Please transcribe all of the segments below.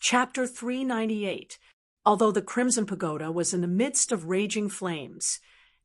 Chapter 398. Although the Crimson Pagoda was in the midst of raging flames,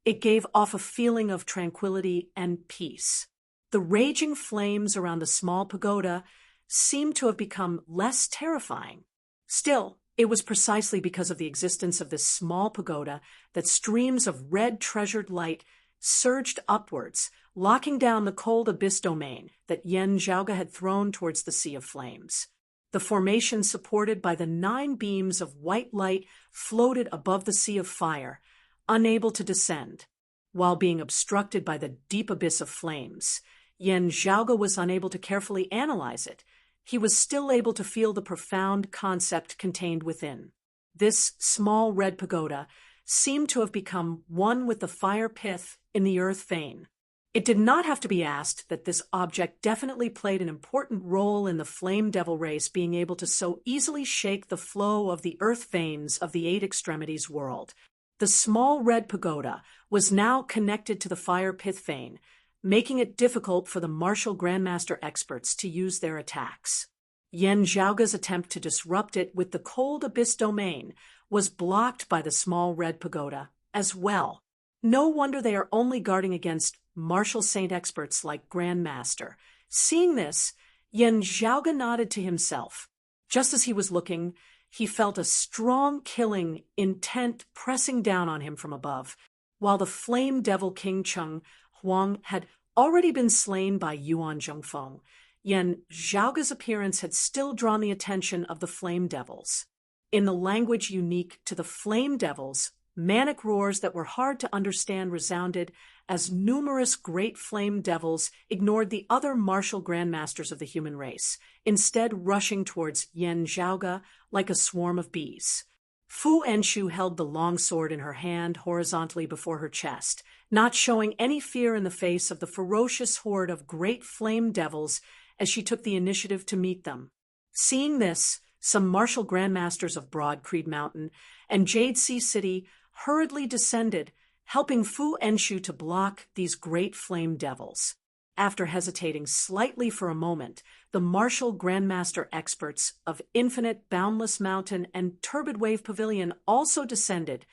it gave off a feeling of tranquility and peace. The raging flames around the small pagoda seemed to have become less terrifying. Still, it was precisely because of the existence of this small pagoda that streams of red treasured light surged upwards, locking down the cold abyss domain that Yen Zhaoge had thrown towards the sea of flames. The formation supported by the 9 beams of white light floated above the sea of fire, unable to descend. While being obstructed by the deep abyss of flames, Yen Zhaoge was unable to carefully analyze it. He was still able to feel the profound concept contained within. This small red pagoda seemed to have become one with the fire pith in the earth vein. It did not have to be asked that this object definitely played an important role in the flame devil race being able to so easily shake the flow of the earth veins of the 8 extremities world. The small red pagoda was now connected to the fire pith vein, making it difficult for the martial grandmaster experts to use their attacks. Yen Zhaoge's attempt to disrupt it with the cold abyss domain was blocked by the small red pagoda as well. No wonder they are only guarding against martial saint experts like Grandmaster. Seeing this, Yen Zhaoge nodded to himself. Just as he was looking, he felt a strong killing intent pressing down on him from above. While the flame devil King Cheng Huang had already been slain by Yuan Zhongfeng, Yen Zhaoge's appearance had still drawn the attention of the flame devils. In the language unique to the flame devils, manic roars that were hard to understand resounded as numerous great flame devils ignored the other martial grandmasters of the human race, instead rushing towards Yen Zhaoge like a swarm of bees. Fu Enshu held the long sword in her hand horizontally before her chest, not showing any fear in the face of the ferocious horde of great flame devils as she took the initiative to meet them. Seeing this, some martial grandmasters of Broad Creed Mountain and Jade Sea City hurriedly descended, helping Fu Enshu to block these great flame devils. After hesitating slightly for a moment, the martial grandmaster experts of Infinite Boundless Mountain and Turbid Wave Pavilion also descended,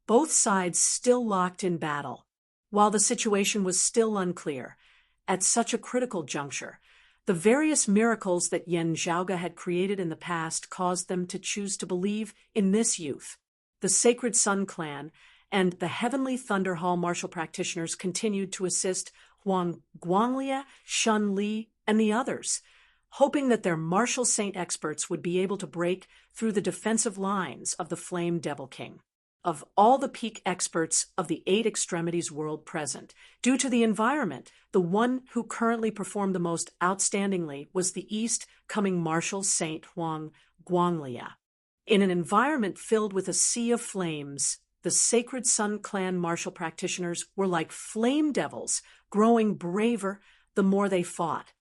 both sides still locked in battle. While the situation was still unclear, at such a critical juncture, the various miracles that Yen Zhaoge had created in the past caused them to choose to believe in this youth. The Sacred Sun Clan and the Heavenly Thunder Hall martial practitioners continued to assist Huang Guanglia, Shun Li, and the others, hoping that their martial saint experts would be able to break through the defensive lines of the Flame Devil King. Of all the peak experts of the 8 extremities world present, due to the environment, the one who currently performed the most outstandingly was the East-coming martial saint Huang Guanglia. In an environment filled with a sea of flames, the Sacred Sun Clan martial practitioners were like flame devils, growing braver the more they fought.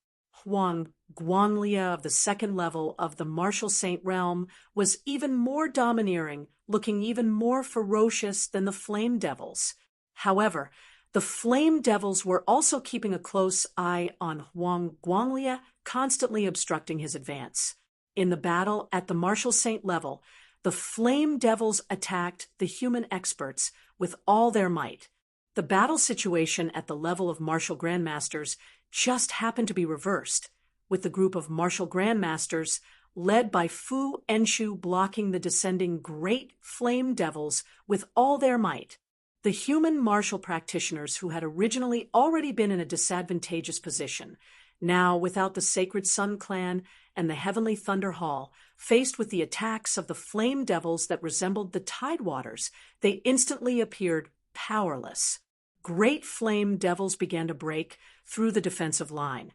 Huang Guanglia of the 2nd level of the martial saint realm was even more domineering, looking even more ferocious than the flame devils. However, the flame devils were also keeping a close eye on Huang Guanglia, constantly obstructing his advance. In the battle at the martial saint level, the flame devils attacked the human experts with all their might. The battle situation at the level of martial grandmasters just happened to be reversed, with the group of martial grandmasters led by Fu Enshu blocking the descending great flame devils with all their might. The human martial practitioners who had originally already been in a disadvantageous position, now without the Sacred Sun Clan and the Heavenly Thunder Hall, faced with the attacks of the flame devils that resembled the tidewaters, they instantly appeared powerless. Great flame devils began to break through the defensive line,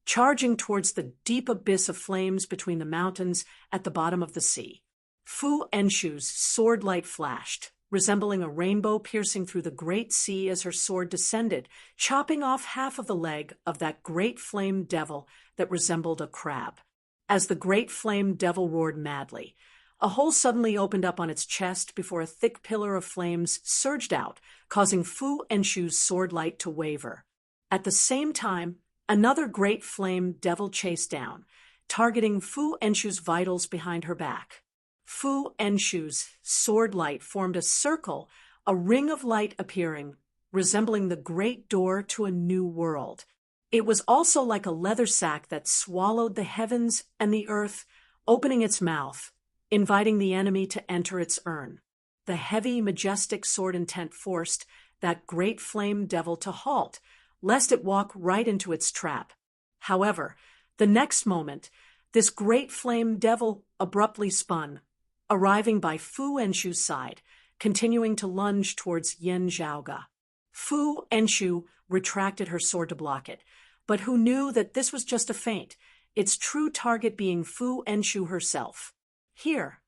charging towards the deep abyss of flames between the mountains at the bottom of the sea. Fu Enshu's sword light flashed, resembling a rainbow piercing through the great sea as her sword descended, chopping off half of the leg of that great flame devil that resembled a crab. As the great flame devil roared madly, a hole suddenly opened up on its chest before a thick pillar of flames surged out, causing Fu Enshu's sword light to waver. At the same time, another great flame devil chased down, targeting Fu Enshu's vitals behind her back. Fu Enshu's sword light formed a circle, a ring of light appearing, resembling the great door to a new world. It was also like a leather sack that swallowed the heavens and the earth, opening its mouth, inviting the enemy to enter its urn. The heavy, majestic sword intent forced that great flame devil to halt, lest it walk right into its trap. However, the next moment, this great flame devil abruptly spun, arriving by Fu Enshu's side, continuing to lunge towards Yan Zhaoge. Fu Enshu retracted her sword to block it, but who knew that this was just a feint, its true target being Fu Enshu herself. Here,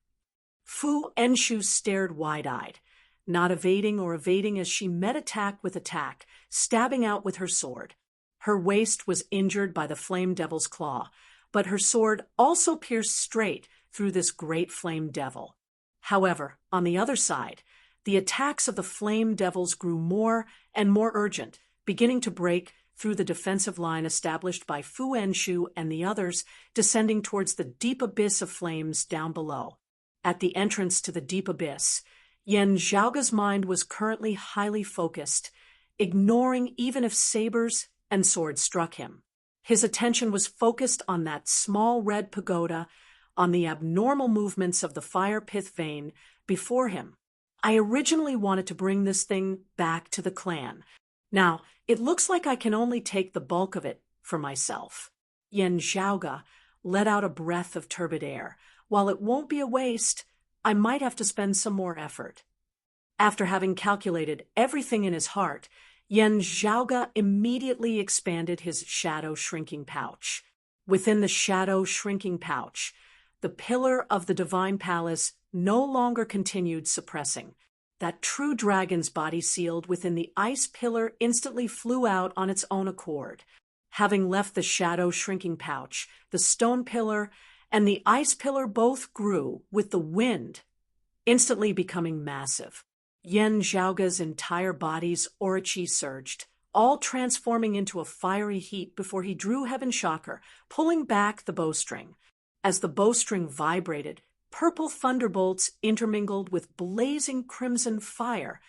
Fu Enshu stared wide-eyed, not evading or evading as she met attack with attack, stabbing out with her sword. Her waist was injured by the flame devil's claw, but her sword also pierced straight through this great flame devil. However, on the other side, the attacks of the flame devils grew more and more urgent, beginning to break through the defensive line established by Fu Enshu and the others, descending towards the deep abyss of flames down below. At the entrance to the deep abyss, Yan Zhaoge's mind was currently highly focused, ignoring even if sabers and swords struck him. His attention was focused on that small red pagoda, on the abnormal movements of the fire pith vein before him. I originally wanted to bring this thing back to the clan. Now, it looks like I can only take the bulk of it for myself. Yan Zhaoge let out a breath of turbid air. While it won't be a waste, I might have to spend some more effort. After having calculated everything in his heart, Yan Zhaoge immediately expanded his shadow shrinking pouch. Within the shadow shrinking pouch, the pillar of the divine palace no longer continued suppressing. That true dragon's body sealed within the ice pillar instantly flew out on its own accord. Having left the shadow shrinking pouch, the stone pillar and the ice pillar both grew with the wind, instantly becoming massive. Yan Zhaoge's entire body's aura chi surged, all transforming into a fiery heat before he drew Heaven Shocker, pulling back the bowstring. As the bowstring vibrated, purple thunderbolts intermingled with blazing crimson fire,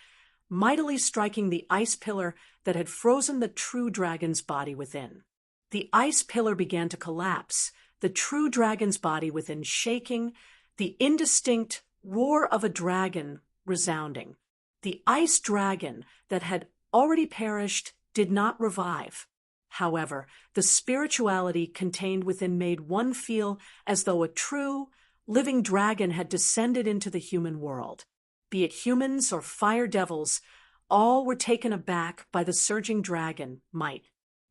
mightily striking the ice pillar that had frozen the true dragon's body within. The ice pillar began to collapse, the true dragon's body within shaking, the indistinct roar of a dragon resounding. The ice dragon that had already perished did not revive. However, the spirituality contained within made one feel as though a true, living dragon had descended into the human world. Be it humans or fire devils, all were taken aback by the surging dragon might.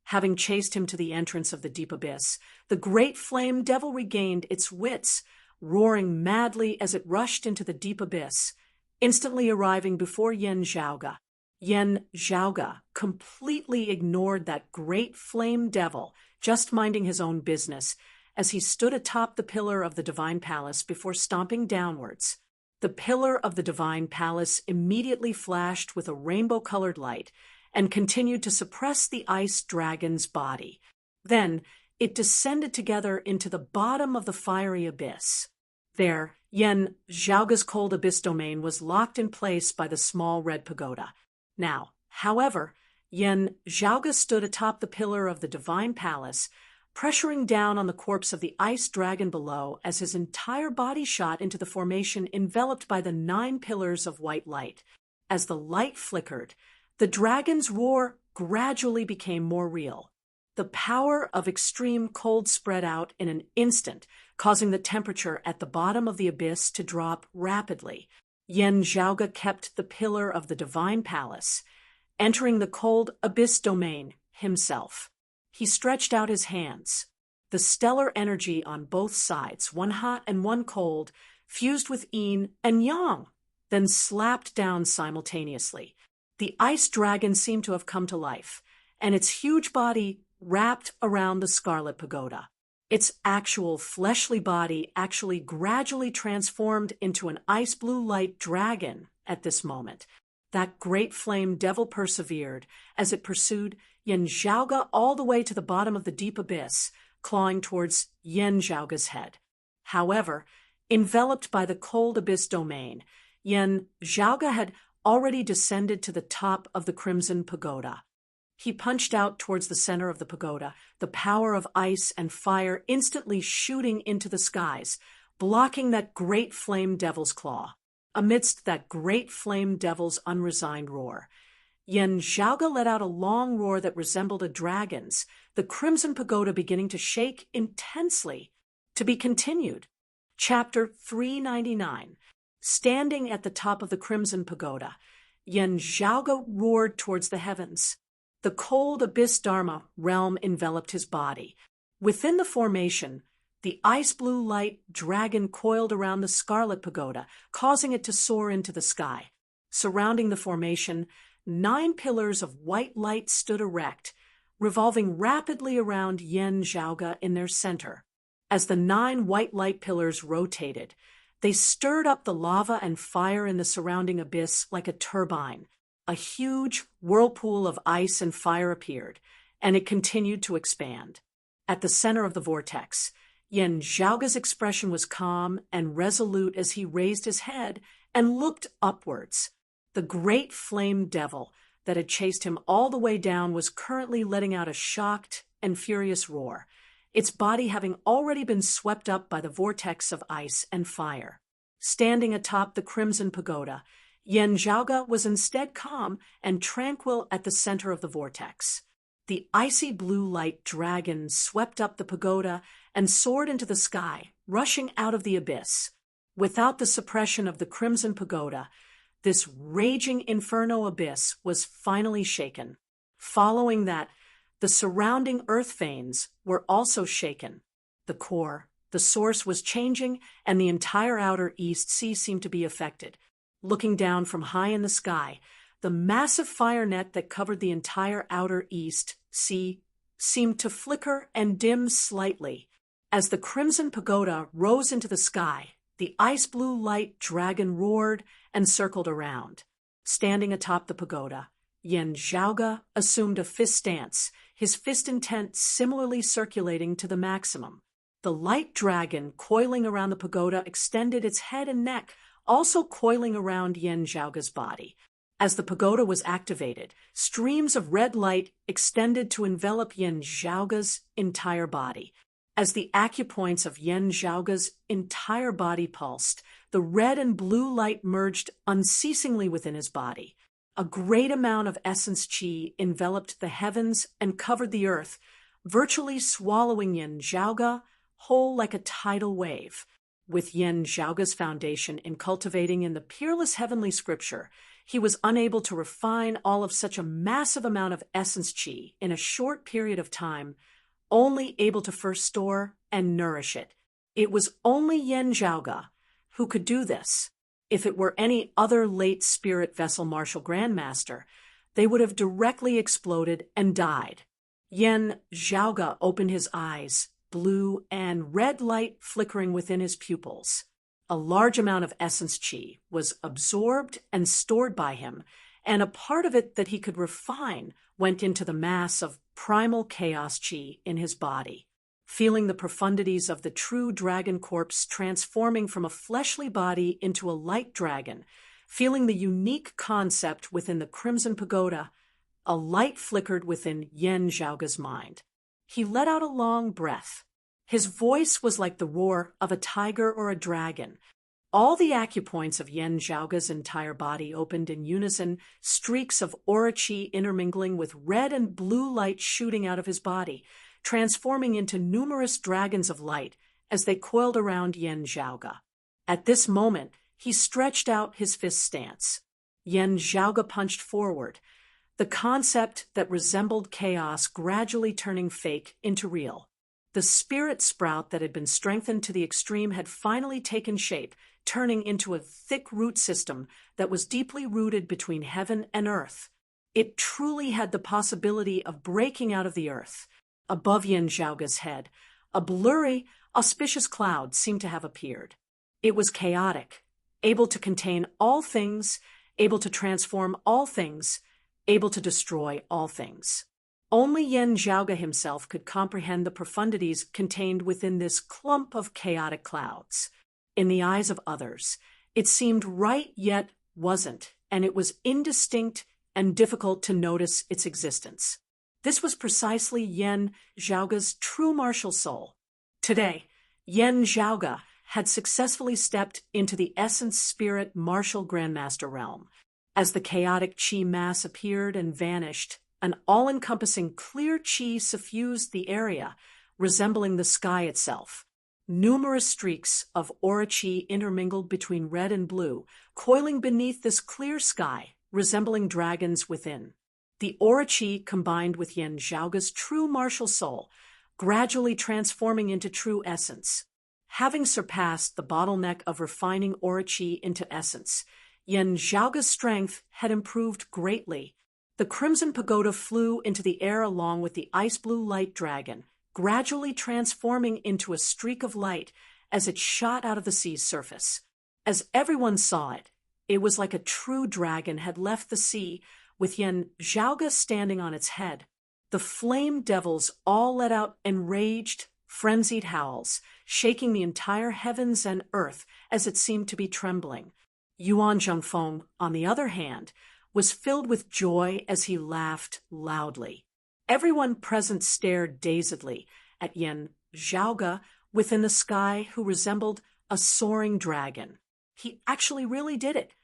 Having chased him to the entrance of the deep abyss, the great flame devil regained its wits, roaring madly as it rushed into the deep abyss, instantly arriving before Yan Zhaoge. Yan Zhaoge completely ignored that great flame devil, just minding his own business, as he stood atop the pillar of the divine palace before stomping downwards. The pillar of the divine palace immediately flashed with a rainbow-colored light and continued to suppress the ice dragon's body. Then it descended together into the bottom of the fiery abyss. There, Yan Zhaoge's cold abyss domain was locked in place by the small red pagoda. Now, however, Yan Zhaoge stood atop the pillar of the divine palace, pressuring down on the corpse of the ice dragon below as his entire body shot into the formation enveloped by the 9 pillars of white light. As the light flickered, the dragon's roar gradually became more real. The power of extreme cold spread out in an instant, causing the temperature at the bottom of the abyss to drop rapidly. Yan Zhaoge kept the pillar of the divine palace, entering the cold abyss domain himself. He stretched out his hands. The stellar energy on both sides, one hot and one cold, fused with yin and yang, then slapped down simultaneously. The ice dragon seemed to have come to life, and its huge body wrapped around the scarlet pagoda. Its actual fleshly body actually gradually transformed into an ice blue light dragon at this moment. That great flame devil persevered as it pursued Yan Zhaoge all the way to the bottom of the deep abyss, clawing towards Yen Zhaoga's head. However, enveloped by the cold abyss domain, Yen Zhaoga had already descended to the top of the Crimson Pagoda. He punched out towards the center of the pagoda, the power of ice and fire instantly shooting into the skies, blocking that great flame devil's claw. Amidst that great flame devil's unresigned roar, Yen Zhaoga let out a long roar that resembled a dragon's, the Crimson Pagoda beginning to shake intensely. To be continued. Chapter 399. Standing at the top of the Crimson Pagoda, Yen Zhaoga roared towards the heavens. The cold abyss Dharma realm enveloped his body. Within the formation, the ice-blue light dragon coiled around the Scarlet Pagoda, causing it to soar into the sky. Surrounding the formation, 9 pillars of white light stood erect, revolving rapidly around Yen Zhaoga in their center. As the 9 white light pillars rotated, they stirred up the lava and fire in the surrounding abyss like a turbine. A huge whirlpool of ice and fire appeared, and it continued to expand. At the center of the vortex, Yen Zhaoga's expression was calm and resolute as he raised his head and looked upwards. The great flame devil that had chased him all the way down was currently letting out a shocked and furious roar, its body having already been swept up by the vortex of ice and fire. Standing atop the Crimson Pagoda, Yen Zhaoga was instead calm and tranquil at the center of the vortex. The icy blue light dragon swept up the pagoda and soared into the sky, rushing out of the abyss. Without the suppression of the Crimson Pagoda, this raging inferno abyss was finally shaken. Following that, the surrounding earth veins were also shaken. The core, the source was changing, and the entire outer East Sea seemed to be affected. Looking down from high in the sky, the massive fire net that covered the entire outer East Sea seemed to flicker and dim slightly. As the Crimson Pagoda rose into the sky, the ice-blue light dragon roared and circled around. Standing atop the pagoda, Yen Zhaoga assumed a fist stance, his fist intent similarly circulating to the maximum. The light dragon coiling around the pagoda extended its head and neck, also coiling around Yen Zhaoga's body. As the pagoda was activated, streams of red light extended to envelop Yen Zhaoga's entire body. As the acupoints of Yen Zhaoga's entire body pulsed, the red and blue light merged unceasingly within his body. A great amount of essence qi enveloped the heavens and covered the earth, virtually swallowing Yen Zhaoga whole like a tidal wave. With Yen Zhaoga's foundation in cultivating in the peerless heavenly scripture, he was unable to refine all of such a massive amount of essence qi in a short period of time, only able to first store and nourish it. It was only Yen Zhaoga who could do this. If it were any other late spirit vessel martial grandmaster, they would have directly exploded and died. Yen Zhaoga opened his eyes, blue and red light flickering within his pupils. A large amount of essence qi was absorbed and stored by him, and a part of it that he could refine went into the mass of primal chaos qi in his body. Feeling the profundities of the true dragon corpse transforming from a fleshly body into a light dragon, feeling the unique concept within the Crimson Pagoda, a light flickered within Yen Zhaoga's mind. He let out a long breath. His voice was like the roar of a tiger or a dragon. All the acupoints of Yen Zhaoga's entire body opened in unison, streaks of aura qi intermingling with red and blue light shooting out of his body, transforming into numerous dragons of light as they coiled around Yen Zhaoga. At this moment, he stretched out his fist stance. Yen Zhaoga punched forward, the concept that resembled chaos gradually turning fake into real. The spirit sprout that had been strengthened to the extreme had finally taken shape, turning into a thick root system that was deeply rooted between heaven and earth. It truly had the possibility of breaking out of the earth. Above Yen Zhaoga's head, a blurry, auspicious cloud seemed to have appeared. It was chaotic, able to contain all things, able to transform all things, able to destroy all things. Only Yen Zhaoge himself could comprehend the profundities contained within this clump of chaotic clouds. In the eyes of others, it seemed right yet wasn't, and it was indistinct and difficult to notice its existence. This was precisely Yen Zhaoge's true martial soul. Today, Yen Zhaoge had successfully stepped into the essence-spirit martial grandmaster realm. As the chaotic qi mass appeared and vanished, an all-encompassing clear qi suffused the area, resembling the sky itself. Numerous streaks of aura qi intermingled between red and blue, coiling beneath this clear sky, resembling dragons within. The aura qi combined with Yen Zhaoge's true martial soul, gradually transforming into true essence. Having surpassed the bottleneck of refining aura qi into essence, Yen Zhaoge's strength had improved greatly. The Crimson Pagoda flew into the air along with the ice blue light dragon, gradually transforming into a streak of light as it shot out of the sea's surface. As everyone saw it, it was like a true dragon had left the sea, with Yen Zhaoge standing on its head. The flame devils all let out enraged, frenzied howls, shaking the entire heavens and earth as it seemed to be trembling. Yuan Zhongfeng, on the other hand, was filled with joy as he laughed loudly. Everyone present stared dazedly at Yen Zhaoge within the sky, who resembled a soaring dragon. He actually really did it.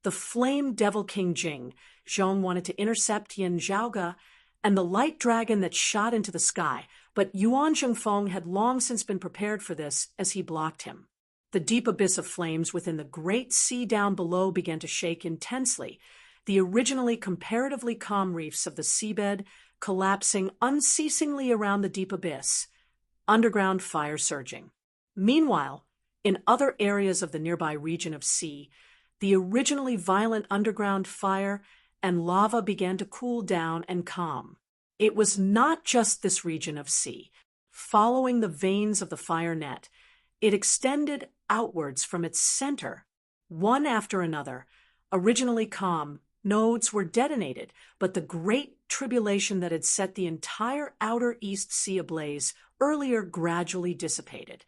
The flame devil King Jing, Zhong wanted to intercept Yen Zhaoge and the light dragon that shot into the sky, but Yuan Zhongfeng had long since been prepared for this as he blocked him. The deep abyss of flames within the great sea down below began to shake intensely, the originally comparatively calm reefs of the seabed collapsing unceasingly around the deep abyss, underground fire surging. Meanwhile, in other areas of the nearby region of sea, the originally violent underground fire and lava began to cool down and calm. It was not just this region of sea. Following the veins of the fire net, it extended outwards from its center. One after another, originally calm, nodes were detonated, but the great tribulation that had set the entire outer East Sea ablaze earlier gradually dissipated.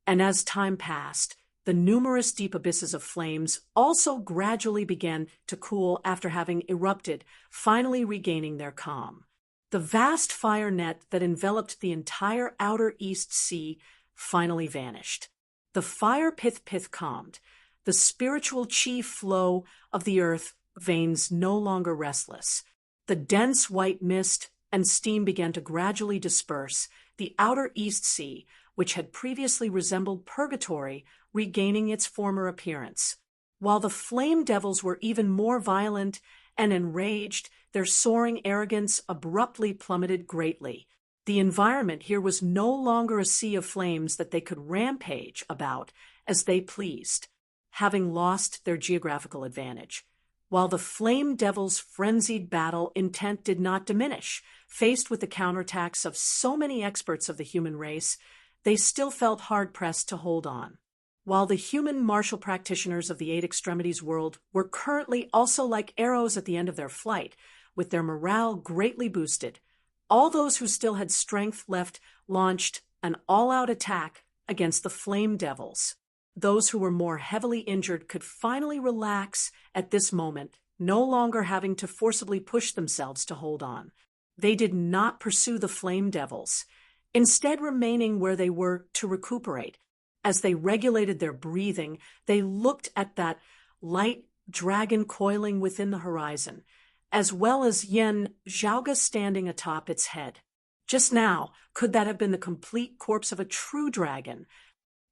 And as time passed, the numerous deep abysses of flames also gradually began to cool after having erupted, finally regaining their calm. The vast fire net that enveloped the entire outer East Sea finally vanished. The fire pith calmed, the spiritual qi flow of the earth veins no longer restless. The dense white mist and steam began to gradually disperse, the outer East Sea, which had previously resembled purgatory, regaining its former appearance. While the flame devils were even more violent and enraged, their soaring arrogance abruptly plummeted greatly. The environment here was no longer a sea of flames that they could rampage about as they pleased, having lost their geographical advantage. While the flame devils' frenzied battle intent did not diminish, faced with the counterattacks of so many experts of the human race, they still felt hard-pressed to hold on. While the human martial practitioners of the Eight Extremities world were currently also like arrows at the end of their flight, with their morale greatly boosted, all those who still had strength left launched an all-out attack against the flame devils. Those who were more heavily injured could finally relax at this moment, no longer having to forcibly push themselves to hold on. They did not pursue the flame devils, instead remaining where they were to recuperate. As they regulated their breathing, they looked at that light dragon coiling within the horizon, as well as Yen Zhaoge standing atop its head. Just now, could that have been the complete corpse of a true dragon?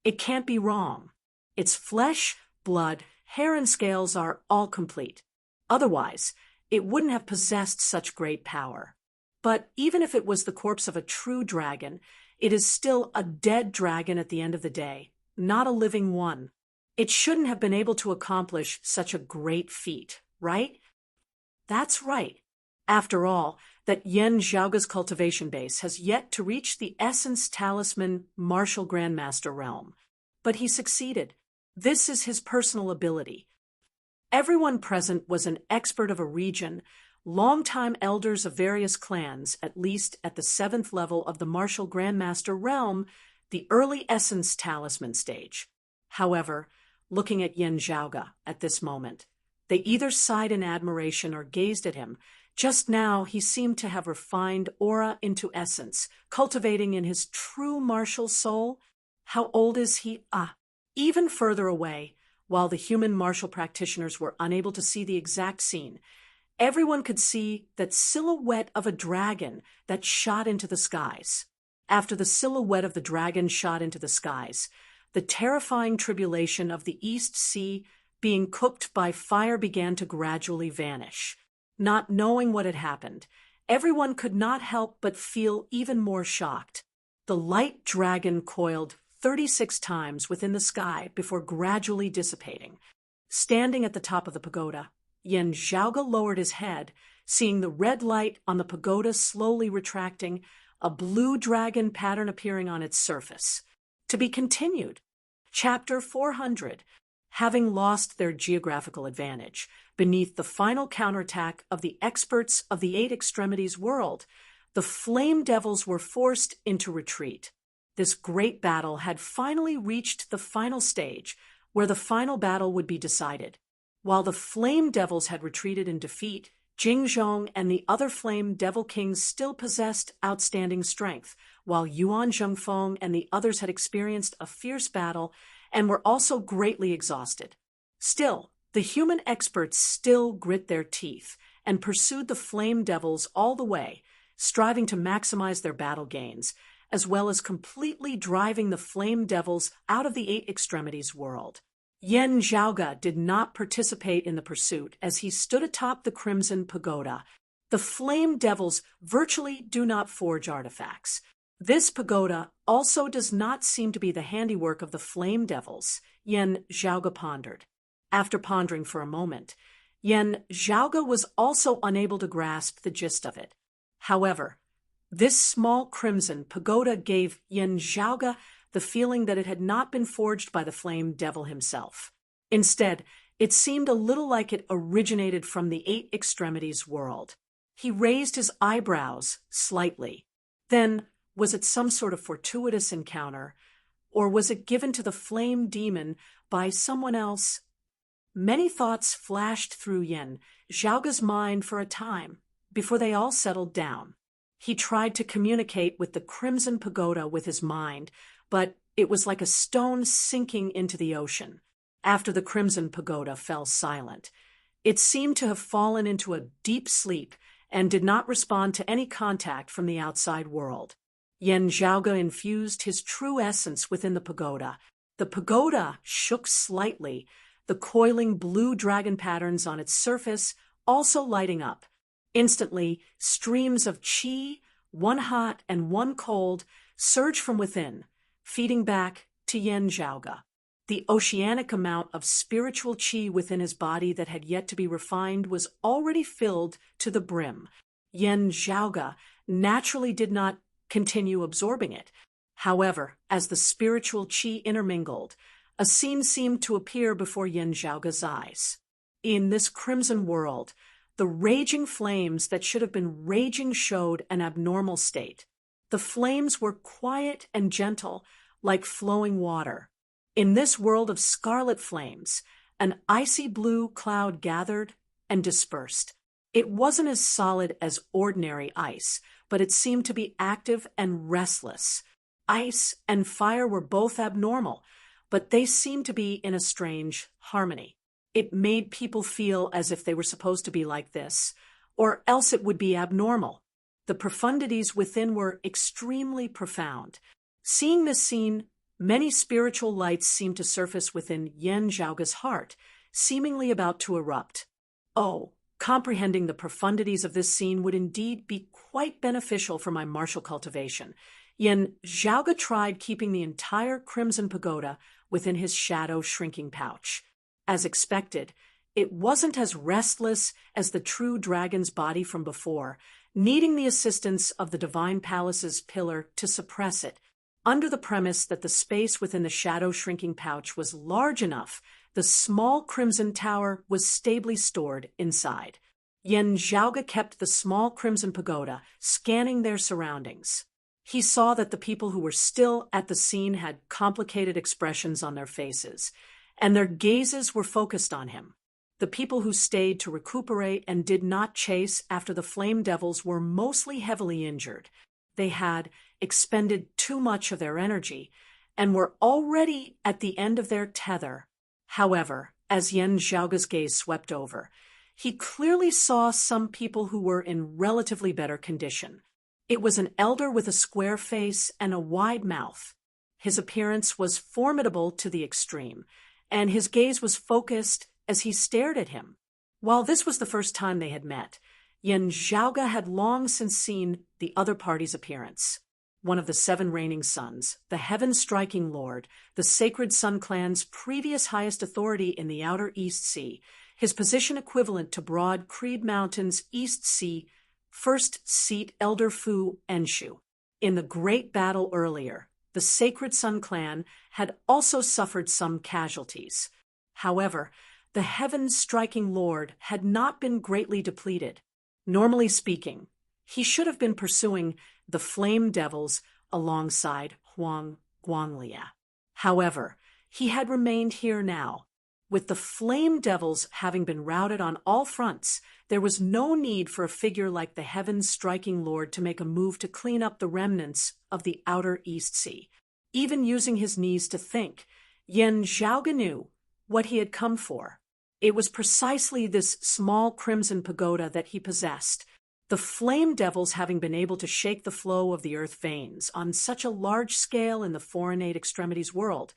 It can't be wrong. Its flesh, blood, hair, and scales are all complete. Otherwise, it wouldn't have possessed such great power. But even if it was the corpse of a true dragon, it is still a dead dragon at the end of the day, not a living one. It shouldn't have been able to accomplish such a great feat, right? That's right. After all, that Yen Zhaoge's cultivation base has yet to reach the Essence Talisman Martial Grandmaster realm. But he succeeded. This is his personal ability. Everyone present was an expert of a region longtime elders of various clans, at least at the 7th level of the martial grandmaster realm, the early essence talisman stage. However, looking at Yen Zhaoge at this moment, they either sighed in admiration or gazed at him. Just now he seemed to have refined aura into essence, cultivating in his true martial soul. How old is he? Even further away, while the human martial practitioners were unable to see the exact scene, everyone could see that silhouette of a dragon that shot into the skies. After the silhouette of the dragon shot into the skies, the terrifying tribulation of the East Sea being cooked by fire began to gradually vanish. Not knowing what had happened, everyone could not help but feel even more shocked. The light dragon coiled 36 times within the sky before gradually dissipating. Standing at the top of the pagoda, Yen Zhaoge lowered his head, seeing the red light on the pagoda slowly retracting, a blue dragon pattern appearing on its surface. To be continued. Chapter 400. Having lost their geographical advantage, beneath the final counterattack of the experts of the 8 extremities world, the flame devils were forced into retreat. This great battle had finally reached the final stage, where the final battle would be decided. While the flame devils had retreated in defeat, Jingzhong and the other flame devil kings still possessed outstanding strength, while Yuan Zhengfeng and the others had experienced a fierce battle and were also greatly exhausted. Still, the human experts still grit their teeth and pursued the flame devils all the way, striving to maximize their battle gains, as well as completely driving the flame devils out of the 8 extremities world. Yen Zhaoge did not participate in the pursuit as he stood atop the Crimson Pagoda. The flame devils virtually do not forge artifacts. This pagoda also does not seem to be the handiwork of the flame devils, Yen Zhaoge pondered. After pondering for a moment, Yen Zhaoge was also unable to grasp the gist of it. However, this small crimson pagoda gave Yen Zhaoge the feeling that it had not been forged by the flame devil himself. Instead, it seemed a little like it originated from the 8 extremities world. He raised his eyebrows slightly. Then, was it some sort of fortuitous encounter, or was it given to the flame demon by someone else? Many thoughts flashed through Yen Zhaoge's mind for a time, before they all settled down. He tried to communicate with the Crimson Pagoda with his mind, but it was like a stone sinking into the ocean. After the Crimson Pagoda fell silent, it seemed to have fallen into a deep sleep and did not respond to any contact from the outside world. Yen Zhaoge infused his true essence within the pagoda. The pagoda shook slightly, the coiling blue dragon patterns on its surface also lighting up. Instantly, streams of qi, one hot and one cold, surged from within, feeding back to Yen Zhaoge. The oceanic amount of spiritual qi within his body that had yet to be refined was already filled to the brim. Yen Zhaoge naturally did not continue absorbing it. However, as the spiritual qi intermingled, a scene seemed to appear before Yen Zhaoge's eyes. In this crimson world, the raging flames that should have been raging showed an abnormal state. The flames were quiet and gentle, like flowing water. In this world of scarlet flames, an icy blue cloud gathered and dispersed. It wasn't as solid as ordinary ice, but it seemed to be active and restless. Ice and fire were both abnormal, but they seemed to be in a strange harmony. It made people feel as if they were supposed to be like this, or else it would be abnormal. The profundities within were extremely profound. Seeing this scene, many spiritual lights seemed to surface within Yen Zhaoge's heart, seemingly about to erupt. Oh, comprehending the profundities of this scene would indeed be quite beneficial for my martial cultivation. Yen Zhaoge tried keeping the entire Crimson Pagoda within his shadow shrinking pouch. As expected, it wasn't as restless as the true dragon's body from before, needing the assistance of the Divine Palace's pillar to suppress it. Under the premise that the space within the shadow shrinking pouch was large enough, the small crimson tower was stably stored inside. Yen Zhaoga kept the small crimson pagoda, scanning their surroundings. He saw that the people who were still at the scene had complicated expressions on their faces, and their gazes were focused on him. The people who stayed to recuperate and did not chase after the flame devils were mostly heavily injured. They had expended too much of their energy and were already at the end of their tether. However, as Yen Zhaoga's gaze swept over, he clearly saw some people who were in relatively better condition. It was an elder with a square face and a wide mouth. His appearance was formidable to the extreme, and his gaze was focused as he stared at him. While this was the first time they had met, Yen Zhaoga had long since seen the other party's appearance. One of the 7 reigning suns, the heaven-striking lord, the sacred Sun clan's previous highest authority in the outer East Sea, his position equivalent to broad Creed Mountain's East Sea, first seat Elder Fu Enshu. In the great battle earlier, the sacred Sun clan had also suffered some casualties. However, the heaven-striking lord had not been greatly depleted. Normally speaking, he should have been pursuing the flame devils alongside Huang Guanglia. However, he had remained here now. With the flame devils having been routed on all fronts, there was no need for a figure like the heaven-striking lord to make a move to clean up the remnants of the outer East Sea. Even using his knees to think, Yen Zhaoga knew what he had come for. It was precisely this small crimson pagoda that he possessed. The flame devils having been able to shake the flow of the earth veins on such a large scale in the foreign eight extremities world,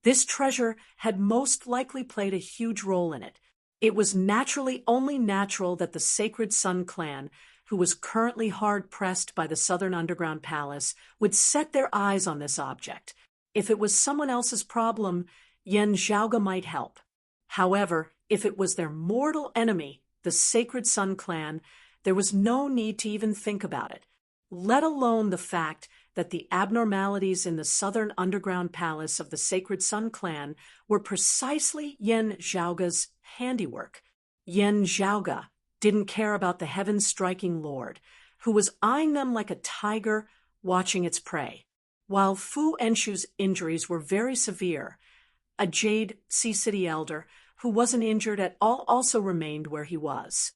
this treasure had most likely played a huge role in it. It was naturally only natural that the sacred Sun clan, who was currently hard-pressed by the southern underground palace, would set their eyes on this object. If it was someone else's problem, Yen Zhaoga might help. However, if it was their mortal enemy, the sacred Sun clan, there was no need to even think about it, let alone the fact that the abnormalities in the southern underground palace of the sacred Sun clan were precisely Yen Zhaoga's handiwork. Yen Zhaoga didn't care about the heaven-striking lord, who was eyeing them like a tiger watching its prey. While Fu Enshu's injuries were very severe, a Jade Sea City elder who wasn't injured at all also remained where he was.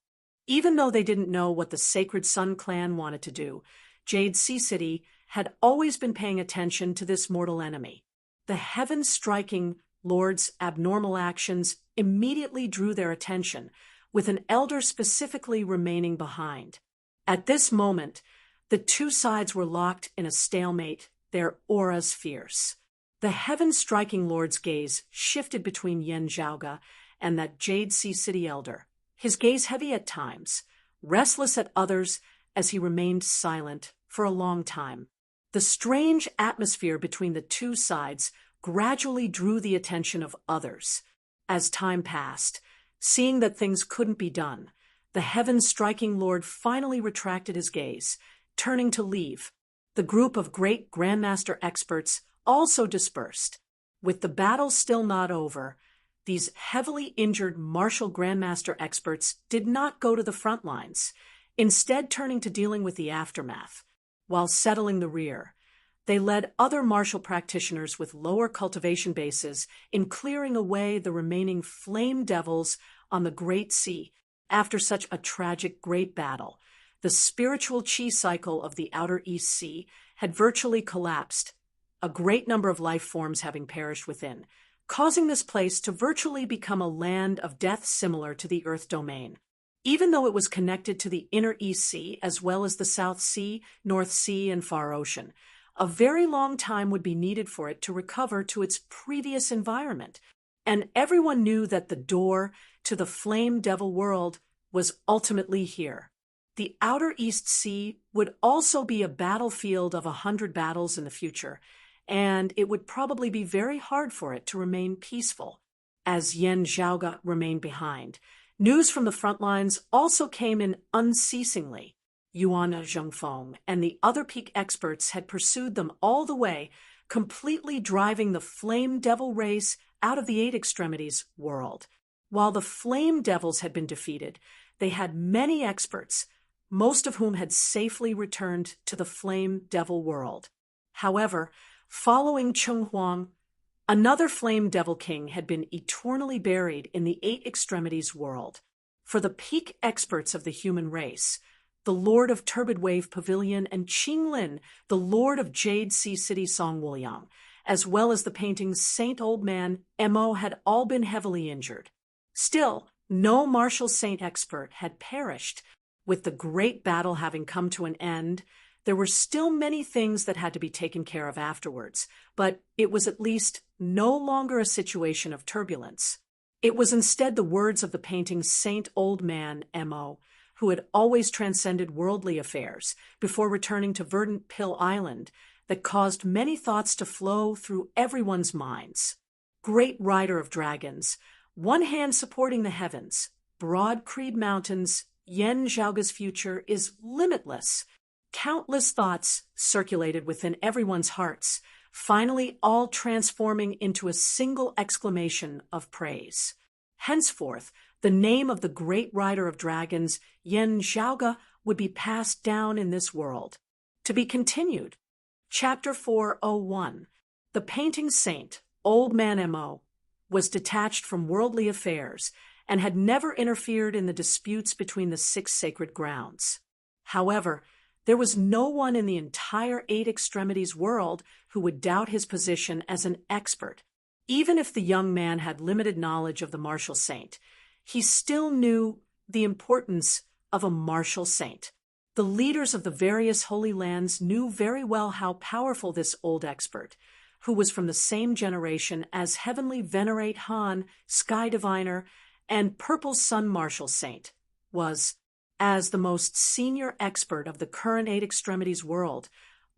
Even though they didn't know what the sacred Sun clan wanted to do, Jade Sea City had always been paying attention to this mortal enemy. The heaven-striking lord's abnormal actions immediately drew their attention, with an elder specifically remaining behind. At this moment, the two sides were locked in a stalemate, their auras fierce. The heaven-striking lord's gaze shifted between Yen Zhaoga and that Jade Sea City elder, his gaze heavy at times, restless at others as he remained silent for a long time. The strange atmosphere between the two sides gradually drew the attention of others. As time passed, seeing that things couldn't be done, the heaven-striking lord finally retracted his gaze, turning to leave. The group of great Grandmaster experts also dispersed. With the battle still not over, these heavily injured martial Grandmaster experts did not go to the front lines, instead turning to dealing with the aftermath. While settling the rear, they led other martial practitioners with lower cultivation bases in clearing away the remaining flame devils on the Great Sea after such a tragic great battle. The spiritual chi cycle of the outer East Sea had virtually collapsed, a great number of life forms having perished within, causing this place to virtually become a land of death similar to the Earth domain. Even though it was connected to the inner East Sea as well as the South Sea, North Sea, and Far Ocean, a very long time would be needed for it to recover to its previous environment, and everyone knew that the door to the Flame Devil world was ultimately here. The outer East Sea would also be a battlefield of 100 battles in the future, and it would probably be very hard for it to remain peaceful. As Yen Zhaoga remained behind, news from the front lines also came in unceasingly. Yuan Zhengfeng and the other peak experts had pursued them all the way, completely driving the Flame Devil race out of the Eight Extremities world. While the flame devils had been defeated, they had many experts, most of whom had safely returned to the flame devil world. However, following Cheng Huang, another flame devil king had been eternally buried in the Eight Extremities world. For the peak experts of the human race, the Lord of Turbid Wave Pavilion and Qing Lin, the Lord of Jade Sea City Song Wuliang, as well as the painting's Saint Old Man, Mo, had all been heavily injured. Still, no martial saint expert had perished. With the great battle having come to an end, there were still many things that had to be taken care of afterwards, but it was at least no longer a situation of turbulence. It was instead the words of the painting's Saint Old Man, Mo, who had always transcended worldly affairs before returning to Verdant Pill Island, that caused many thoughts to flow through everyone's minds. Great rider of dragons, one hand supporting the heavens, broad Creed Mountains, Yen Zhaoga's future is limitless. Countless thoughts circulated within everyone's hearts, finally all transforming into a single exclamation of praise. Henceforth, the name of the great rider of dragons, Yen Zhaoga, would be passed down in this world. To be continued. Chapter 401. The painting saint, Old Man Mo, was detached from worldly affairs and had never interfered in the disputes between the 6 sacred grounds. However, there was no one in the entire Eight Extremities world who would doubt his position as an expert. Even if the young man had limited knowledge of the martial saint, he still knew the importance of a martial saint. The leaders of the various holy lands knew very well how powerful this old expert, who was from the same generation as Heavenly Venerate Han, Sky Diviner, and Purple Sun Martial Saint, was. As the most senior expert of the current Eight Extremities world,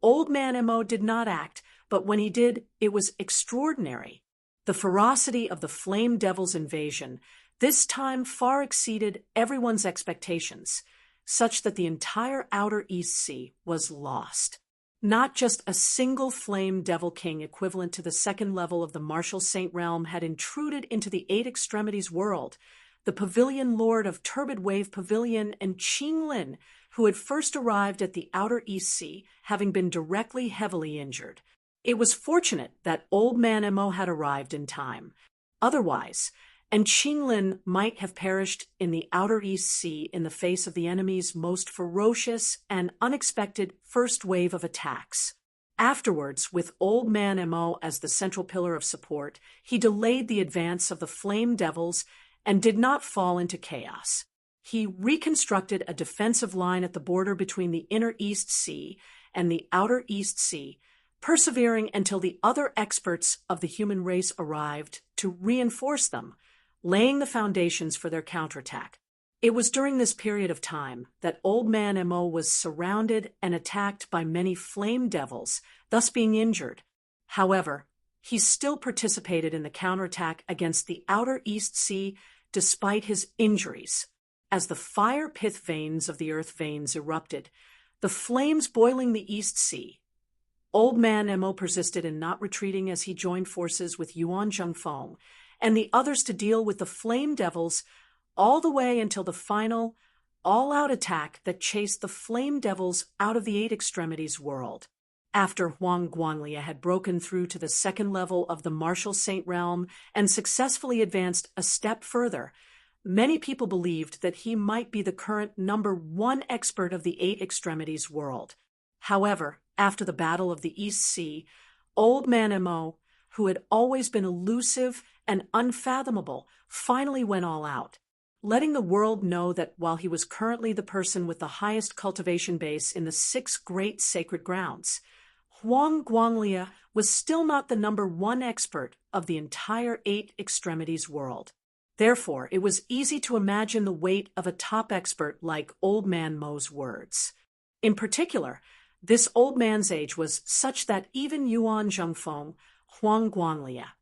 Old Man Mo did not act, but when he did, it was extraordinary. The ferocity of the Flame Devil's invasion this time far exceeded everyone's expectations, such that the entire outer East Sea was lost. Not just a single Flame Devil King equivalent to the second level of the Martial Saint realm had intruded into the Eight Extremities world. The Pavilion Lord of Turbid Wave Pavilion and Qing Lin, who had first arrived at the outer East Sea, having been directly heavily injured. It was fortunate that Old Man Mo had arrived in time. Otherwise, and Qing Lin might have perished in the outer East Sea in the face of the enemy's most ferocious and unexpected first wave of attacks. Afterwards, with Old Man Mo as the central pillar of support, he delayed the advance of the Flame Devils and did not fall into chaos. He reconstructed a defensive line at the border between the inner East Sea and the outer East Sea, persevering until the other experts of the human race arrived to reinforce them, laying the foundations for their counterattack. It was during this period of time that Old Man Mo was surrounded and attacked by many flame devils, thus being injured. However, he still participated in the counterattack against the outer East Sea despite his injuries. As the fire pith veins of the earth veins erupted, the flames boiling the East Sea, Old Man Mo persisted in not retreating as he joined forces with Yuan Zhengfeng and the others to deal with the flame devils all the way until the final, all-out attack that chased the flame devils out of the Eight Extremities world. After Huang Guanglia had broken through to the second level of the Martial Saint realm and successfully advanced a step further, many people believed that he might be the current #1 expert of the Eight Extremities world. However, after the Battle of the East Sea, Old Man Mo, who had always been elusive and unfathomable, finally went all out, letting the world know that while he was currently the person with the highest cultivation base in the 6 great sacred grounds, Huang Guanglia was still not the #1 expert of the entire Eight Extremities world. Therefore, it was easy to imagine the weight of a top expert like Old Man Mo's words. In particular, this old man's age was such that even Yuan Zhengfeng, Huang Guanglia,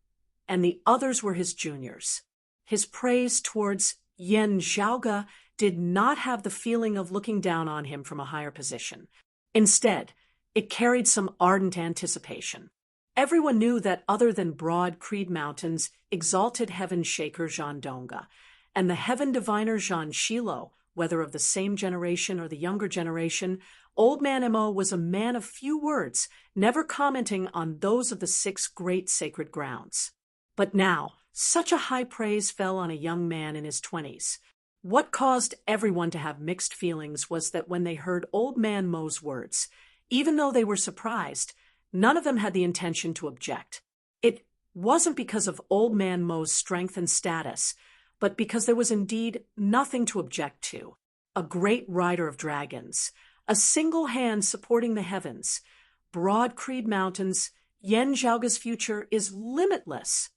and the others were his juniors. His praise towards Yen Zhaoga did not have the feeling of looking down on him from a higher position. Instead, it carried some ardent anticipation. Everyone knew that other than broad Creed Mountain's exalted heaven shaker Jean Donga, and the heaven diviner Jean Shilo, whether of the same generation or the younger generation, Old Man Mo was a man of few words, never commenting on those of the 6 great sacred grounds. But now, such a high praise fell on a young man in his 20s. What caused everyone to have mixed feelings was that when they heard Old Man Mo's words, even though they were surprised, none of them had the intention to object. It wasn't because of Old Man Mo's strength and status, but because there was indeed nothing to object to. A great rider of dragons, a single hand supporting the heavens, broad Creed Mountains, Yen Zhaoga's future is limitless.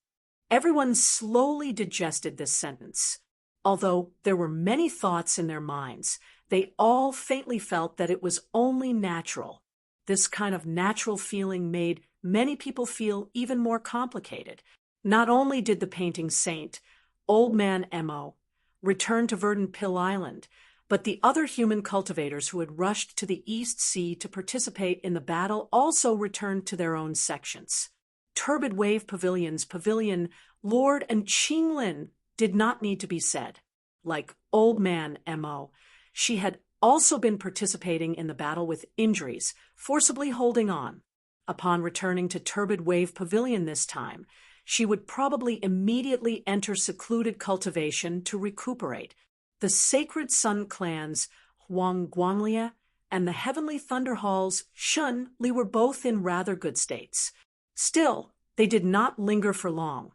Everyone slowly digested this sentence. Although there were many thoughts in their minds, they all faintly felt that it was only natural. This kind of natural feeling made many people feel even more complicated. Not only did the painting saint, Old Man Mo, return to Verdant Pill Island, but the other human cultivators who had rushed to the East Sea to participate in the battle also returned to their own sections. Turbid Wave Pavilion's pavilion, Lord and Qinglin, did not need to be said. Like Old Man Mo, she had also been participating in the battle with injuries, forcibly holding on. Upon returning to Turbid Wave Pavilion this time, she would probably immediately enter secluded cultivation to recuperate. The Sacred Sun clans Huang Guanglia and the Heavenly Thunder Halls Shun Li were both in rather good states. Still, they did not linger for long,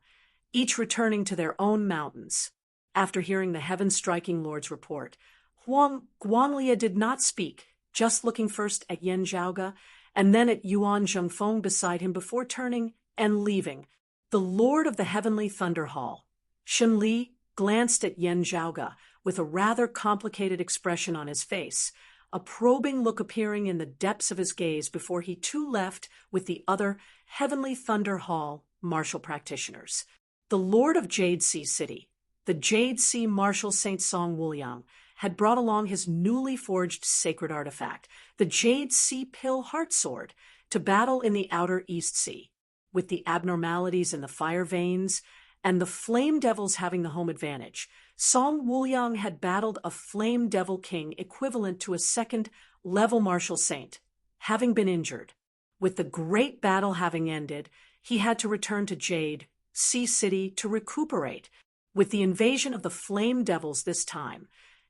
each returning to their own mountains. After hearing the heaven-striking lord's report, Huang Guanglia did not speak, just looking first at Yen Zhaoga and then at Yuan Zhengfeng beside him before turning and leaving. The lord of the Heavenly Thunder Hall, Shun Li, glanced at Yen Zhaoga with a rather complicated expression on his face, a probing look appearing in the depths of his gaze before he too left with the other Heavenly Thunder Hall martial practitioners. The Lord of Jade Sea City, the Jade Sea Marshal Saint Song Wuliang, had brought along his newly forged sacred artifact, the Jade Sea Pill Heart Sword, to battle in the outer East Sea. With the abnormalities in the fire veins and the flame devils having the home advantage, Song Wuliang had battled a flame devil king equivalent to a second-level martial saint, having been injured. With the great battle having ended, he had to return to Jade Sea City to recuperate. With the invasion of the flame devils this time,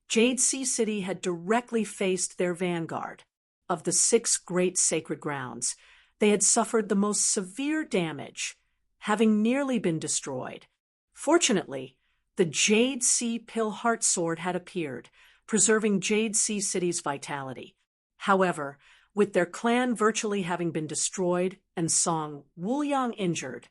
Jade Sea City had directly faced their vanguard. Of the 6 great sacred grounds, they had suffered the most severe damage, having nearly been destroyed. Fortunately, the Jade Sea Pill Heart Sword had appeared, preserving Jade Sea City's vitality. However, with their clan virtually having been destroyed and Song Wuliang injured,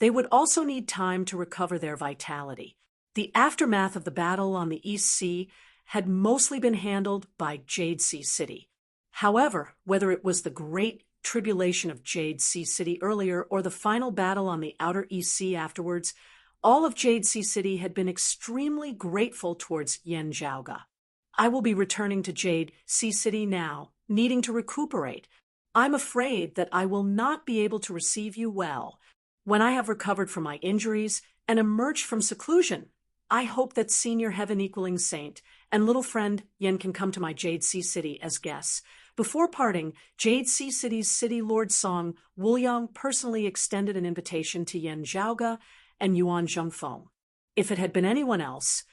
they would also need time to recover their vitality. The aftermath of the battle on the East Sea had mostly been handled by Jade Sea City. However, whether it was the great tribulation of Jade Sea City earlier or the final battle on the outer East Sea afterwards, all of Jade Sea City had been extremely grateful towards Yen Zhaoga. I will be returning to Jade Sea City now, needing to recuperate. I'm afraid that I will not be able to receive you well. When I have recovered from my injuries and emerged from seclusion, I hope that Senior Heaven-equaling Saint and little friend Yen can come to my Jade Sea City as guests. Before parting, Jade Sea City's City Lord Song Wuliang personally extended an invitation to Yen Zhaoga and Yuan Zhengfeng. If it had been anyone else,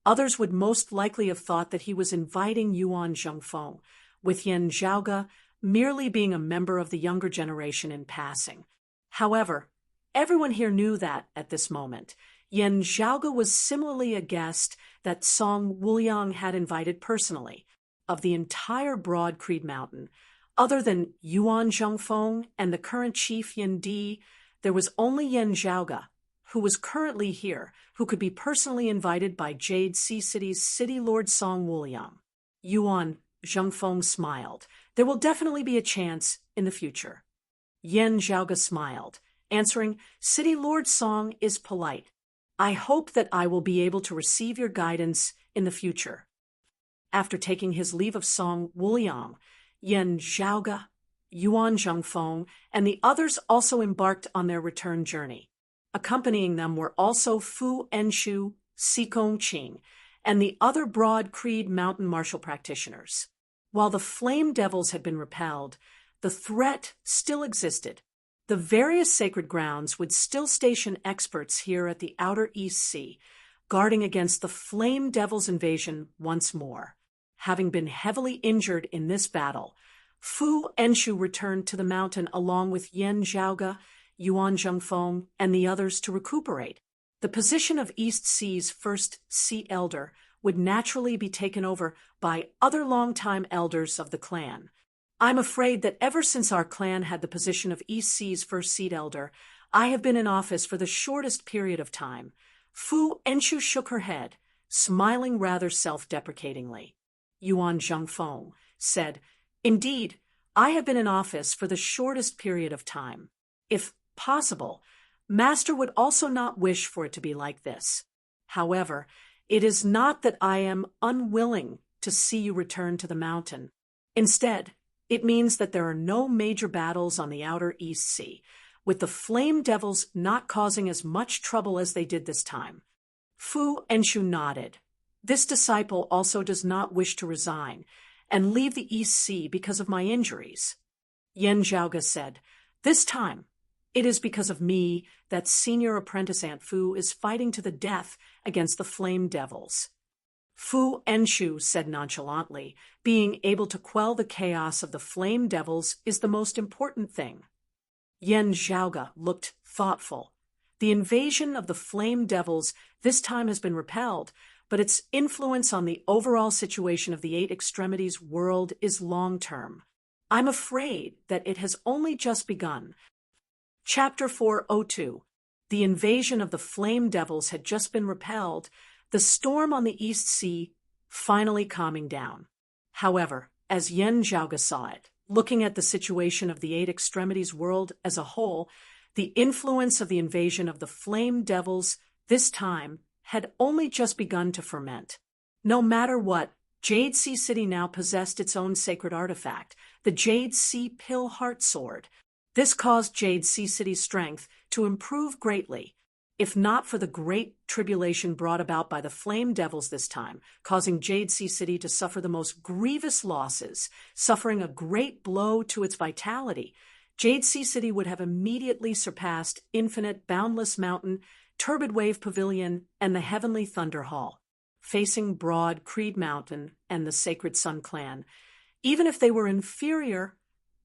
others would most likely have thought that he was inviting Yuan Zhengfeng, with Yen Zhaoga merely being a member of the younger generation in passing. However, everyone here knew that, at this moment, Yen Zhaoga was similarly a guest that Song Wuliang had invited personally. Of the entire broad Creed Mountain, other than Yuan Zhengfeng and the current chief Yen Di, there was only Yen Zhaoga, who was currently here, who could be personally invited by Jade Sea City's City Lord Song Wuliang. Yuan Zhengfeng smiled. There will definitely be a chance in the future. Yen Zhaoga smiled, answering, City Lord Song is polite. I hope that I will be able to receive your guidance in the future. After taking his leave of Song Wuliang, Yen Zhaoga Yuan Zhengfeng, and the others also embarked on their return journey. Accompanying them were also Fu Enshu, Si Gongqing, and the other Broad Creed mountain martial practitioners. While the Flame Devils had been repelled, the threat still existed. The various sacred grounds would still station experts here at the Outer East Sea, guarding against the Flame Devils' invasion once more. Having been heavily injured in this battle, Fu Enshu returned to the mountain along with Yan Zhaoge, Yuan Zhengfeng, and the others to recuperate. The position of East Sea's first Sea Elder would naturally be taken over by other longtime elders of the clan. I'm afraid that ever since our clan had the position of East Sea's first Sea Elder, I have been in office for the shortest period of time. Fu Enshu shook her head, smiling rather self-deprecatingly. Yuan Zhengfeng said, "Indeed, I have been in office for the shortest period of time. If possible, Master would also not wish for it to be like this. However, it is not that I am unwilling to see you return to the mountain. Instead, it means that there are no major battles on the Outer East Sea, with the Flame Devils not causing as much trouble as they did this time." Fu Enshu nodded. This disciple also does not wish to resign and leave the East Sea because of my injuries. Yan Zhaoge said, "This time, it is because of me that senior apprentice Aunt Fu is fighting to the death against the Flame Devils." Fu Enshu said nonchalantly, "Being able to quell the chaos of the Flame Devils is the most important thing." Yan Zhaoge looked thoughtful. The invasion of the Flame Devils this time has been repelled, but its influence on the overall situation of the Eight Extremities world is long-term. I'm afraid that it has only just begun. Chapter 402. The invasion of the Flame Devils had just been repelled, the storm on the East Sea finally calming down. However, as Yan Zhaoge saw it, looking at the situation of the Eight Extremities world as a whole, the influence of the invasion of the Flame Devils this time had only just begun to ferment. No matter what, Jade Sea City now possessed its own sacred artifact, the Jade Sea Pill Heart Sword. This caused Jade Sea City's strength to improve greatly, if not for the great tribulation brought about by the Flame Devils this time, causing Jade Sea City to suffer the most grievous losses, suffering a great blow to its vitality. Jade Sea City would have immediately surpassed Infinite Boundless Mountain, Turbid Wave Pavilion, and the Heavenly Thunder Hall, facing Broad Creed Mountain and the Sacred Sun Clan. Even if they were inferior,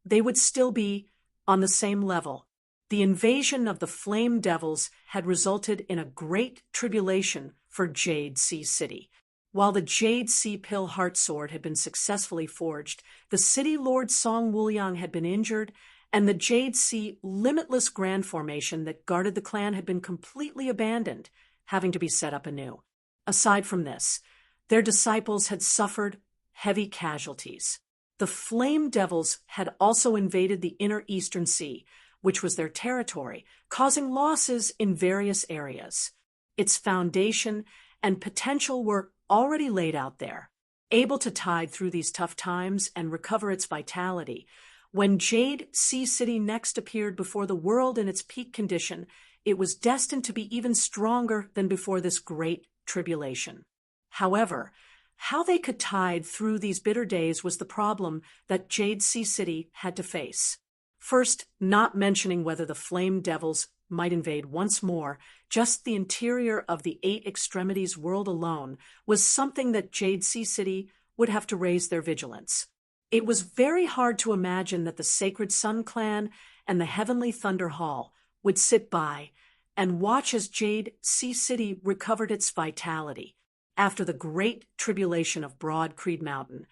they would still be on the same level. The invasion of the Flame Devils had resulted in a great tribulation for Jade Sea City. While the Jade Sea Pill Heart Sword had been successfully forged, the City Lord Song Wuliang had been injured, and the Jade Sea Limitless Grand Formation that guarded the clan had been completely abandoned, having to be set up anew. Aside from this, their disciples had suffered heavy casualties. The Flame Devils had also invaded the Inner Eastern Sea, which was their territory, causing losses in various areas. Its foundation and potential were already laid out there, able to tide through these tough times and recover its vitality. When Jade Sea City next appeared before the world in its peak condition, it was destined to be even stronger than before this great tribulation. However, how they could tide through these bitter days was the problem that Jade Sea City had to face. First, not mentioning whether the Flame Devils might invade once more, just the interior of the Eight Extremities world alone was something that Jade Sea City would have to raise their vigilance. It was very hard to imagine that the Sacred Sun Clan and the Heavenly Thunder Hall would sit by and watch as Jade Sea City recovered its vitality. After the great tribulation of Broad Creed Mountain,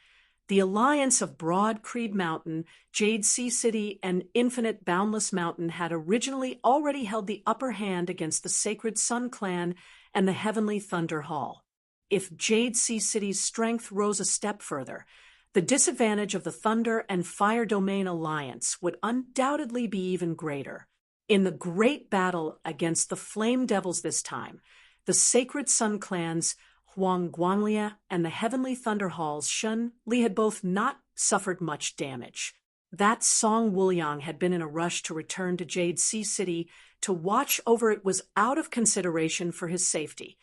the alliance of Broad Creed Mountain, Jade Sea City, and Infinite Boundless Mountain had originally already held the upper hand against the Sacred Sun Clan and the Heavenly Thunder Hall. If Jade Sea City's strength rose a step further, the disadvantage of the Thunder and Fire Domain Alliance would undoubtedly be even greater. In the great battle against the Flame Devils this time, the Sacred Sun Clans Huang Guanglia and the Heavenly Thunder Hall's Shun Li had both not suffered much damage. That Song Wuliang had been in a rush to return to Jade Sea City to watch over it was out of consideration for his safety.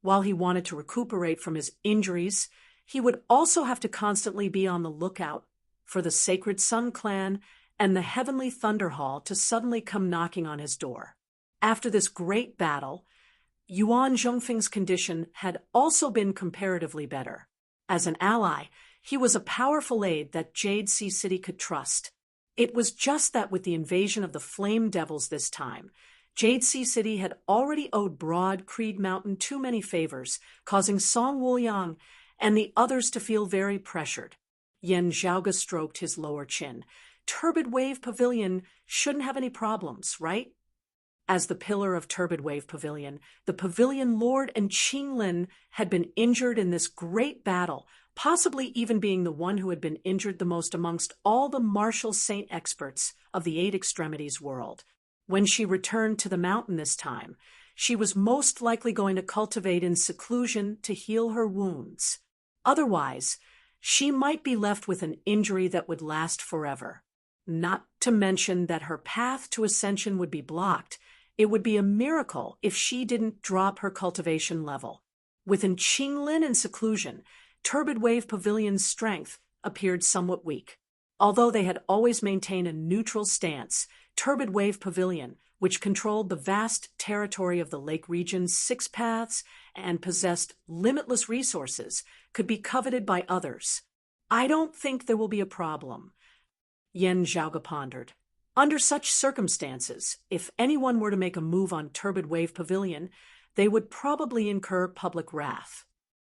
While he wanted to recuperate from his injuries, he would also have to constantly be on the lookout for the Sacred Sun Clan and the Heavenly Thunder Hall to suddenly come knocking on his door. After this great battle, Yuan Zhongfeng's condition had also been comparatively better. As an ally, he was a powerful aide that Jade Sea City could trust. It was just that with the invasion of the Flame Devils this time, Jade Sea City had already owed Broad Creed Mountain too many favors, causing Song Wuliang and the others to feel very pressured. Yan Zhaoga stroked his lower chin. Turbid Wave Pavilion shouldn't have any problems, right? As the pillar of Turbid Wave Pavilion, the Pavilion Lord and Qinglin had been injured in this great battle, possibly even being the one who had been injured the most amongst all the martial saint experts of the Eight Extremities world. When she returned to the mountain this time, she was most likely going to cultivate in seclusion to heal her wounds. Otherwise, she might be left with an injury that would last forever. Not to mention that her path to ascension would be blocked. It would be a miracle if she didn't drop her cultivation level. Within Qinglin and seclusion, Turbid Wave Pavilion's strength appeared somewhat weak. Although they had always maintained a neutral stance, Turbid Wave Pavilion, which controlled the vast territory of the lake region's 6 paths and possessed limitless resources, could be coveted by others. I don't think there will be a problem, Yan Zhaoga pondered. Under such circumstances, if anyone were to make a move on Turbid Wave Pavilion, they would probably incur public wrath.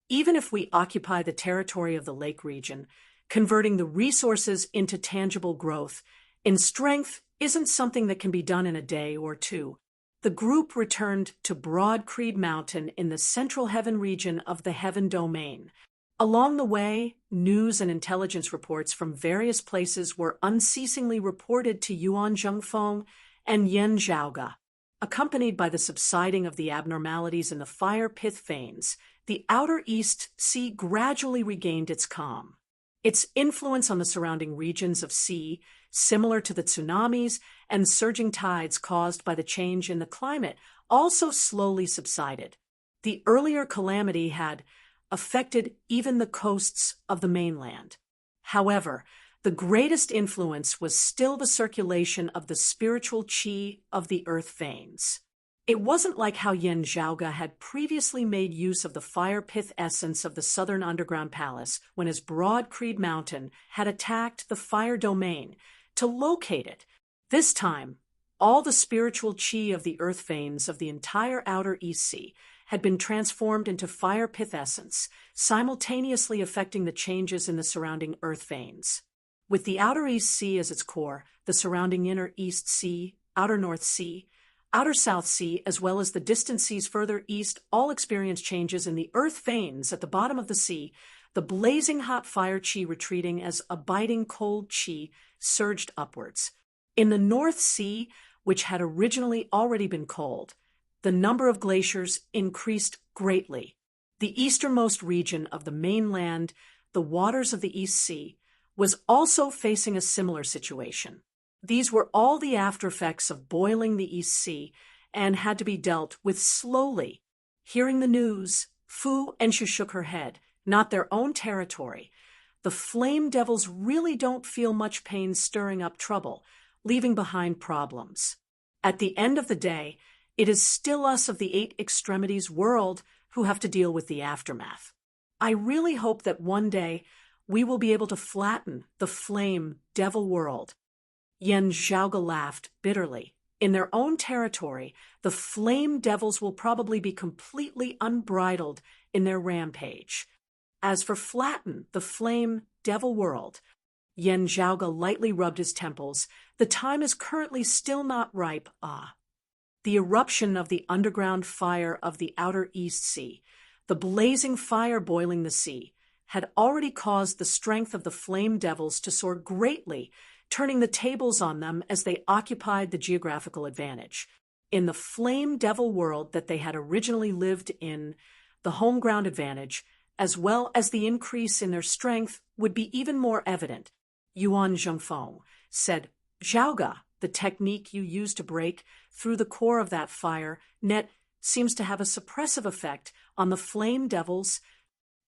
Even if we occupy the territory of the lake region, converting the resources into tangible growth in strength isn't something that can be done in a day or two. The group returned to Broad Creed Mountain in the Central Heaven region of the Heaven Domain. Along the way, news and intelligence reports from various places were unceasingly reported to Yuan Zhongfeng and Yan Zhaoga. Accompanied by the subsiding of the abnormalities in the fire pith veins, the Outer East Sea gradually regained its calm. Its influence on the surrounding regions of sea, similar to the tsunamis and surging tides caused by the change in the climate, also slowly subsided. The earlier calamity had affected even the coasts of the mainland. However, the greatest influence was still the circulation of the spiritual qi of the earth veins. It wasn't like how Yan Zhaoga had previously made use of the fire pith essence of the southern underground palace when his Broad Creed Mountain had attacked the fire domain to locate it. This time, all the spiritual qi of the earth veins of the entire Outer East Sea had been transformed into fire pith essence, simultaneously affecting the changes in the surrounding earth veins. With the Outer East Sea as its core, the surrounding Inner East Sea, Outer North Sea, Outer South Sea, as well as the distant seas further east, all experienced changes in the earth veins at the bottom of the sea, the blazing hot fire qi retreating as a biting cold qi surged upwards. In the North Sea, which had originally already been cold, the number of glaciers increased greatly. The easternmost region of the mainland, the waters of the East Sea, was also facing a similar situation. These were all the aftereffects of boiling the East Sea and had to be dealt with slowly. Hearing the news, Fu Enshu shook her head. Not their own territory. The Flame Devils really don't feel much pain stirring up trouble, leaving behind problems. At the end of the day, it is still us of the Eight Extremities world who have to deal with the aftermath. I really hope that one day we will be able to flatten the Flame Devil world. Yan Zhaoga laughed bitterly. In their own territory, the Flame Devils will probably be completely unbridled in their rampage. As for flatten the Flame Devil world, Yan Zhaoga lightly rubbed his temples. The time is currently still not ripe. The eruption of the underground fire of the Outer East Sea, the blazing fire boiling the sea, had already caused the strength of the Flame Devils to soar greatly, turning the tables on them as they occupied the geographical advantage. In the Flame Devil world that they had originally lived in, the home ground advantage, as well as the increase in their strength, would be even more evident. Yuan Zhengfeng said, "Zhaoge, the technique you use to break through the core of that fire net seems to have a suppressive effect on the flame devils."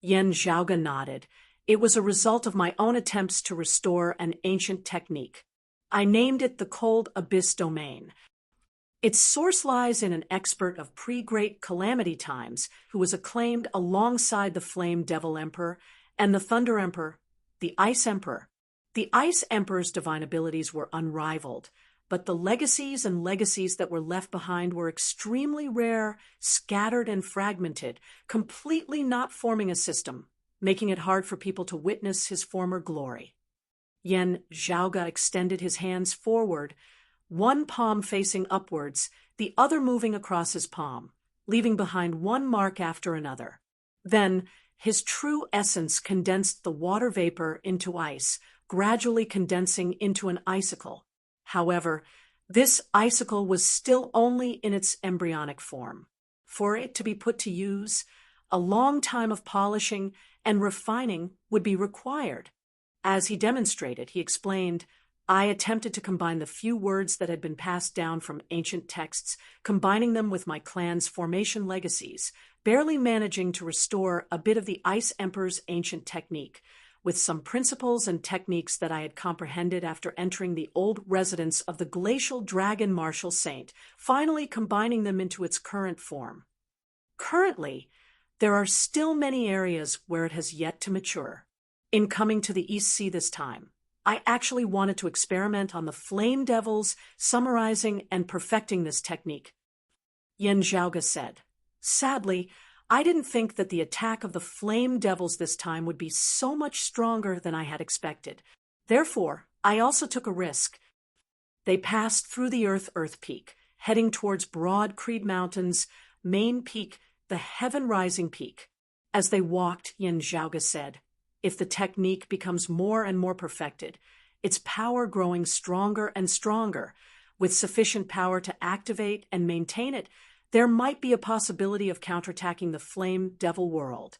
Yen Zhaoge nodded. "It was a result of my own attempts to restore an ancient technique. I named it the Cold Abyss Domain. Its source lies in an expert of pre-Great Calamity times who was acclaimed alongside the Flame Devil Emperor and the Thunder Emperor, the Ice Emperor. The Ice Emperor's divine abilities were unrivaled, but the legacies that were left behind were extremely rare, scattered and fragmented, completely not forming a system, making it hard for people to witness his former glory." Yen Zhaoge extended his hands forward, one palm facing upwards, the other moving across his palm, leaving behind one mark after another. Then, his true essence condensed the water vapor into ice, gradually condensing into an icicle. However, this icicle was still only in its embryonic form. For it to be put to use, a long time of polishing and refining would be required. As he demonstrated, he explained, "I attempted to combine the few words that had been passed down from ancient texts, combining them with my clan's formation legacies, barely managing to restore a bit of the Ice Emperor's ancient technique, with some principles and techniques that I had comprehended after entering the old residence of the glacial dragon martial saint, finally combining them into its current form. Currently, there are still many areas where it has yet to mature. In coming to the East Sea this time, I actually wanted to experiment on the flame devils, summarizing and perfecting this technique," Yen Zhaoge said. "Sadly, I didn't think that the attack of the flame devils this time would be so much stronger than I had expected. Therefore, I also took a risk." They passed through the Earth Peak, heading towards Broad Creed Mountain's main peak, the Heaven-Rising Peak. As they walked, Yen Zhaoge said, "If the technique becomes more and more perfected, its power growing stronger and stronger, with sufficient power to activate and maintain it, there might be a possibility of counterattacking the Flame Devil world.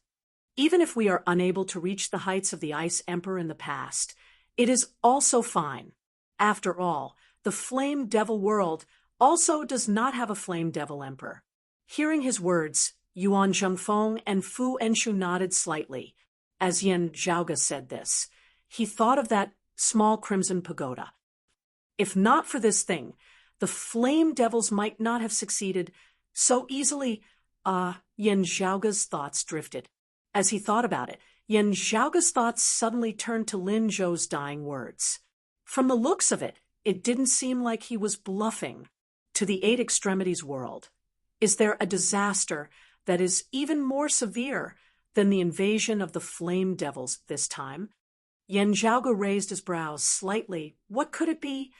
Even if we are unable to reach the heights of the Ice Emperor in the past, it is also fine. After all, the Flame Devil world also does not have a Flame Devil Emperor." Hearing his words, Yuan Zhengfeng and Fu Enshu nodded slightly. As Yen Zhaoge said this, he thought of that small crimson pagoda. If not for this thing, the Flame Devils might not have succeeded so easily. Yen Zhaoge's thoughts drifted. As he thought about it, Yen Zhaoge's thoughts suddenly turned to Lin Zhou's dying words. From the looks of it, it didn't seem like he was bluffing. To the Eight Extremities world, is there a disaster that is even more severe than the invasion of the Flame Devils this time? Yen Zhaoge raised his brows slightly. What could it be?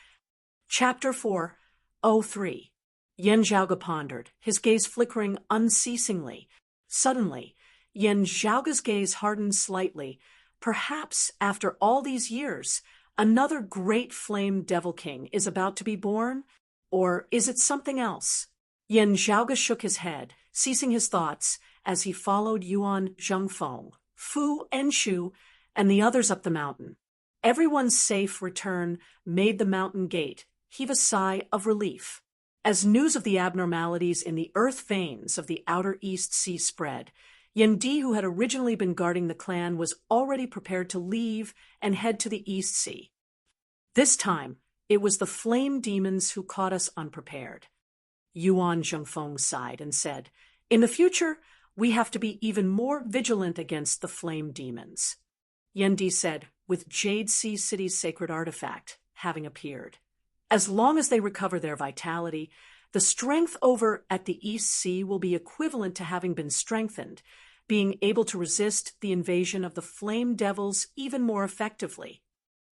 Chapter 4:03. Yen Zhaoge pondered, his gaze flickering unceasingly. Suddenly, Yen Zhaoge's gaze hardened slightly. Perhaps, after all these years, another great Flame Devil King is about to be born? Or is it something else? Yen Zhaoge shook his head, ceasing his thoughts as he followed Yuan Zhengfeng, Fu Enshu, and the others up the mountain. Everyone's safe return made the mountain gate heave a sigh of relief. As news of the abnormalities in the earth veins of the outer East Sea spread, Yen Di, who had originally been guarding the clan, was already prepared to leave and head to the East Sea. This time, it was the flame demons who caught us unprepared. Yuan Zhengfeng sighed and said, "In the future, we have to be even more vigilant against the flame demons." Yen Di said, "With Jade Sea City's sacred artifact having appeared, as long as they recover their vitality, the strength over at the East Sea will be equivalent to having been strengthened, being able to resist the invasion of the Flame Devils even more effectively."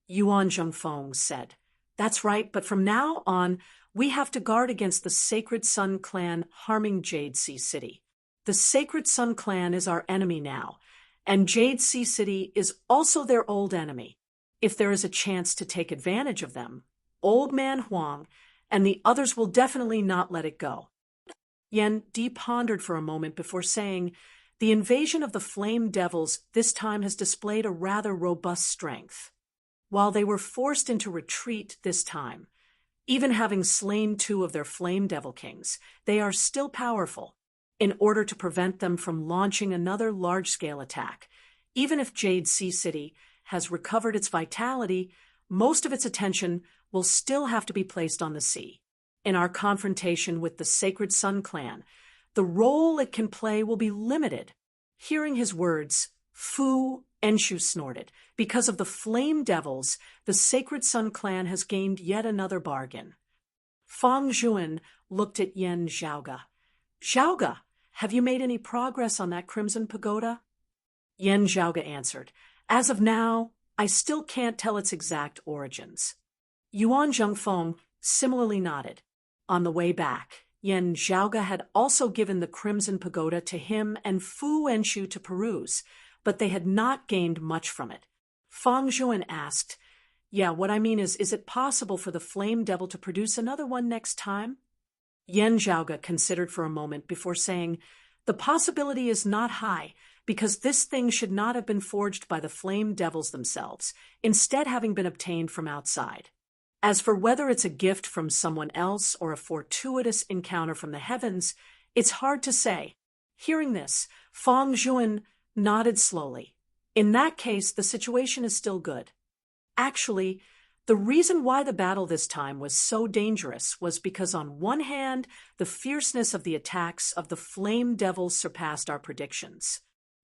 Yuan Zhengfeng said, "That's right, but from now on, we have to guard against the Sacred Sun clan harming Jade Sea City. The Sacred Sun clan is our enemy now, and Jade Sea City is also their old enemy. If there is a chance to take advantage of them, Old Man Huang and the others will definitely not let it go." Yen Di pondered for a moment before saying, "The invasion of the Flame Devils this time has displayed a rather robust strength." while they were forced into retreat this time. Even having slain 2 of their flame devil kings, they are still powerful. In order to prevent them from launching another large-scale attack, even if Jade Sea City has recovered its vitality, most of its attention will still have to be placed on the sea. In our confrontation with the Sacred Sun Clan, the role it can play will be limited. Hearing his words, Fu Enshu snorted. Because of the Flame Devils, the Sacred Sun Clan has gained yet another bargain. Fang Juan looked at Yen Zhaoga. Zhaoga, have you made any progress on that Crimson Pagoda? Yen Zhaoga answered, As of now, I still can't tell its exact origins. Yuan Zhengfeng similarly nodded. On the way back, Yen Zhaoga had also given the Crimson Pagoda to him and Fu Enshu to peruse, but they had not gained much from it. Fang Juan asked, Yeah, what I mean is it possible for the Flame Devil to produce another one next time? Yen Zhaoga considered for a moment before saying, The possibility is not high, because this thing should not have been forged by the Flame Devils themselves, instead having been obtained from outside. As for whether it's a gift from someone else or a fortuitous encounter from the heavens, it's hard to say. Hearing this, Fang Juan nodded slowly. In that case, the situation is still good. Actually, the reason why the battle this time was so dangerous was because on one hand, the fierceness of the attacks of the Flame Devils surpassed our predictions.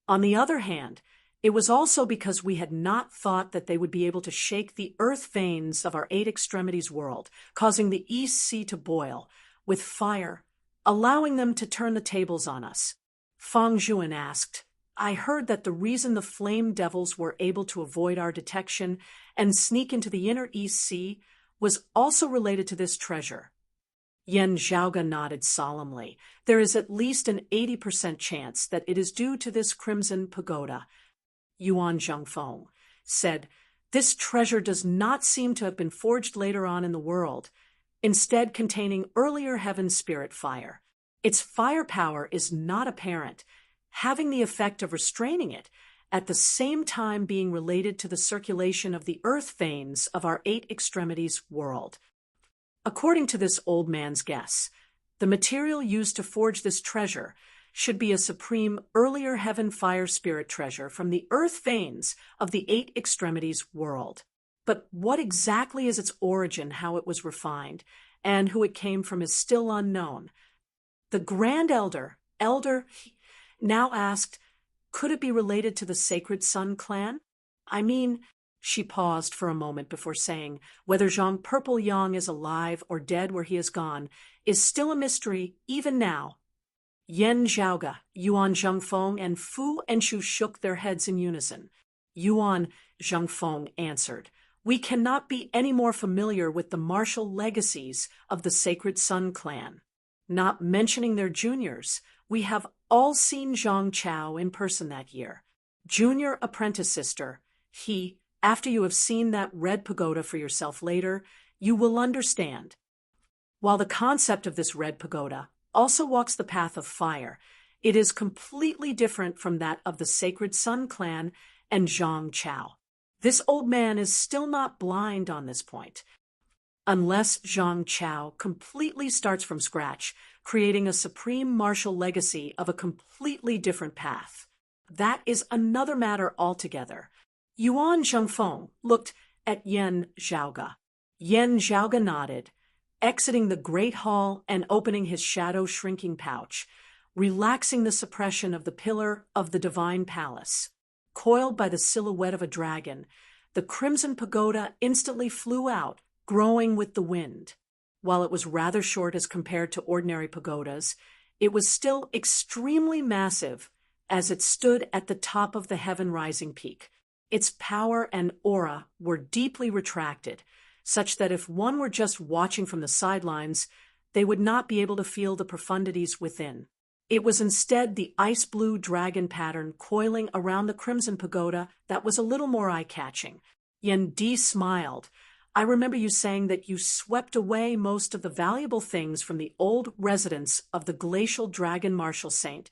On the other hand, it was also because we had not thought that they would be able to shake the earth veins of our 8 extremities world, causing the East Sea to boil, with fire, allowing them to turn the tables on us. Fang Juan asked, I heard that the reason the Flame Devils were able to avoid our detection and sneak into the inner East Sea was also related to this treasure. Yen Zhaoga nodded solemnly. There is at least an 80% chance that it is due to this Crimson Pagoda. Yuan Zhengfeng said, This treasure does not seem to have been forged later on in the world, instead containing earlier heaven spirit fire. Its firepower is not apparent, having the effect of restraining it, at the same time being related to the circulation of the earth veins of our 8 extremities world. According to this old man's guess, the material used to forge this treasure should be a supreme earlier heaven fire spirit treasure from the earth veins of the 8 extremities world. But what exactly is its origin, how it was refined, and who it came from is still unknown. The Grand Elder now asked, Could it be related to the Sacred Sun Clan? I mean, she paused for a moment before saying, whether Zhang Purple Yang is alive or dead where he has gone is still a mystery even now. Yen Zhaoga, Yuan Zhengfeng, and Fu Enshu shook their heads in unison. Yuan Zhengfeng answered, We cannot be any more familiar with the martial legacies of the Sacred Sun Clan. Not mentioning their juniors, we have all seen Zhang Chao in person that year. Junior apprentice sister, after you have seen that red pagoda for yourself later, you will understand. While the concept of this red pagoda also walks the path of fire, it is completely different from that of the Sacred Sun Clan and Zhang Chao. This old man is still not blind on this point. Unless Zhang Chao completely starts from scratch, creating a supreme martial legacy of a completely different path. That is another matter altogether. Yuan Zhengfeng looked at Yen Zhaoga. Yen Zhaoga nodded, exiting the great hall and opening his shadow-shrinking pouch, relaxing the suppression of the pillar of the divine palace. Coiled by the silhouette of a dragon, the Crimson Pagoda instantly flew out, growing with the wind. While it was rather short as compared to ordinary pagodas, it was still extremely massive as it stood at the top of the heaven-rising peak. Its power and aura were deeply retracted, such that if one were just watching from the sidelines, they would not be able to feel the profundities within. It was instead the ice-blue dragon pattern coiling around the Crimson Pagoda that was a little more eye-catching. Yen Di smiled. I remember you saying that you swept away most of the valuable things from the old residence of the glacial dragon martial saint.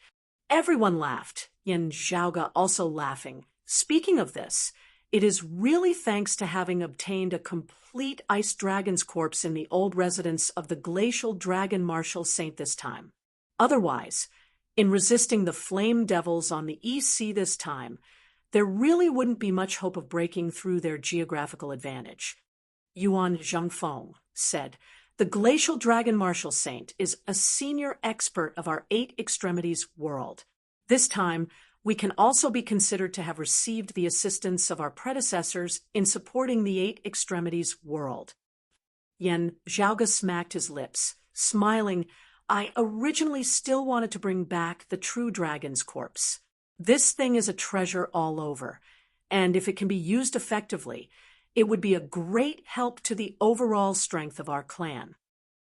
Everyone laughed, Yen Zhaoga also laughing. Speaking of this, It is really thanks to having obtained a complete ice dragon's corpse in the old residence of the glacial dragon martial saint this time. Otherwise, in resisting the flame devils on the East Sea this time, there really wouldn't be much hope of breaking through their geographical advantage. Yuan Zhengfeng said, "The glacial dragon martial saint is a senior expert of our 8 extremities world. This time, we can also be considered to have received the assistance of our predecessors in supporting the 8 extremities world." Yen Zhaoge smacked his lips, smiling. "I originally still wanted to bring back the true dragon's corpse. This thing is a treasure all over, and if it can be used effectively, it would be a great help to the overall strength of our clan."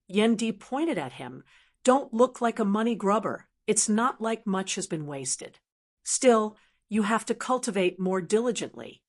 Yen Di pointed at him. "Don't look like a money grubber. It's not like much has been wasted. Still, you have to cultivate more diligently.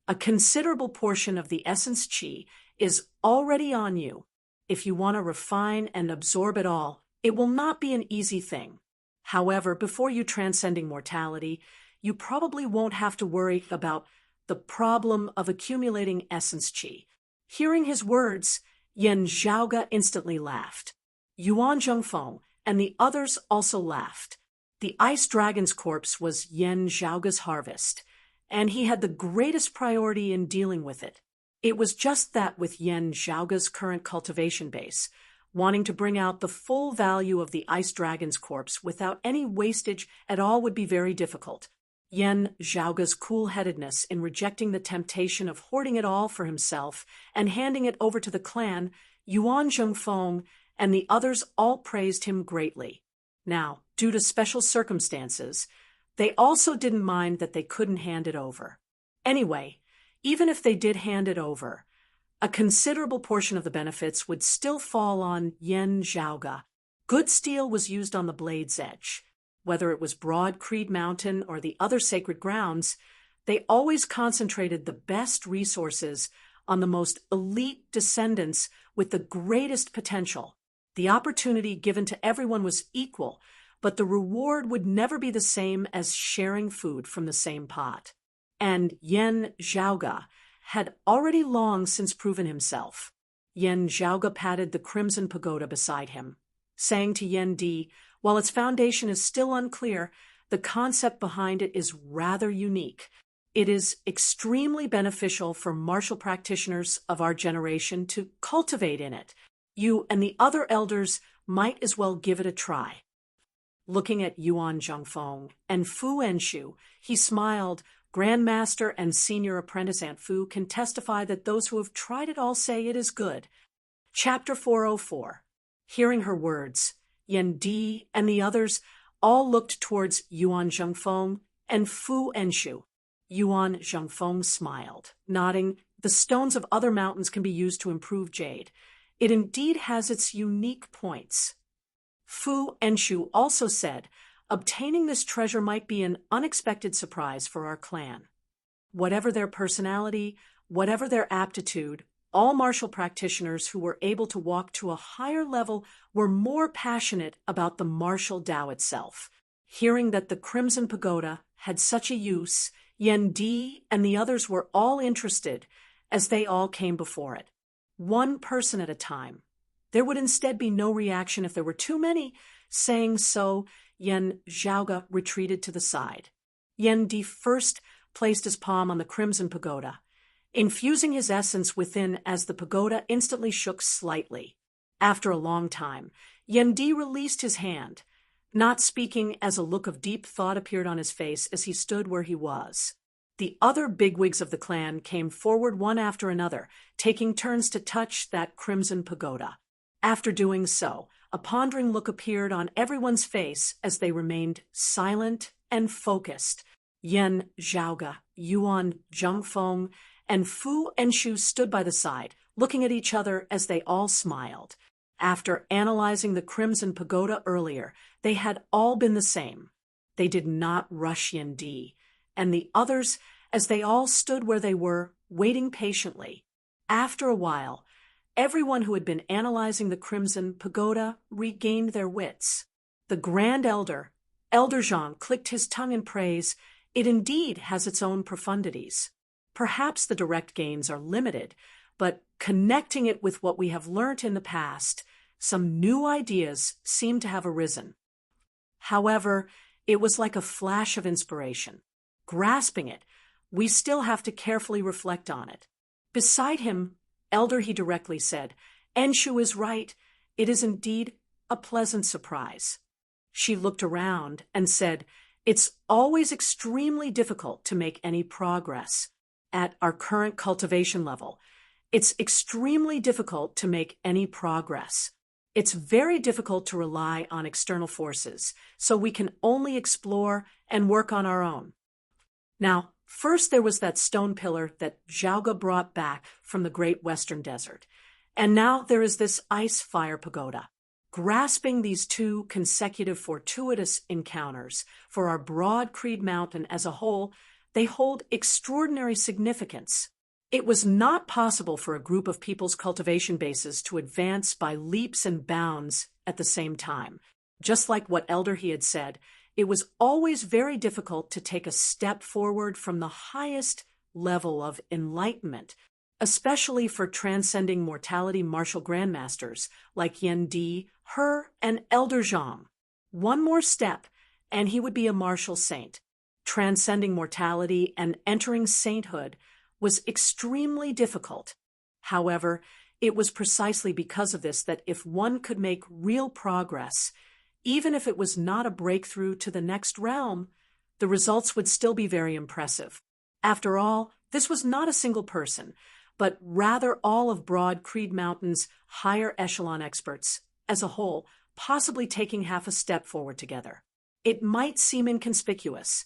A considerable portion of the essence qi is already on you. If you want to refine and absorb it all, it will not be an easy thing. However, before you transcend immortality, you probably won't have to worry about the problem of accumulating essence qi." Hearing his words, Yen Zhaoge instantly laughed. Yuan Zhengfeng and the others also laughed. The ice dragon's corpse was Yen Zhaoge's harvest, and he had the greatest priority in dealing with it. It was just that with Yen Zhaoge's current cultivation base, wanting to bring out the full value of the ice dragon's corpse without any wastage at all would be very difficult. Yen Zhaoge's cool-headedness in rejecting the temptation of hoarding it all for himself and handing it over to the clan, Yuan Zhengfeng and the others all praised him greatly. Now, due to special circumstances, they also didn't mind that they couldn't hand it over. Anyway, even if they did hand it over, a considerable portion of the benefits would still fall on Yen Zhaoge. Good steel was used on the blade's edge. Whether it was Broad Creed Mountain or the other sacred grounds, they always concentrated the best resources on the most elite descendants with the greatest potential. The opportunity given to everyone was equal, but the reward would never be the same as sharing food from the same pot. And Yen Zhaoge had already long since proven himself. Yen Zhaoge patted the crimson pagoda beside him, saying to Yen Di, "While its foundation is still unclear, the concept behind it is rather unique. It is extremely beneficial for martial practitioners of our generation to cultivate in it. You and the other elders might as well give it a try." Looking at Yuan Zhengfeng and Fu Enshu, he smiled. "Grandmaster and senior apprentice Aunt Fu can testify that those who have tried it all say it is good." Chapter 404. Hearing her words, Yen Di and the others all looked towards Yuan Zhengfeng and Fu Enshu. Yuan Zhengfeng smiled, nodding. "The stones of other mountains can be used to improve jade. It indeed has its unique points." Fu Enshu also said, "Obtaining this treasure might be an unexpected surprise for our clan." Whatever their personality, whatever their aptitude, all martial practitioners who were able to walk to a higher level were more passionate about the martial Tao itself. Hearing that the Crimson Pagoda had such a use, Yen Di and the others were all interested as they all came before it. One person at a time. There would instead be no reaction if there were too many. Saying so, Yen Zhaoge retreated to the side. Yen Di first placed his palm on the Crimson Pagoda, infusing his essence within as the pagoda instantly shook slightly. After a long time, Yen Di released his hand, not speaking as a look of deep thought appeared on his face as he stood where he was. The other bigwigs of the clan came forward one after another, taking turns to touch that Crimson Pagoda. After doing so, a pondering look appeared on everyone's face as they remained silent and focused. Yen Zhaoge, Yuan Zhengfeng, and Fu Enshu stood by the side, looking at each other as they all smiled. After analyzing the Crimson Pagoda earlier, they had all been the same. They did not rush Yen Di, and the others as they all stood where they were, waiting patiently. After a while, everyone who had been analyzing the Crimson Pagoda regained their wits. The Grand Elder, Elder Zhang, clicked his tongue in praise. It indeed has its own profundities. Perhaps the direct gains are limited, but connecting it with what we have learnt in the past, some new ideas seem to have arisen. However, it was like a flash of inspiration. Grasping it, we still have to carefully reflect on it. Beside him, Elder he directly said, "Enshu is right. It is indeed a pleasant surprise." She looked around and said, "It's always extremely difficult to make any progress. At our current cultivation level, it's extremely difficult to make any progress. It's very difficult to rely on external forces, so we can only explore and work on our own." Now, first there was that stone pillar that Zhaoga brought back from the Great Western Desert, and now there is this ice fire pagoda. Grasping these two consecutive fortuitous encounters for our broad Creed Mountain as a whole, they hold extraordinary significance. It was not possible for a group of people's cultivation bases to advance by leaps and bounds at the same time. Just like what Elder he had said, it was always very difficult to take a step forward from the highest level of enlightenment, especially for transcending mortality martial grandmasters like Yen Di, Her, and Elder Zhang. One more step, and he would be a martial saint. Transcending mortality and entering sainthood was extremely difficult. However, it was precisely because of this that if one could make real progress, even if it was not a breakthrough to the next realm, the results would still be very impressive. After all, this was not a single person, but rather all of Broad Creed Mountain's higher echelon experts, as a whole, possibly taking half a step forward together. It might seem inconspicuous,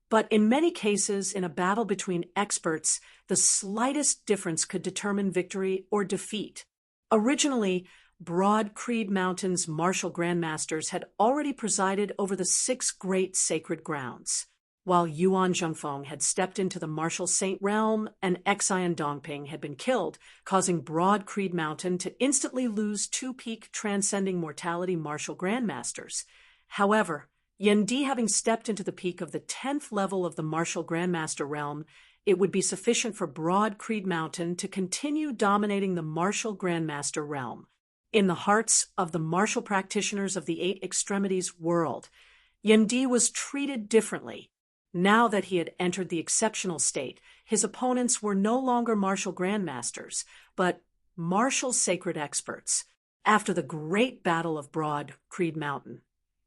but in many cases, in a battle between experts, the slightest difference could determine victory or defeat. Originally, Broad Creed Mountain's martial grandmasters had already presided over the 6 great sacred grounds, while Yuan Zhengfeng had stepped into the martial saint realm and Xian Dongping had been killed, causing Broad Creed Mountain to instantly lose 2 peak transcending mortality martial grandmasters. However, Yen Di having stepped into the peak of the 10th level of the martial grandmaster realm, it would be sufficient for Broad Creed Mountain to continue dominating the martial grandmaster realm. In the hearts of the martial practitioners of the 8 extremities world, Yen Di was treated differently. Now that he had entered the exceptional state, his opponents were no longer martial grandmasters, but martial sacred experts, after the great battle of Broad Creed Mountain.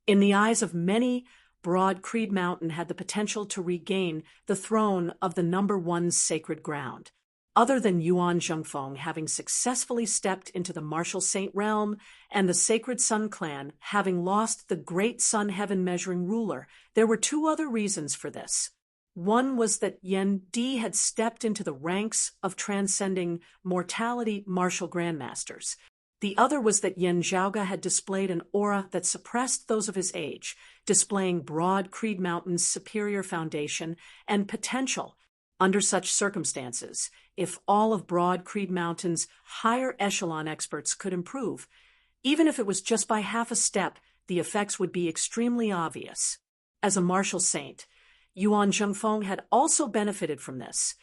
In the eyes of many, Broad Creed Mountain had the potential to regain the throne of the #1 sacred ground. Other than Yuan Zhengfeng having successfully stepped into the martial saint realm and the Sacred Sun clan having lost the great sun heaven measuring ruler, there were 2 other reasons for this. One was that Yen Di had stepped into the ranks of transcending mortality martial grandmasters. The other was that Yen Zhaoga had displayed an aura that suppressed those of his age, displaying Broad Creed Mountain's superior foundation and potential. Under such circumstances, if all of Broad Creed Mountain's higher echelon experts could improve, even if it was just by half a step, the effects would be extremely obvious. As a martial saint, Yuan Zhengfeng had also benefited from this,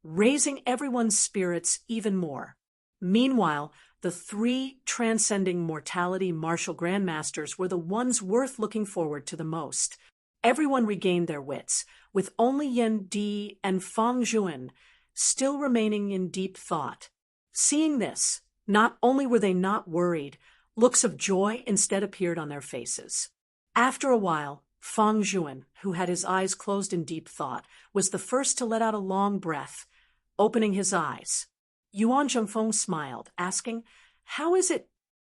raising everyone's spirits even more. Meanwhile, the 3 transcending mortality martial grandmasters were the ones worth looking forward to the most. Everyone regained their wits, with only Yen Di and Fang Zhuan still remaining in deep thought. Seeing this, not only were they not worried, looks of joy instead appeared on their faces. After a while, Fang Zhuan, who had his eyes closed in deep thought, was the first to let out a long breath, opening his eyes. Yuan Zhengfeng smiled, asking, "How is it?"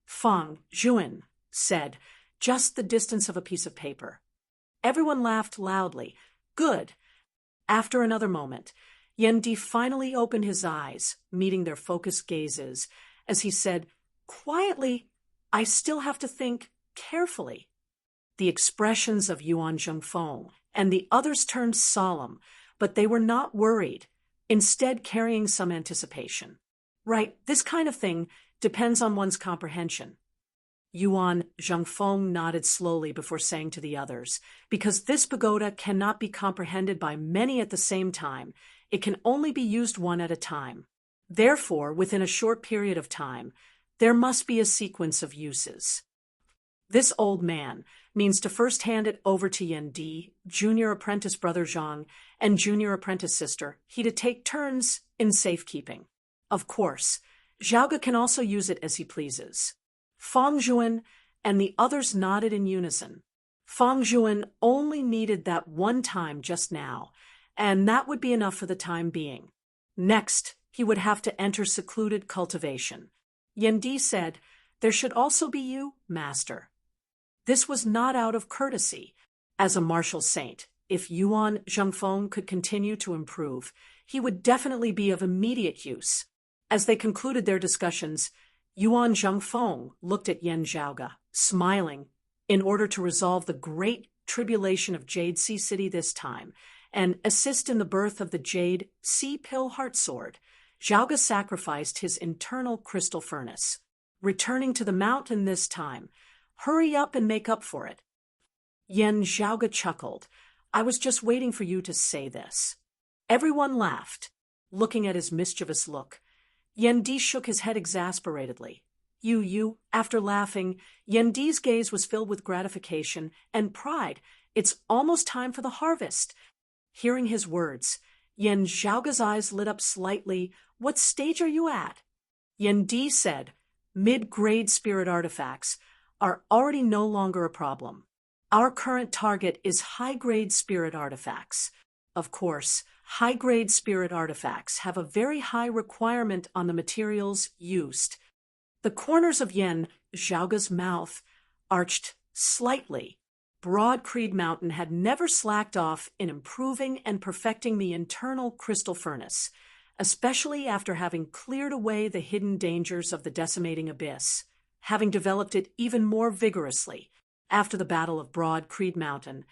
Fang Zhuan said, "Just the distance of a piece of paper." Everyone laughed loudly. "Good." After another moment, Yen Di finally opened his eyes, meeting their focused gazes, as he said, quietly, "I still have to think carefully." The expressions of Yuan Zhengfeng and the others turned solemn, but they were not worried, instead carrying some anticipation. Right, this kind of thing depends on one's comprehension. Yuan Zhangfeng nodded slowly before saying to the others, because this pagoda cannot be comprehended by many at the same time, it can only be used one at a time. Therefore, within a short period of time, there must be a sequence of uses. This old man means to first hand it over to Yan Di, junior apprentice brother Zhang, and junior apprentice sister, he to take turns in safekeeping. Of course, Zhaoge can also use it as he pleases. Fang Zhuan and the others nodded in unison. Fang Zhuan only needed that one time just now, and that would be enough for the time being. Next, he would have to enter secluded cultivation. Yan Di said, "There should also be you, master." This was not out of courtesy. As a martial saint, if Yuan Zhangfeng could continue to improve, he would definitely be of immediate use. As they concluded their discussions, Yuan Zhangfeng looked at Yan Zhaoge, smiling, in order to resolve the great tribulation of Jade Sea City this time, and assist in the birth of the Jade Sea Pill Heart Sword. Zhaoge sacrificed his internal crystal furnace, returning to the mountain this time. Hurry up and make up for it. Yan Zhaoge chuckled. I was just waiting for you to say this. Everyone laughed, looking at his mischievous look. Yan Di shook his head exasperatedly. You, after laughing, Yan Di's gaze was filled with gratification and pride. It's almost time for the harvest. Hearing his words, Yan Zhaoge's eyes lit up slightly. What stage are you at? Yan Di said, mid-grade spirit artifacts are already no longer a problem. Our current target is high-grade spirit artifacts. Of course, high-grade spirit artifacts have a very high requirement on the materials used. The corners of Yan Zhaoge's mouth arched slightly. Broad Creed Mountain had never slacked off in improving and perfecting the internal crystal furnace, especially after having cleared away the hidden dangers of the decimating abyss, having developed it even more vigorously. After the Battle of Broad Creed Mountain,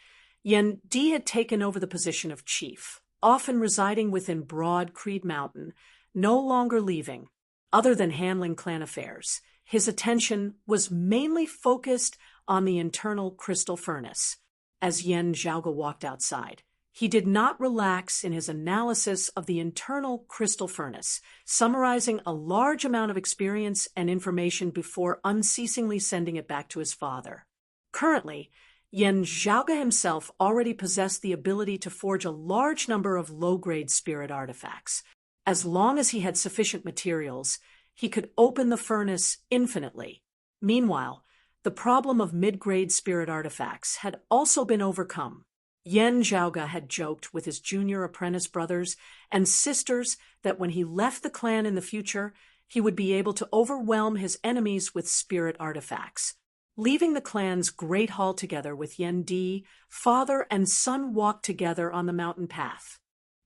Yan Di had taken over the position of chief, often residing within Broad Creed Mountain, no longer leaving. Other than handling clan affairs, his attention was mainly focused on the internal crystal furnace. As Yan Zhaoge walked outside, he did not relax in his analysis of the internal crystal furnace, summarizing a large amount of experience and information before unceasingly sending it back to his father. Currently, Yan Zhaoge himself already possessed the ability to forge a large number of low-grade spirit artifacts. As long as he had sufficient materials, he could open the furnace infinitely. Meanwhile, the problem of mid-grade spirit artifacts had also been overcome. Yan Zhaoge had joked with his junior apprentice brothers and sisters that when he left the clan in the future, he would be able to overwhelm his enemies with spirit artifacts. Leaving the clan's great hall together with Yan Di, father and son walked together on the mountain path.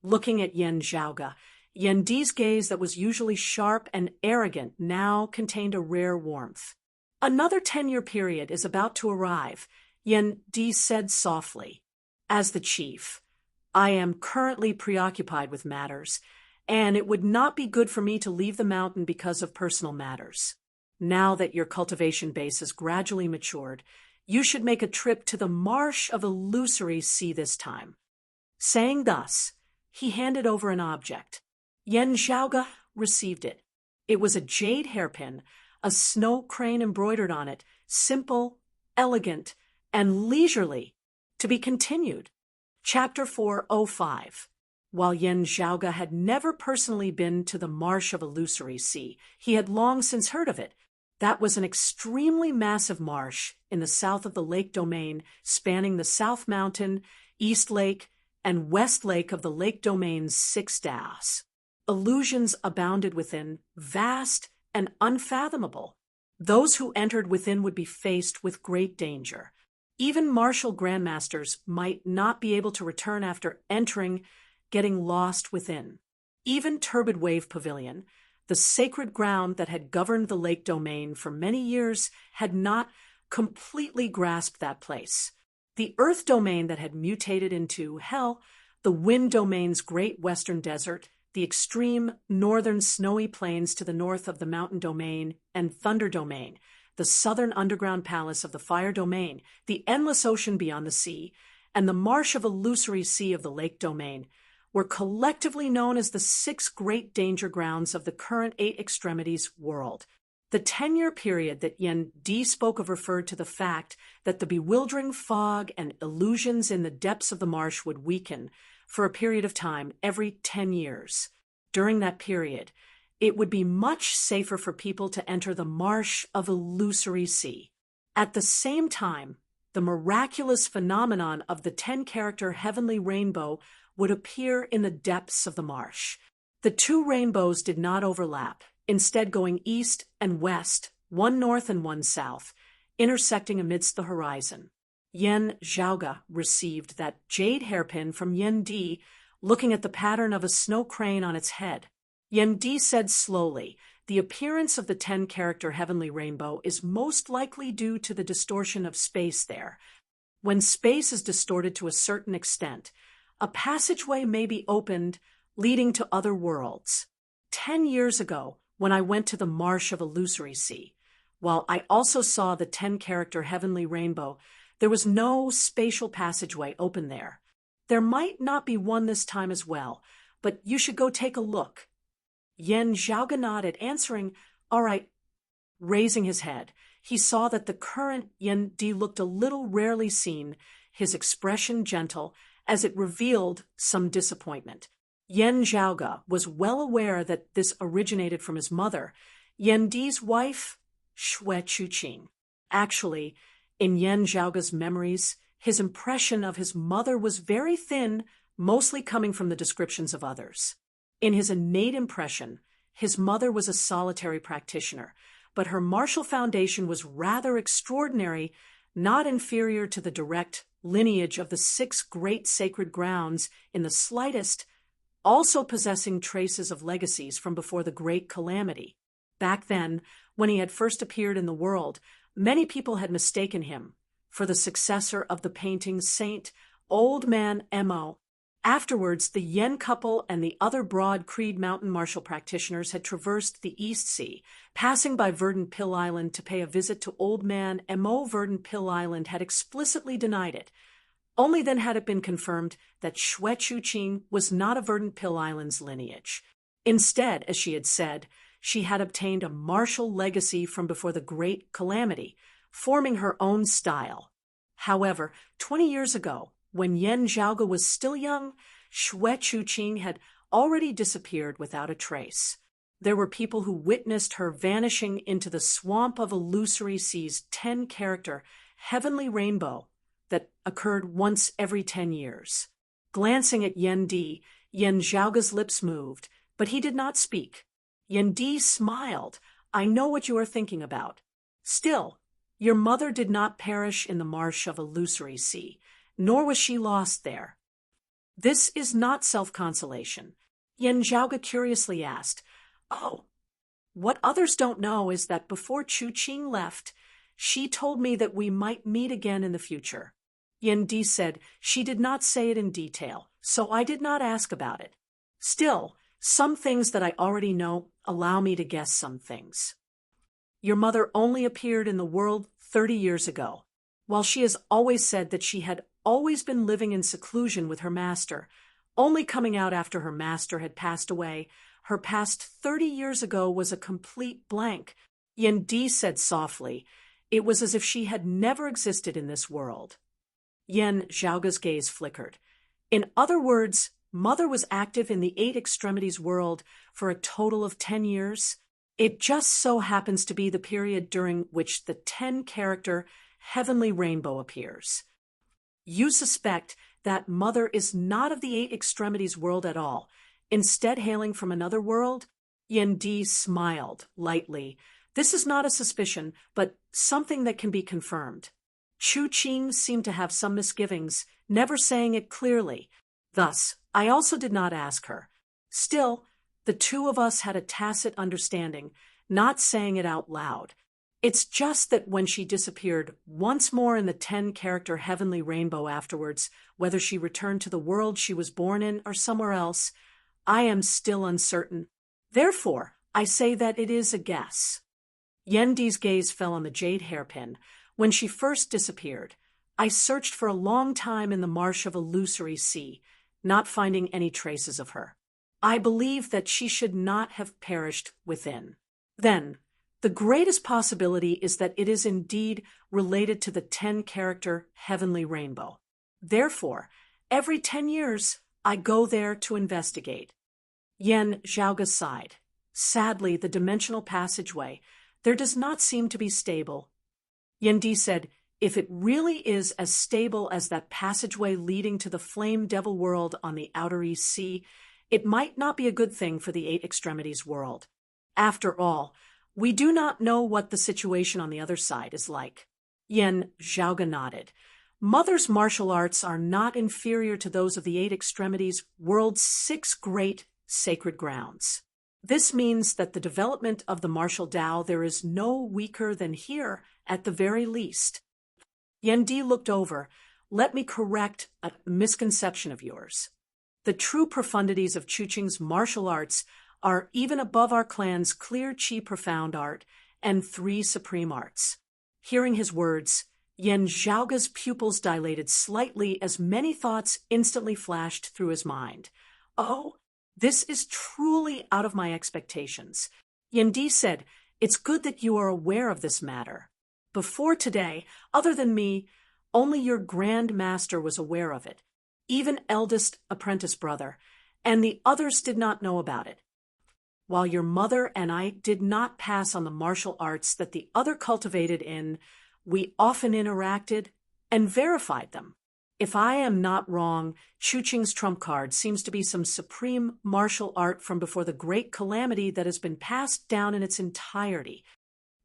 Looking at Yan Zhaoge, Yan Di's gaze that was usually sharp and arrogant now contained a rare warmth. Another 10-year period is about to arrive, Yan Di said softly. As the chief, I am currently preoccupied with matters, and it would not be good for me to leave the mountain because of personal matters. Now that your cultivation base has gradually matured, you should make a trip to the Marsh of Illusory Sea this time. Saying thus, he handed over an object. Yan Zhaoge received it. It was a jade hairpin, a snow crane embroidered on it, simple, elegant, and leisurely. To be continued. Chapter 405. While Yan Zhaoge had never personally been to the Marsh of Illusory Sea, he had long since heard of it. That was an extremely massive marsh in the south of the lake domain, spanning the South Mountain, East Lake, and West Lake of the lake domain's 6 DAOs. Illusions abounded within, vast and unfathomable. Those who entered within would be faced with great danger. Even martial grandmasters might not be able to return after entering, getting lost within. Even Turbid Wave Pavilion, the sacred ground that had governed the lake domain for many years, had not completely grasped that place. The earth domain that had mutated into hell, the wind domain's great western desert, the extreme northern snowy plains to the north of the mountain domain and thunder domain, the southern underground palace of the fire domain, the endless ocean beyond the sea, and the marsh of illusory sea of the lake domain, were collectively known as the 6 great danger grounds of the current 8 extremities world. The 10-year period that Yen Di spoke of referred to the fact that the bewildering fog and illusions in the depths of the marsh would weaken for a period of time every 10 years. During that period, it would be much safer for people to enter the marsh of illusory sea. At the same time, the miraculous phenomenon of the 10-character heavenly rainbow would appear in the depths of the marsh. The 2 rainbows did not overlap, instead going east and west, one north and one south, intersecting amidst the horizon. Yen Zhaoge received that jade hairpin from Yen Di, looking at the pattern of a snow crane on its head. Yen Di said slowly, "The appearance of the 10-character heavenly rainbow is most likely due to the distortion of space there. When space is distorted to a certain extent, a passageway may be opened, leading to other worlds. 10 years ago, when I went to the marsh of illusory sea, while I also saw the 10-character heavenly rainbow, there was no spatial passageway open there. There might not be one this time as well, but you should go take a look." Yen Zhaoge nodded, answering, "All right." Raising his head, he saw that the current Yen Di looked a little rarely seen, his expression gentle, as it revealed some disappointment. Yen Zhaoge was well aware that this originated from his mother, Yen Di's wife, Xue Chuqing. Actually, in Yen Zhaoge's memories, his impression of his mother was very thin, mostly coming from the descriptions of others. In his innate impression, his mother was a solitary practitioner, but her martial foundation was rather extraordinary, not inferior to the direct lineage of the 6 great sacred grounds in the slightest, also possessing traces of legacies from before the Great Calamity. Back then, when he had first appeared in the world, many people had mistaken him for the successor of the painting Saint Old Man Mo. Afterwards, the Yen couple and the other broad Creed Mountain martial practitioners had traversed the East Sea, passing by Verdant Pill Island to pay a visit to Old Man Mo. Verdant Pill Island had explicitly denied it. Only then had it been confirmed that Xue Chuqing was not of Verdant Pill Island's lineage. Instead, as she had said, she had obtained a martial legacy from before the Great Calamity, forming her own style. However, 20 years ago, when Yen Zhaoge was still young, Xue Chuqing had already disappeared without a trace. There were people who witnessed her vanishing into the swamp of illusory sea's 10-character heavenly rainbow that occurred once every 10 years. Glancing at Yen Di, Yen Zhaoge's lips moved, but he did not speak. Yen Di smiled. "I know what you are thinking about. Still, your mother did not perish in the marsh of illusory sea, nor was she lost there." "This is not self-consolation," Yen Zhaoge curiously asked. "Oh, what others don't know is that before Chuqing left, she told me that we might meet again in the future." Yen Di said, "She did not say it in detail, so I did not ask about it. Still, some things that I already know allow me to guess some things. Your mother only appeared in the world 30 years ago. While she has always said that she had always been living in seclusion with her master, only coming out after her master had passed away, her past 30 years ago was a complete blank." Yen Di said softly, "It was as if she had never existed in this world." Yen Zhaoge's gaze flickered. "In other words, Mother was active in the 8 extremities world for a total of 10 years. It just so happens to be the period during which the 10-character heavenly rainbow appears. You suspect that Mother is not of the 8 extremities world at all, instead hailing from another world?" Yen Di smiled lightly. "This is not a suspicion, but something that can be confirmed." Chuqing seemed to have some misgivings, never saying it clearly. Thus, I also did not ask her. Still, the 2 of us had a tacit understanding, not saying it out loud. It's just that when she disappeared once more in the 10-character heavenly rainbow afterwards, whether she returned to the world she was born in or somewhere else, I am still uncertain. Therefore, I say that it is a guess." Yendi's gaze fell on the jade hairpin. When she first disappeared, I searched for a long time in the marsh of illusory sea, not finding any traces of her. I believe that she should not have perished within. Then, the greatest possibility is that it is indeed related to the 10-character heavenly rainbow. Therefore, every 10 years, I go there to investigate. Yen Zhaoga sighed. Sadly, the dimensional passageway, there does not seem to be stable. Yendi said, if it really is as stable as that passageway leading to the flame devil world on the outer East Sea, it might not be a good thing for the Eight Extremities world. After all, we do not know what the situation on the other side is like. Yen Zhaoga nodded. Mother's martial arts are not inferior to those of the Eight Extremities world's 6 great sacred grounds. This means that the development of the martial Tao there is no weaker than here, at the very least. Yendi looked over. Let me correct a misconception of yours. The true profundities of Chuqing's martial arts are even above our clan's clear Qi profound art and 3 supreme arts. Hearing his words, Yen Zhaoga's pupils dilated slightly as many thoughts instantly flashed through his mind. Oh, this is truly out of my expectations. Yendi said, it's good that you are aware of this matter. Before today, other than me, only your Grand Master was aware of it, even eldest apprentice brother, and the others did not know about it. While your mother and I did not pass on the martial arts that the other cultivated in, we often interacted and verified them. If I am not wrong, Chuqing's trump card seems to be some supreme martial art from before the Great Calamity that has been passed down in its entirety.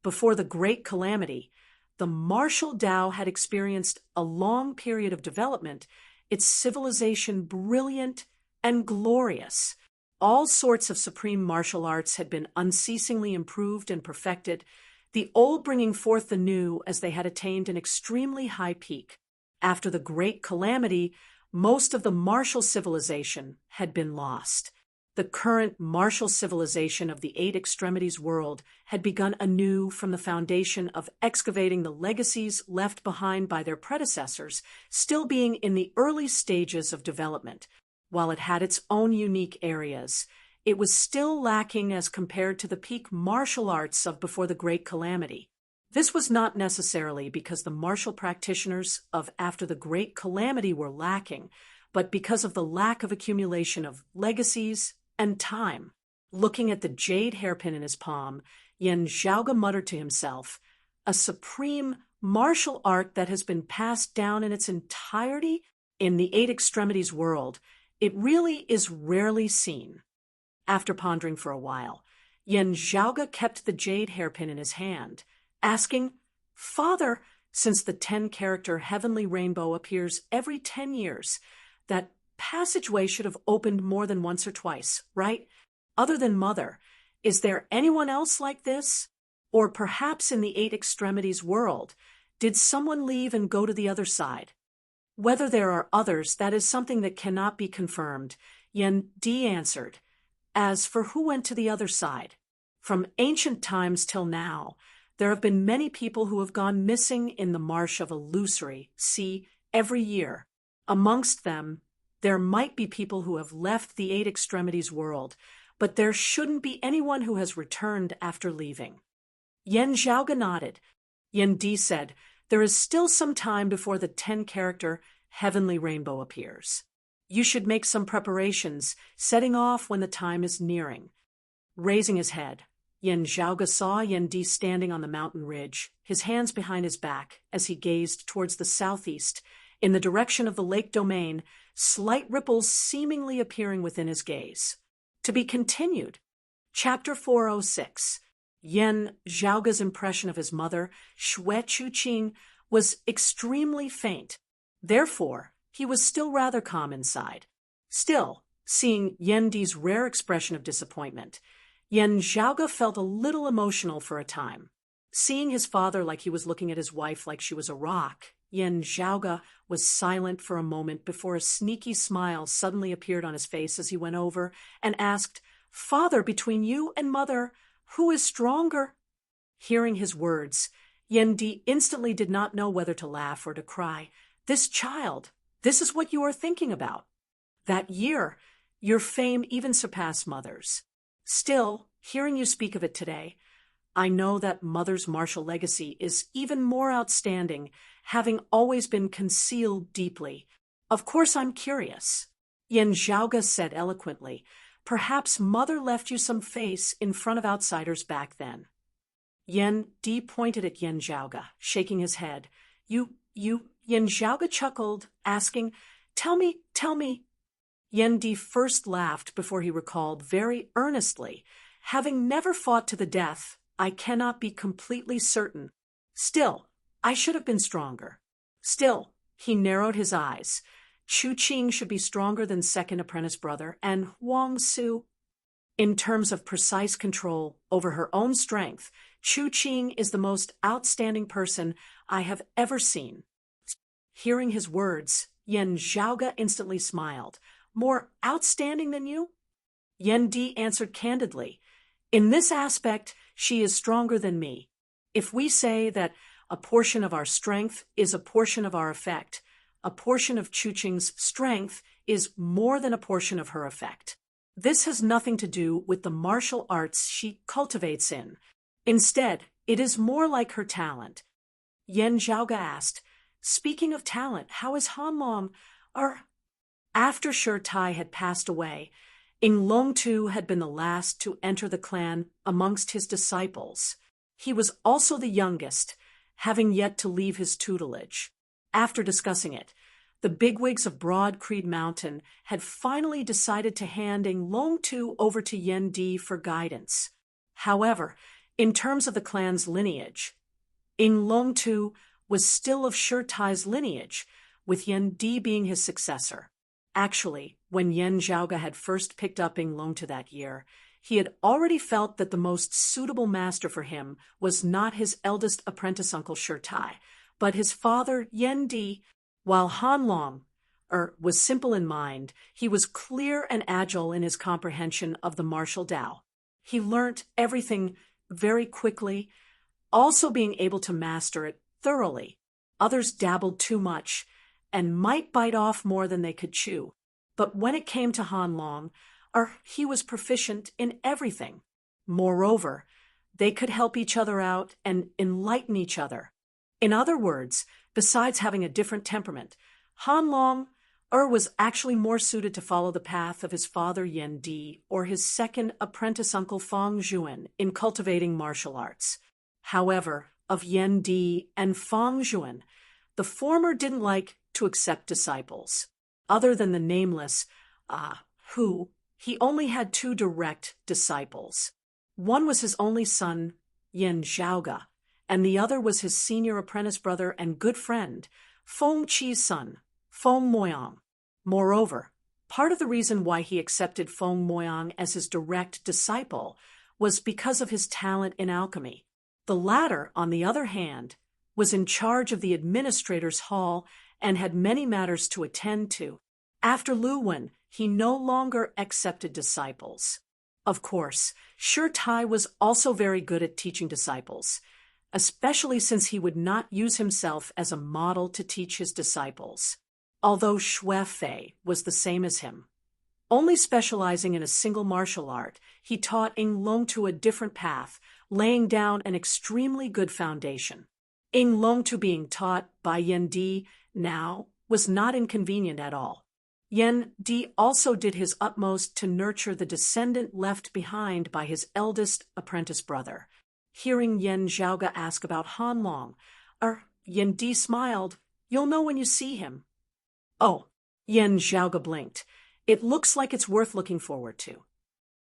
Before the Great Calamity, the martial Tao had experienced a long period of development, its civilization brilliant and glorious. All sorts of supreme martial arts had been unceasingly improved and perfected, the old bringing forth the new as they had attained an extremely high peak. After the Great Calamity, most of the martial civilization had been lost. The current martial civilization of the Eight Extremities world had begun anew from the foundation of excavating the legacies left behind by their predecessors, still being in the early stages of development. While it had its own unique areas, it was still lacking as compared to the peak martial arts of before the Great Calamity. This was not necessarily because the martial practitioners of after the Great Calamity were lacking, but because of the lack of accumulation of legacies and time. Looking at the jade hairpin in his palm, Yen Zhaoga muttered to himself, a supreme martial art that has been passed down in its entirety in the Eight Extremities world. It really is rarely seen. After pondering for a while, Yen Zhaoga kept the jade hairpin in his hand, asking, Father, since the 10-character heavenly rainbow appears every 10 years, that passageway should have opened more than once or twice, right? Other than Mother, is there anyone else like this? Or perhaps in the Eight Extremities world, did someone leave and go to the other side? Whether there are others, that is something that cannot be confirmed. Yen Di answered, as for who went to the other side, from ancient times till now, there have been many people who have gone missing in the marsh of illusory sea every year. Amongst them, there might be people who have left the Eight Extremities world, but there shouldn't be anyone who has returned after leaving. Yen Zhaoga nodded. Yen Di said, there is still some time before the 10-character heavenly rainbow appears. You should make some preparations, setting off when the time is nearing. Raising his head, Yen Zhaoga saw Yen Di standing on the mountain ridge, his hands behind his back, as he gazed towards the southeast, in the direction of the lake domain, slight ripples seemingly appearing within his gaze. To be continued. Chapter 406. Yen Zhaoga's impression of his mother, Xue Chuqing, was extremely faint. Therefore, he was still rather calm inside. Still, seeing Yen Di's rare expression of disappointment, Yen Zhaoga felt a little emotional for a time. Seeing his father like he was looking at his wife like she was a rock, Yen Zhaoga was silent for a moment before a sneaky smile suddenly appeared on his face as he went over and asked, Father, between you and Mother, who is stronger? Hearing his words, Yen Di instantly did not know whether to laugh or to cry. This child, this is what you are thinking about. That year, your fame even surpassed Mother's. Still, hearing you speak of it today, I know that Mother's martial legacy is even more outstanding, having always been concealed deeply. Of course I'm curious. Yen Zhaoga said eloquently, perhaps Mother left you some face in front of outsiders back then. Yen Di pointed at Yen Zhaoga, shaking his head. You, Yen Zhaoga chuckled, asking, Tell me. Yen Di first laughed before he recalled very earnestly, having never fought to the death, I cannot be completely certain. Still, I should have been stronger. Still, he narrowed his eyes. Chu Qing should be stronger than second apprentice brother, and Huang Su. In terms of precise control over her own strength, Chu Qing is the most outstanding person I have ever seen. Hearing his words, Yen Zhaoga instantly smiled. More outstanding than you? Yen Di answered candidly. In this aspect, she is stronger than me. If we say that a portion of our strength is a portion of our effect, a portion of Chu Qing's strength is more than a portion of her effect. This has nothing to do with the martial arts she cultivates in. Instead, it is more like her talent. Yen Zhaoga asked, Speaking of talent, how is Han Long? After Shi Tai had passed away, Ing Long Tu had been the last to enter the clan amongst his disciples. He was also the youngest, having yet to leave his tutelage. After discussing it, the bigwigs of Broad Creed Mountain had finally decided to hand Ing Long Tu over to Yen Di for guidance. However, in terms of the clan's lineage, Ing Long Tu was still of Shi Tai's lineage, with Yen Di being his successor. Actually, when Yen Zhaoga had first picked up Ing Long Tu that year, he had already felt that the most suitable master for him was not his eldest apprentice uncle Shi Tai, but his father Yen Di. While Han Long was simple in mind, he was clear and agile in his comprehension of the martial Tao. He learnt everything very quickly, also being able to master it thoroughly. Others dabbled too much and might bite off more than they could chew. But when it came to Han Long, he was proficient in everything. Moreover, they could help each other out and enlighten each other. In other words, besides having a different temperament, Han Long was actually more suited to follow the path of his father Yen Di or his second apprentice uncle Fang Zhuan in cultivating martial arts. However, of Yen Di and Fang Zhuan, the former didn't like to accept disciples. Other than the nameless Hu, he only had two direct disciples. One was his only son, Yen Zhaoga, and the other was his senior apprentice brother and good friend, Feng Qi's son, Feng Moyang. Moreover, part of the reason why he accepted Feng Moyang as his direct disciple was because of his talent in alchemy. The latter, on the other hand, was in charge of the administrator's hall and had many matters to attend to. After Lu Wen, he no longer accepted disciples. Of course, Shi Tai was also very good at teaching disciples, especially since he would not use himself as a model to teach his disciples. Although Xue Fei was the same as him, only specializing in a single martial art, he taught Ing Long Tu a different path, laying down an extremely good foundation. Ing Long Tu being taught by Yen Di now was not inconvenient at all. Yen Di also did his utmost to nurture the descendant left behind by his eldest apprentice brother. Hearing Yen Zhaoga ask about Han Long, Yen Di smiled. You'll know when you see him. Oh, Yen Zhaoga blinked. It looks like it's worth looking forward to.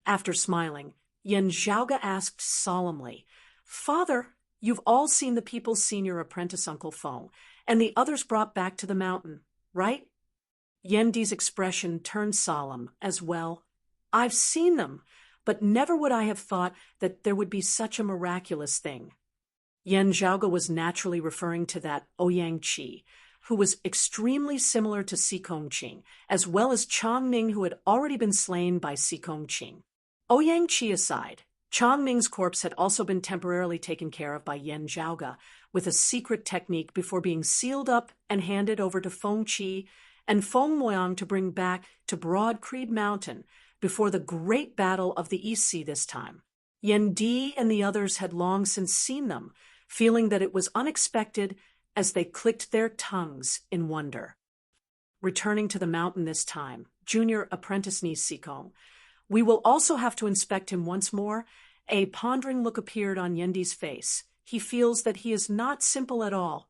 After smiling, Yen Zhaoga asked solemnly, Father, you've all seen the people's senior apprentice Uncle Feng, and the others brought back to the mountain, right? Yen Di's expression turned solemn as well. I've seen them, but never would I have thought that there would be such a miraculous thing. Yen Zhaoga was naturally referring to that Ouyang Qi, who was extremely similar to Sikong Qing, as well as Chang Ning, who had already been slain by Sikong Qing. Ouyang Qi aside, Changming's corpse had also been temporarily taken care of by Yan Zhaoge with a secret technique before being sealed up and handed over to Feng Qi and Feng Moyang to bring back to Broad Creed Mountain before the great battle of the East Sea this time. Yan Di and the others had long since seen them, feeling that it was unexpected as they clicked their tongues in wonder. Returning to the mountain this time, junior apprentice niece Sikong, we will also have to inspect him once more. A pondering look appeared on Yendi's face. He feels that he is not simple at all.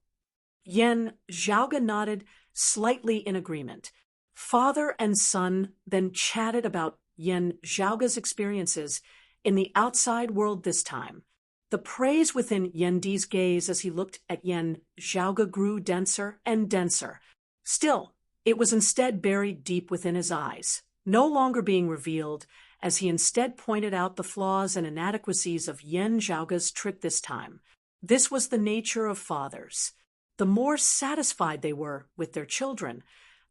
Yan Zhaoge nodded, slightly in agreement. Father and son then chatted about Yan Zhaoge's experiences in the outside world this time. The praise within Yendi's gaze as he looked at Yan Zhaoge grew denser and denser. Still, it was instead buried deep within his eyes, no longer being revealed, as he instead pointed out the flaws and inadequacies of Yan Zhaoge's trick this time. This was the nature of fathers. The more satisfied they were with their children,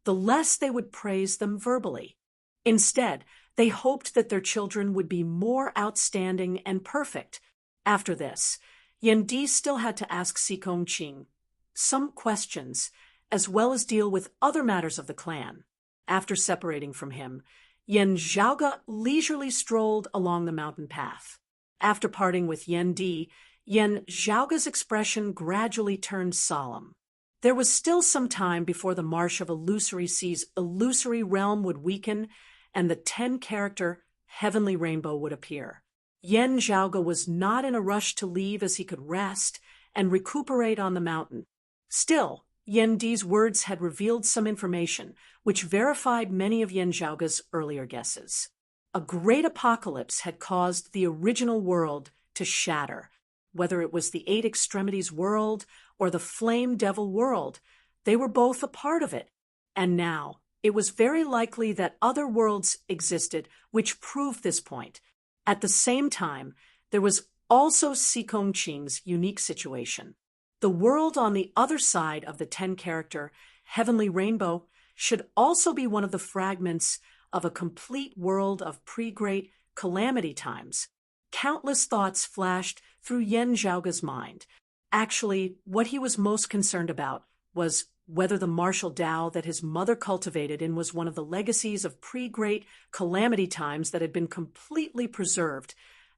the less they would praise them verbally. Instead, they hoped that their children would be more outstanding and perfect. After this, Yan Di still had to ask Sikong Qing some questions, as well as deal with other matters of the clan. After separating from him, Yan Zhaoge leisurely strolled along the mountain path. After parting with Yan Di, Yan Zhaoge's expression gradually turned solemn. There was still some time before the Marsh of Illusory Sea's illusory realm would weaken and the 10-character Heavenly Rainbow would appear. Yan Zhaoge was not in a rush to leave as he could rest and recuperate on the mountain. Still, Yan Di's words had revealed some information which verified many of Yan Zhaoge's earlier guesses. A great apocalypse had caused the original world to shatter. Whether it was the Eight Extremities world or the Flame Devil world, they were both a part of it. And now, it was very likely that other worlds existed which proved this point. At the same time, there was also Sikong Qing's unique situation. The world on the other side of the 10-character Heavenly Rainbow should also be one of the fragments of a complete world of pre-great calamity times. Countless thoughts flashed through Yan Zhaoge's mind. Actually, what he was most concerned about was whether the martial Tao that his mother cultivated in was one of the legacies of pre-great calamity times that had been completely preserved,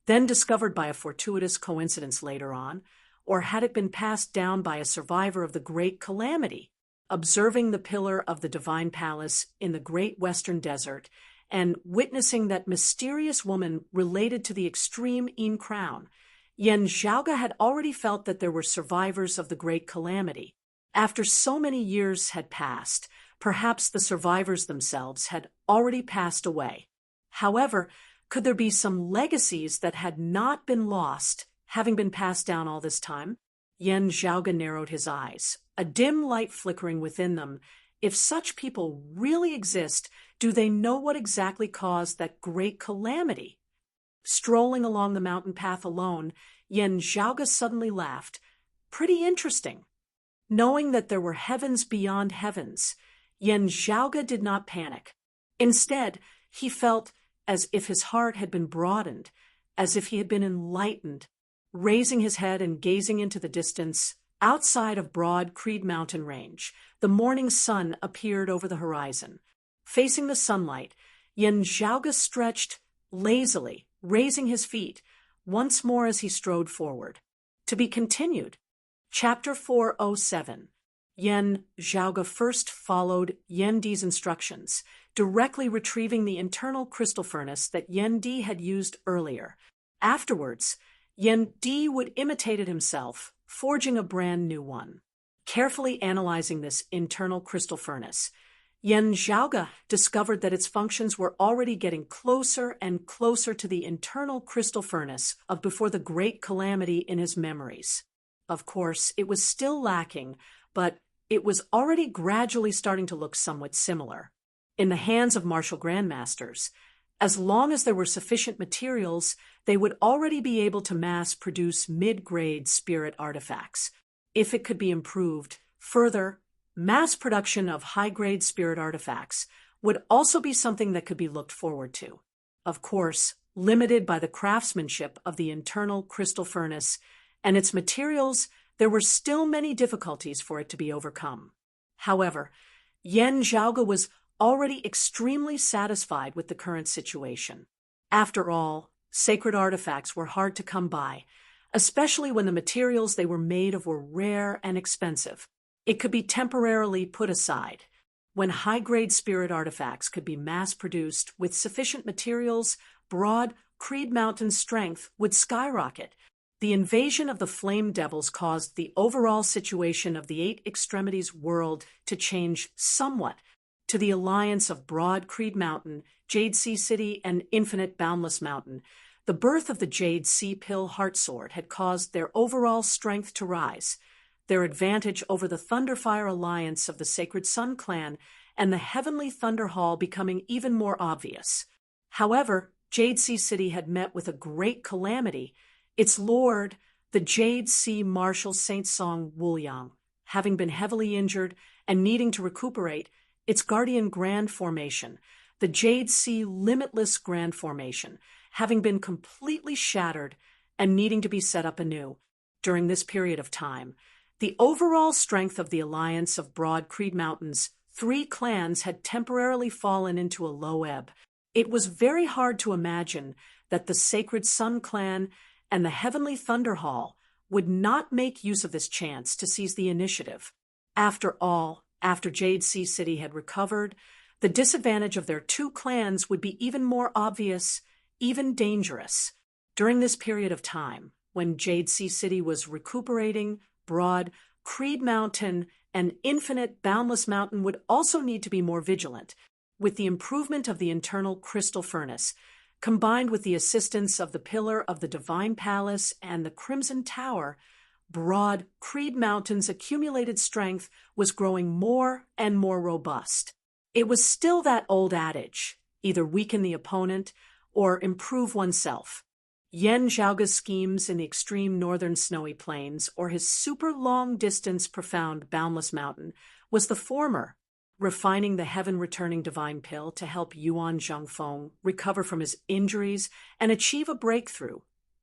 then discovered by a fortuitous coincidence later on, or had it been passed down by a survivor of the Great Calamity? Observing the pillar of the Divine Palace in the Great Western Desert and witnessing that mysterious woman related to the extreme Yin Crown, Yan Zhaoge had already felt that there were survivors of the Great Calamity. After so many years had passed, perhaps the survivors themselves had already passed away. However, could there be some legacies that had not been lost, having been passed down all this time? Yan Zhaoge narrowed his eyes, a dim light flickering within them. If such people really exist, do they know what exactly caused that great calamity? Strolling along the mountain path alone, Yan Zhaoge suddenly laughed. Pretty interesting. Knowing that there were heavens beyond heavens, Yan Zhaoge did not panic. Instead, he felt as if his heart had been broadened, as if he had been enlightened. Raising his head and gazing into the distance, outside of Broad Creed mountain range, the morning sun appeared over the horizon. Facing the sunlight, Yan Zhaoge stretched lazily, raising his feet, once more as he strode forward. To be continued. Chapter 407. Yan Zhaoge first followed Yan Di's instructions, directly retrieving the internal crystal furnace that Yan Di had used earlier. Afterwards, Yan Di would imitate it himself, forging a brand new one. Carefully analyzing this internal crystal furnace, Yan Zhaoge discovered that its functions were already getting closer and closer to the internal crystal furnace of before the great calamity in his memories. Of course, it was still lacking, but it was already gradually starting to look somewhat similar. In the hands of martial grandmasters, as long as there were sufficient materials, they would already be able to mass-produce mid-grade spirit artifacts. If it could be improved further, mass production of high-grade spirit artifacts would also be something that could be looked forward to. Of course, limited by the craftsmanship of the internal crystal furnace and its materials. There were still many difficulties for it to be overcome. However, Yan Zhaoge was already extremely satisfied with the current situation. After all, sacred artifacts were hard to come by, especially when the materials they were made of were rare and expensive. It could be temporarily put aside. When high-grade spirit artifacts could be mass-produced with sufficient materials, broad Creed Mountain's strength would skyrocket. The invasion of the Flame Devils caused the overall situation of the Eight Extremities world to change somewhat. To the alliance of Broad Creed Mountain, Jade Sea City, and Infinite Boundless Mountain, the birth of the Jade Sea Pill Heartsword had caused their overall strength to rise. Their advantage over the Thunderfire alliance of the Sacred Sun Clan and the Heavenly Thunder Hall becoming even more obvious. However, Jade Sea City had met with a great calamity. Its lord, the Jade Sea Marshal Saint Song Wuliang, having been heavily injured and needing to recuperate, its guardian Grand Formation, the Jade Sea Limitless Grand Formation, having been completely shattered and needing to be set up anew. During this period of time, the overall strength of the alliance of Broad Creed Mountain's 3 clans had temporarily fallen into a low ebb. It was very hard to imagine that the Sacred Sun Clan and the Heavenly Thunder Hall would not make use of this chance to seize the initiative. After all, after Jade Sea City had recovered, the disadvantage of their 2 clans would be even more obvious, even dangerous. During this period of time, when Jade Sea City was recuperating, Broad Creed Mountain and Infinite Boundless Mountain would also need to be more vigilant. With the improvement of the internal crystal furnace, combined with the assistance of the Pillar of the Divine Palace and the Crimson Tower, Broad Creed Mountain's accumulated strength was growing more and more robust. It was still that old adage, either weaken the opponent or improve oneself. Yan Zhaoge's schemes in the extreme northern snowy plains or his super long-distance profound boundless mountain was the former, refining the heaven-returning divine pill to help Yuan Zhongfeng recover from his injuries and achieve a breakthrough,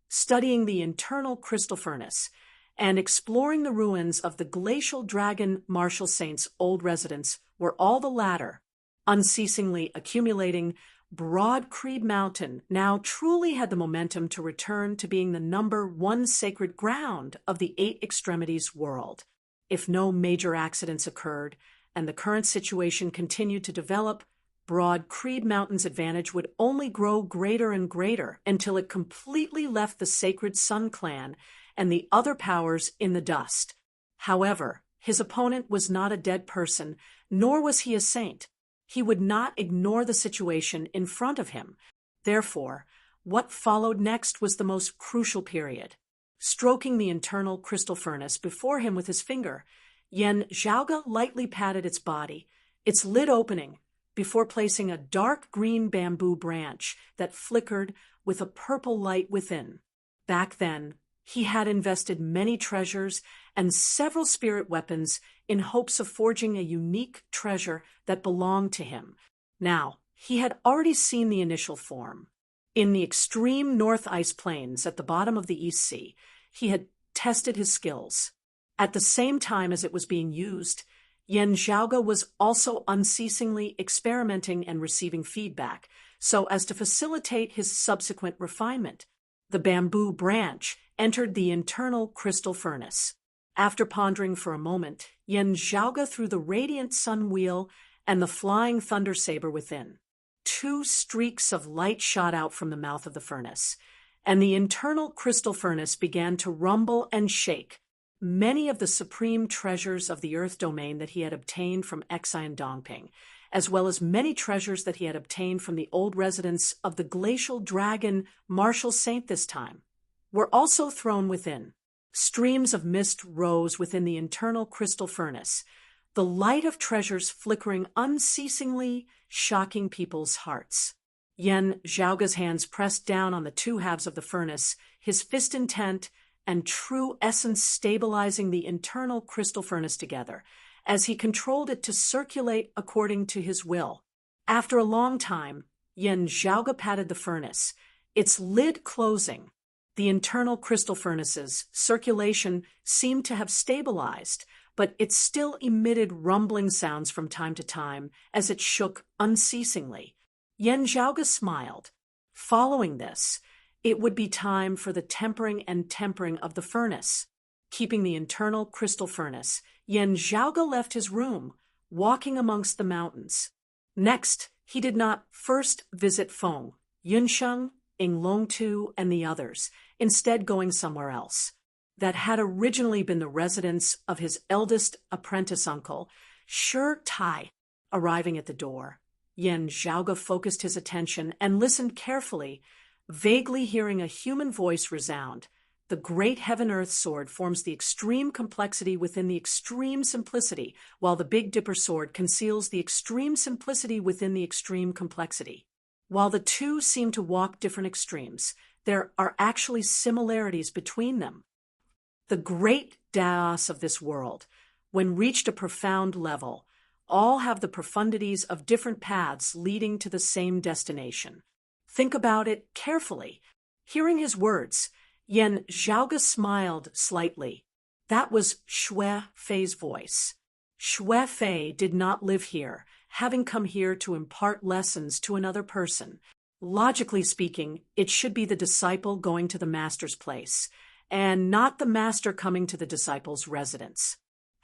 studying the internal crystal furnace, and exploring the ruins of the glacial dragon Marshal Saint's old residence were all the latter, unceasingly accumulating. Broad Creed Mountain now truly had the momentum to return to being the #1 sacred ground of the Eight Extremities world. If no major accidents occurred and the current situation continued to develop, Broad Creed Mountain's advantage would only grow greater and greater until it completely left the Sacred Sun Clan and the other powers in the dust. However, his opponent was not a dead person, nor was he a saint. He would not ignore the situation in front of him. Therefore, what followed next was the most crucial period. Stroking the internal crystal furnace before him with his finger, Yan Zhaoge lightly patted its body, its lid opening, before placing a dark green bamboo branch that flickered with a purple light within. Back then, he had invested many treasures and several spirit weapons in hopes of forging a unique treasure that belonged to him. Now, he had already seen the initial form. In the extreme North Ice Plains at the bottom of the East Sea, he had tested his skills. At the same time as it was being used, Yan Zhaoge was also unceasingly experimenting and receiving feedback, so as to facilitate his subsequent refinement. The bamboo branch entered the internal crystal furnace. After pondering for a moment, Yan Zhaoge threw the radiant sun wheel and the flying thunder saber within. 2 streaks of light shot out from the mouth of the furnace, and the internal crystal furnace began to rumble and shake. Many of the supreme treasures of the earth domain that he had obtained from Xian Dongping, as well as many treasures that he had obtained from the old residence of the glacial dragon Marshal Saint this time, were also thrown within. Streams of mist rose within the internal crystal furnace, the light of treasures flickering unceasingly, shocking people's hearts. Yan Zhaoge's hands pressed down on the 2 halves of the furnace, his fist intent and true essence stabilizing the internal crystal furnace together, as he controlled it to circulate according to his will. After a long time, Yan Zhaoge patted the furnace, its lid closing. The internal crystal furnace's circulation seemed to have stabilized, but it still emitted rumbling sounds from time to time as it shook unceasingly. Yen Zhaoge smiled. Following this, it would be time for the tempering and tempering of the furnace. Keeping the internal crystal furnace, Yen Zhaoge left his room, walking amongst the mountains. Next, he did not first visit Feng, Yunsheng, Inglongtu, and the others, instead going somewhere else. That had originally been the residence of his eldest apprentice uncle, Shi Tai. Arriving at the door, Yen Zhaoge focused his attention and listened carefully, vaguely hearing a human voice resound. The great heaven-earth sword forms the extreme complexity within the extreme simplicity, while the Big Dipper sword conceals the extreme simplicity within the extreme complexity. While the two seem to walk different extremes, there are actually similarities between them. The great Daos of this world, when reached a profound level, all have the profundities of different paths leading to the same destination. Think about it carefully. Hearing his words, Yen Zhaoge smiled slightly. That was Xue Fei's voice. Xue Fei did not live here, having come here to impart lessons to another person. Logically speaking, it should be the disciple going to the master's place, and not the master coming to the disciple's residence.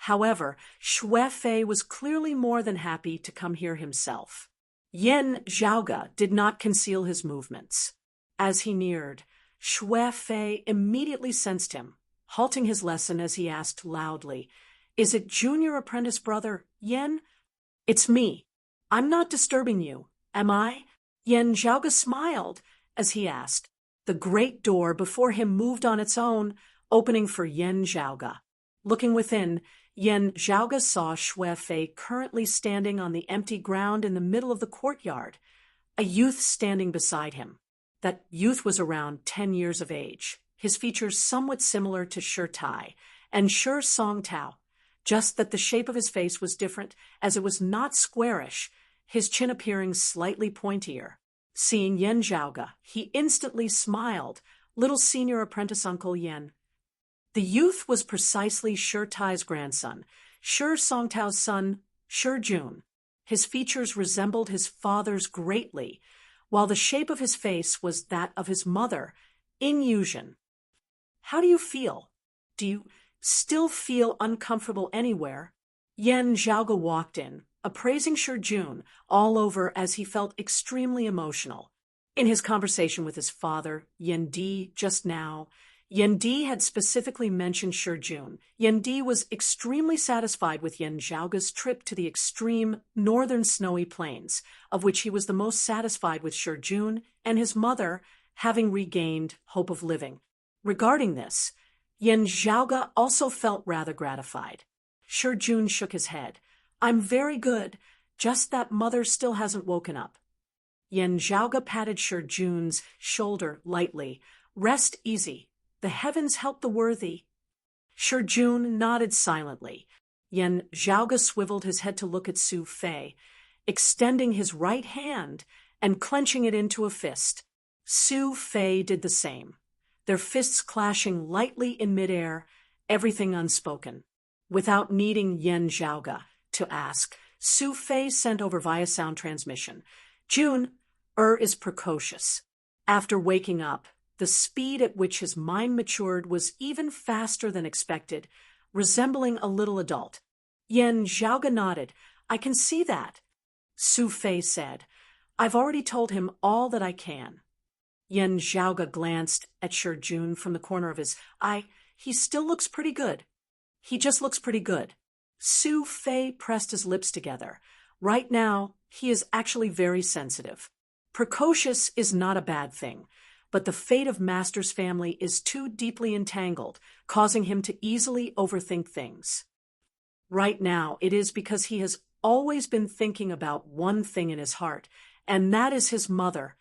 However, Xue Fei was clearly more than happy to come here himself. Yen Zhaoge did not conceal his movements. As he neared, Xue Fei immediately sensed him, halting his lesson as he asked loudly, "Is it junior apprentice brother, Yen?" "It's me. I'm not disturbing you, am I?" Yen Zhaoge smiled as he asked. The great door before him moved on its own, opening for Yen Zhaoge. Looking within, Yen Zhaoge saw Xue Fei currently standing on the empty ground in the middle of the courtyard, a youth standing beside him. That youth was around 10 years of age, his features somewhat similar to Shi Tai and Shi Songtao, just that the shape of his face was different, as it was not squarish, his chin appearing slightly pointier. Seeing Yen Zhaoge, he instantly smiled. "Little senior apprentice Uncle Yen." The youth was precisely Shi Tai's grandson, Shi Songtao's son, Shi Jun. His features resembled his father's greatly, while the shape of his face was that of his mother, Yin Yuzhen. "How do you feel? Do you still feel uncomfortable anywhere?" Yen Zhaoge walked in, appraising Shi Jun all over as he felt extremely emotional. In his conversation with his father, Yen Di, just now, Yen Di had specifically mentioned Shi Jun. Yen Di was extremely satisfied with Yen Zhaoge's trip to the extreme northern snowy plains, of which he was the most satisfied with Shi Jun and his mother having regained hope of living. Regarding this, Yen Zhaoge also felt rather gratified. Shi Jun shook his head. "I'm very good, just that mother still hasn't woken up." Yen Zhaoge patted Shi Jun's shoulder lightly. "Rest easy. The heavens help the worthy." Shi Jun nodded silently. Yen Zhaoge swiveled his head to look at Xue Fei, extending his right hand and clenching it into a fist. Xue Fei did the same, their fists clashing lightly in midair, everything unspoken. Without needing Yen Zhaoge to ask, Xue Fei sent over via sound transmission, "Jun, is precocious." After waking up, the speed at which his mind matured was even faster than expected, resembling a little adult. Yen Zhaoge nodded. "I can see that." Xue Fei said, "I've already told him all that I can." Yen Zhaoge glanced at Shi Jun from the corner of his eye. "He still looks pretty good." "He just looks pretty good." Xue Fei pressed his lips together. "Right now, he is actually very sensitive. Precocious is not a bad thing, but the fate of Master's family is too deeply entangled, causing him to easily overthink things. Right now, it is because he has always been thinking about one thing in his heart, and that is his mother."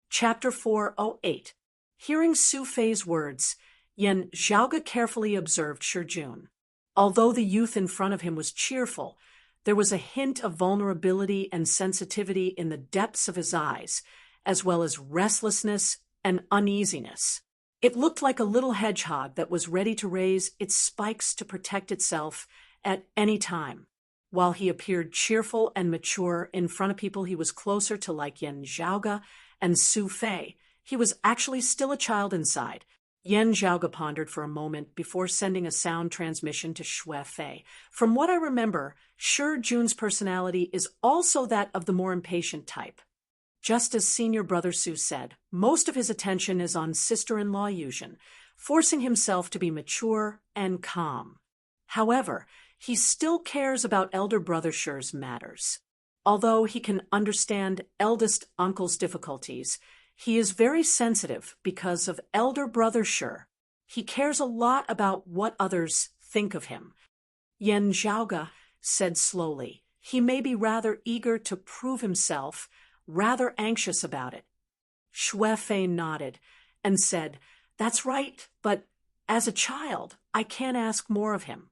Chapter 408. Hearing Xue Fei's words, Yen Zhaoge carefully observed Shi Jun. Although the youth in front of him was cheerful, there was a hint of vulnerability and sensitivity in the depths of his eyes, as well as restlessness and uneasiness. It looked like a little hedgehog that was ready to raise its spikes to protect itself at any time. While he appeared cheerful and mature in front of people he was closer to, like Yan Zhaoge and Su Fei, he was actually still a child inside. Yan Zhaoge pondered for a moment before sending a sound transmission to Shui Fei. From what I remember, Shi Jun's personality is also that of the more impatient type. Just as senior brother Su said, most of his attention is on sister-in-law Yuzhen, forcing himself to be mature and calm. However, he still cares about elder brother Shi's matters. Although he can understand eldest uncle's difficulties, he is very sensitive because of elder brother Shi. He cares a lot about what others think of him. Yan Zhaoge said slowly, he may be rather eager to prove himself, rather anxious about it. Shui Fei nodded and said, that's right, but as a child, I can't ask more of him.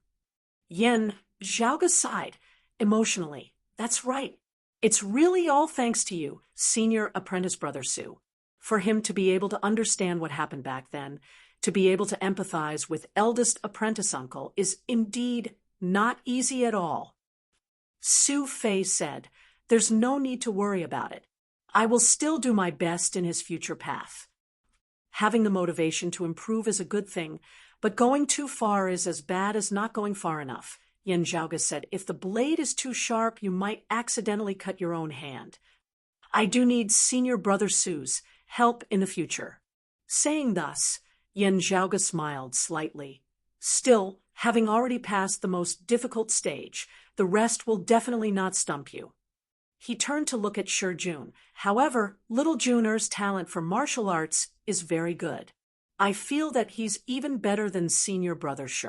Yan Zhaoge sighed emotionally. That's right. It's really all thanks to you, senior apprentice brother Su. For him to be able to understand what happened back then, to be able to empathize with eldest apprentice uncle is indeed not easy at all. Su Fei said, there's no need to worry about it. I will still do my best in his future path. Having the motivation to improve is a good thing, but going too far is as bad as not going far enough. Yan Zhaoge said, if the blade is too sharp, you might accidentally cut your own hand. I do need senior brother Su's help in the future. Saying thus, Yan Zhaoge smiled slightly. Still, having already passed the most difficult stage, the rest will definitely not stump you. He turned to look at Shi Jun. However, little Juner's talent for martial arts is very good. I feel that he's even better than senior brother Shi.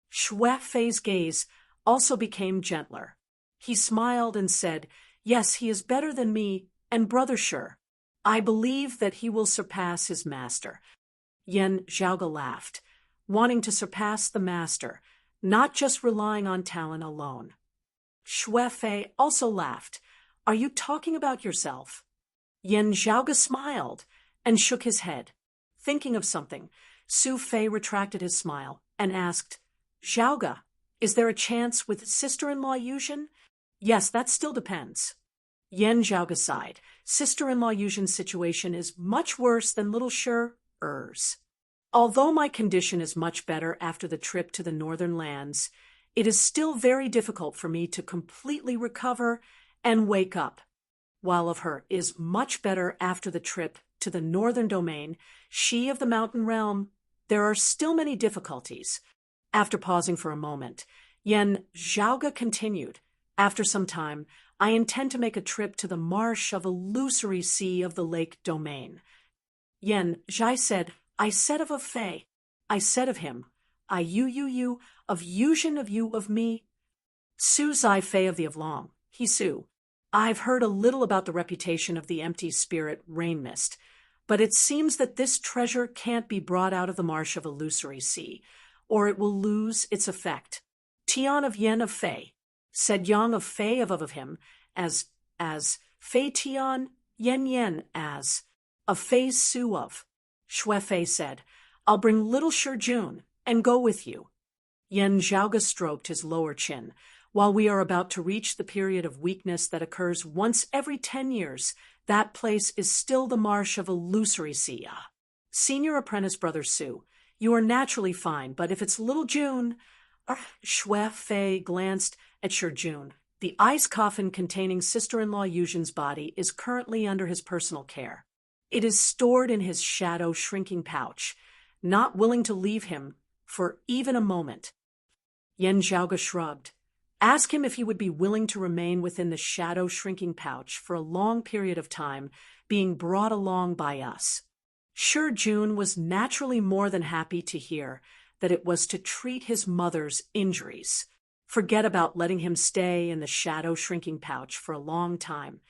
Shui Fei's gaze also became gentler. He smiled and said, yes, he is better than me and brother Shi. I believe that he will surpass his master. Yan Zhaoge laughed, wanting to surpass the master, not just relying on talent alone. Shui Fei also laughed. Are you talking about yourself? Yan Zhaoge smiled and shook his head. Thinking of something, Su Fei retracted his smile and asked, Zhaoge, is there a chance with sister-in-law Yuzhen? Yes, that still depends. Yan Zhaoge sighed. Sister-in-law Yuzhen's situation is much worse than little Shi's. Although my condition is much better after the trip to the northern lands, it is still very difficult for me to completely recover and wake up. While of her is much better after the trip to the northern domain, she of the mountain realm, there are still many difficulties. After pausing for a moment, Yan Zhaoge continued, after some time, I intend to make a trip to the marsh of illusory sea of the lake domain. Yan Zhai said, I said of a Fei, I said of him, I you, of Yuzhen of you of me. Su Zai Fei of the Avlong, he Su. I've heard a little about the reputation of the empty spirit rain mist, but it seems that this treasure can't be brought out of the marsh of illusory sea, or it will lose its effect. Tian of Yen of Fei, said Yang of Fei of him, as Fei Tian, Yen as, of Fei Su of. Shui Fei said, I'll bring little Shi Jun and go with you. Yan Zhaoge stroked his lower chin. While we are about to reach the period of weakness that occurs once every 10 years, that place is still the marsh of illusory sea. Senior apprentice brother Su, you are naturally fine, but if it's little Jun... Shui Fei glanced at Shi Jun. The ice coffin containing sister-in-law Yuzhen's body is currently under his personal care. It is stored in his shadow shrinking pouch, not willing to leave him for even a moment. Yan Zhaoge shrugged. Ask him if he would be willing to remain within the shadow shrinking pouch for a long period of time, being brought along by us. Shi Jun was naturally more than happy to hear that it was to treat his mother's injuries. Forget about letting him stay in the shadow shrinking pouch for a long time.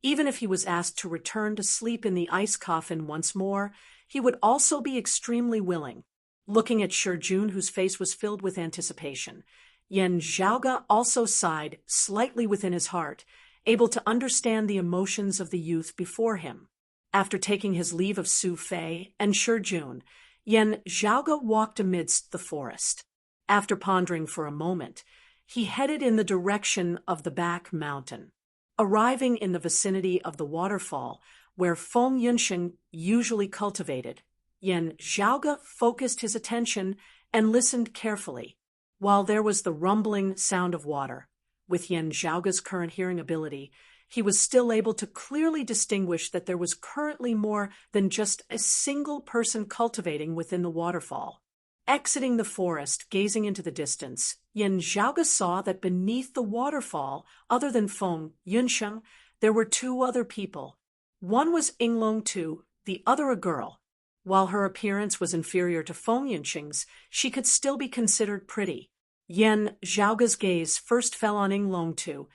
Even if he was asked to return to sleep in the ice coffin once more, he would also be extremely willing. Looking at Shi Jun, whose face was filled with anticipation, Yan Zhaoge also sighed slightly within his heart, able to understand the emotions of the youth before him. After taking his leave of Su Fei and Shi Jun, Yan Zhaoge walked amidst the forest. After pondering for a moment, he headed in the direction of the back mountain. Arriving in the vicinity of the waterfall, where Feng Yunsheng usually cultivated, Yan Zhaoge focused his attention and listened carefully. While there was the rumbling sound of water, with Yan Zhaoge's current hearing ability, he was still able to clearly distinguish that there was currently more than just a single person cultivating within the waterfall. Exiting the forest, gazing into the distance, Yan Zhaoge saw that beneath the waterfall, other than Feng Yunsheng, there were two other people. One was Yinglong Tu, the other a girl. While her appearance was inferior to Feng Yunsheng's, she could still be considered pretty. Yan Zhaoge's gaze first fell on Yinglong Tu,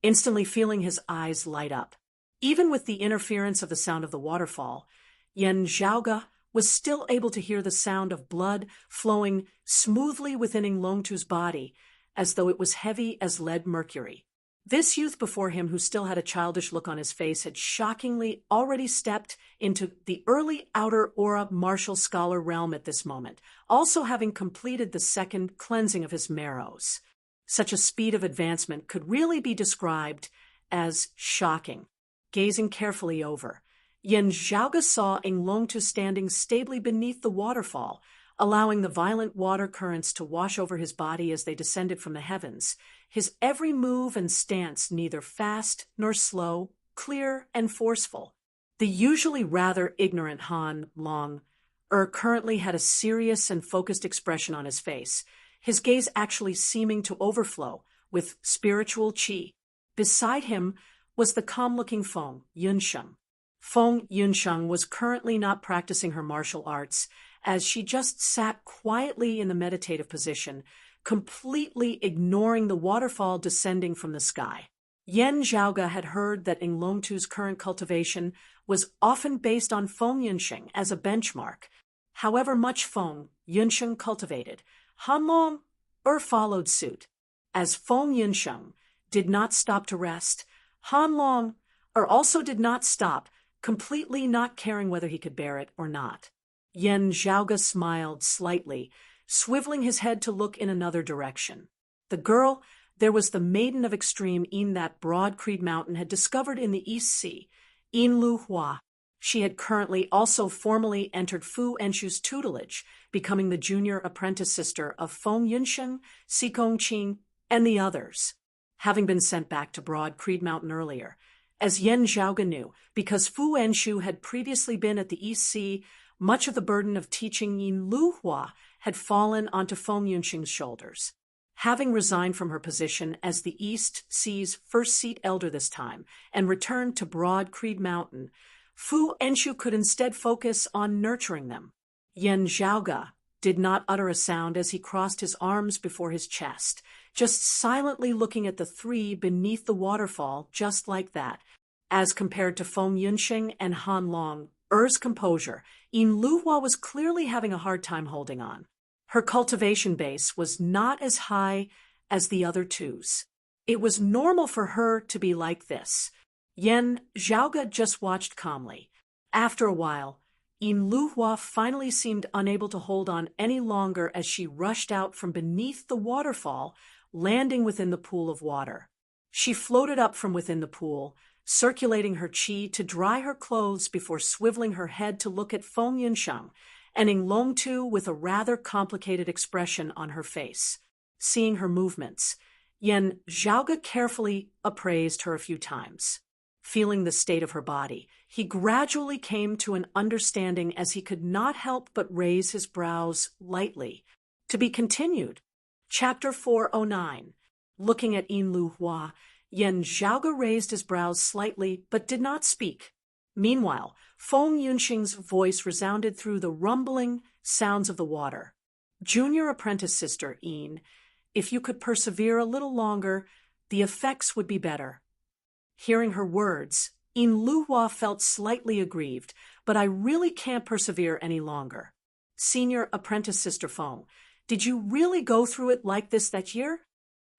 instantly feeling his eyes light up. Even with the interference of the sound of the waterfall, Yan Zhaoge was still able to hear the sound of blood flowing smoothly within Yinglong Tu's body, as though it was heavy as lead mercury. This youth before him, who still had a childish look on his face, had shockingly already stepped into the early outer aura martial scholar realm at this moment, also having completed the second cleansing of his marrows. Such a speed of advancement could really be described as shocking. Gazing carefully over, Yan Zhaoge saw Yinglong Tu standing stably beneath the waterfall, allowing the violent water currents to wash over his body as they descended from the heavens, his every move and stance neither fast nor slow, clear and forceful. The usually rather ignorant Han Long currently had a serious and focused expression on his face, his gaze actually seeming to overflow with spiritual qi. Beside him was the calm-looking Feng Yunsheng. Feng Yunsheng was currently not practicing her martial arts, as she just sat quietly in the meditative position, completely ignoring the waterfall descending from the sky. Yan Zhaoge had heard that Yinglong Tu's current cultivation was often based on Feng Yunsheng as a benchmark. However much Feng Yunsheng cultivated, Han Long followed suit. As Feng Yunsheng did not stop to rest, Han Long also did not stop, completely not caring whether he could bear it or not. Yan Zhaoge smiled slightly, swiveling his head to look in another direction. The girl, there was the maiden of extreme Yin that broad Creed Mountain had discovered in the East Sea, Yin Lu Hua. She had currently also formally entered Fu Enshu's tutelage, becoming the junior apprentice sister of Feng Yunsheng, Si Kongqing, and the others. Having been sent back to Broad Creed Mountain earlier, as Yan Zhaoge knew, because Fu Enshu had previously been at the East Sea, much of the burden of teaching Yin Lu Hua had fallen onto Feng Yunsheng's shoulders. Having resigned from her position as the East Sea's first seat elder this time and returned to Broad Creed Mountain, Fu Enshu could instead focus on nurturing them. Yan Zhaoge did not utter a sound as he crossed his arms before his chest, just silently looking at the three beneath the waterfall just like that. As compared to Feng Yunsheng and Han Long, composure, Yin Lu Hua was clearly having a hard time holding on. Her cultivation base was not as high as the other two's. It was normal for her to be like this. Yan Zhaoge just watched calmly. After a while, Yin Lu Hua finally seemed unable to hold on any longer as she rushed out from beneath the waterfall, landing within the pool of water. She floated up from within the pool, circulating her qi to dry her clothes before swiveling her head to look at Feng Yunsheng and Yinglong Tu with a rather complicated expression on her face. Seeing her movements, Yan Zhaoge carefully appraised her a few times. Feeling the state of her body, he gradually came to an understanding as he could not help but raise his brows lightly. To be continued. Chapter 409. Looking at Yin Lu Hua, Yan Zhaoge raised his brows slightly but did not speak. Meanwhile, Feng Yunsheng's voice resounded through the rumbling sounds of the water. Junior apprentice sister Yin, if you could persevere a little longer, the effects would be better. Hearing her words, Yin Lu Hua felt slightly aggrieved, but I really can't persevere any longer. Senior apprentice sister Feng, did you really go through it like this that year?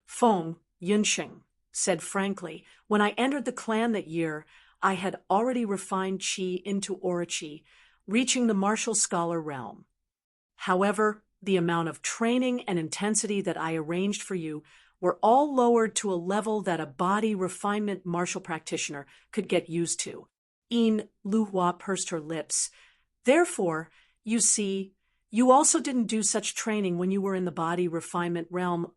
Feng Yunsheng said frankly, when I entered the clan that year, I had already refined Qi into Aura Qi, reaching the martial scholar realm. However, the amount of training and intensity that I arranged for you were all lowered to a level that a body refinement martial practitioner could get used to. Yin Luhua pursed her lips. Therefore, you see, you also didn't do such training when you were in the body refinement realm.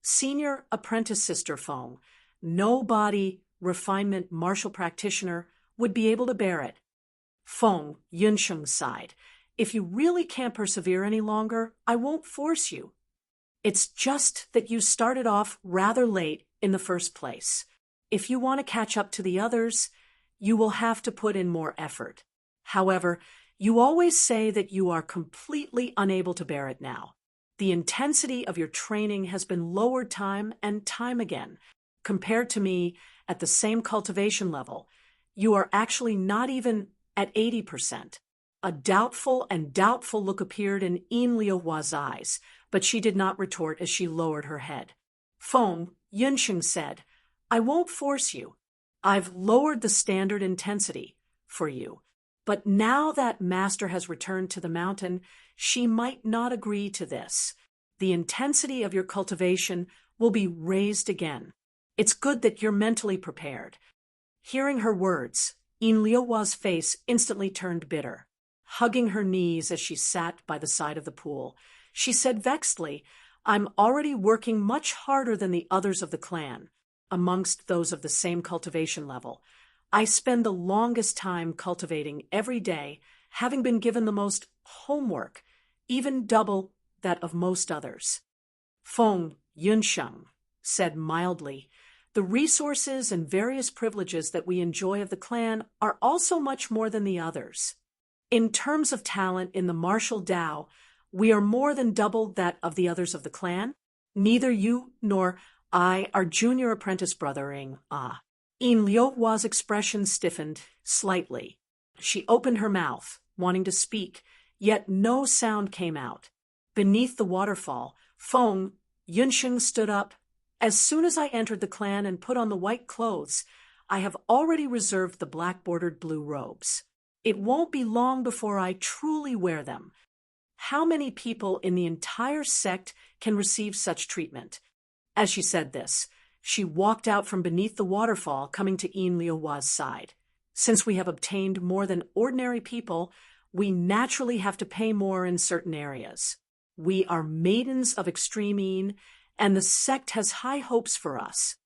Senior apprentice sister Feng, no body refinement martial practitioner would be able to bear it. Feng Yunsheng sighed. If you really can't persevere any longer, I won't force you. It's just that you started off rather late in the first place. If you want to catch up to the others, you will have to put in more effort. However, you always say that you are completely unable to bear it now. The intensity of your training has been lowered time and time again. Compared to me at the same cultivation level, you are actually not even at 80%. A doubtful look appeared in Yin Liuhua's eyes, but she did not retort as she lowered her head. Feng Yunsheng said, I won't force you. I've lowered the standard intensity for you. But now that Master has returned to the mountain, she might not agree to this. The intensity of your cultivation will be raised again. It's good that you're mentally prepared. Hearing her words, Yin Liuhua's face instantly turned bitter. Hugging her knees as she sat by the side of the pool, she said vexedly, I'm already working much harder than the others of the clan. Amongst those of the same cultivation level, I spend the longest time cultivating every day, having been given the most homework, even double that of most others. Feng Yunsheng said mildly, the resources and various privileges that we enjoy of the clan are also much more than the others. In terms of talent in the martial Tao, we are more than double that of the others of the clan. Neither you nor I are junior apprentice brothering. Yin Liuhua's expression stiffened slightly. She opened her mouth, wanting to speak, yet no sound came out. Beneath the waterfall, Feng Yunsheng stood up. As soon as I entered the clan and put on the white clothes, I have already reserved the black-bordered blue robes. It won't be long before I truly wear them. How many people in the entire sect can receive such treatment? As she said this, she walked out from beneath the waterfall, coming to Yin Liuhua's side. Since we have obtained more than ordinary people, we naturally have to pay more in certain areas. We are maidens of extreme Yin, and the sect has high hopes for us.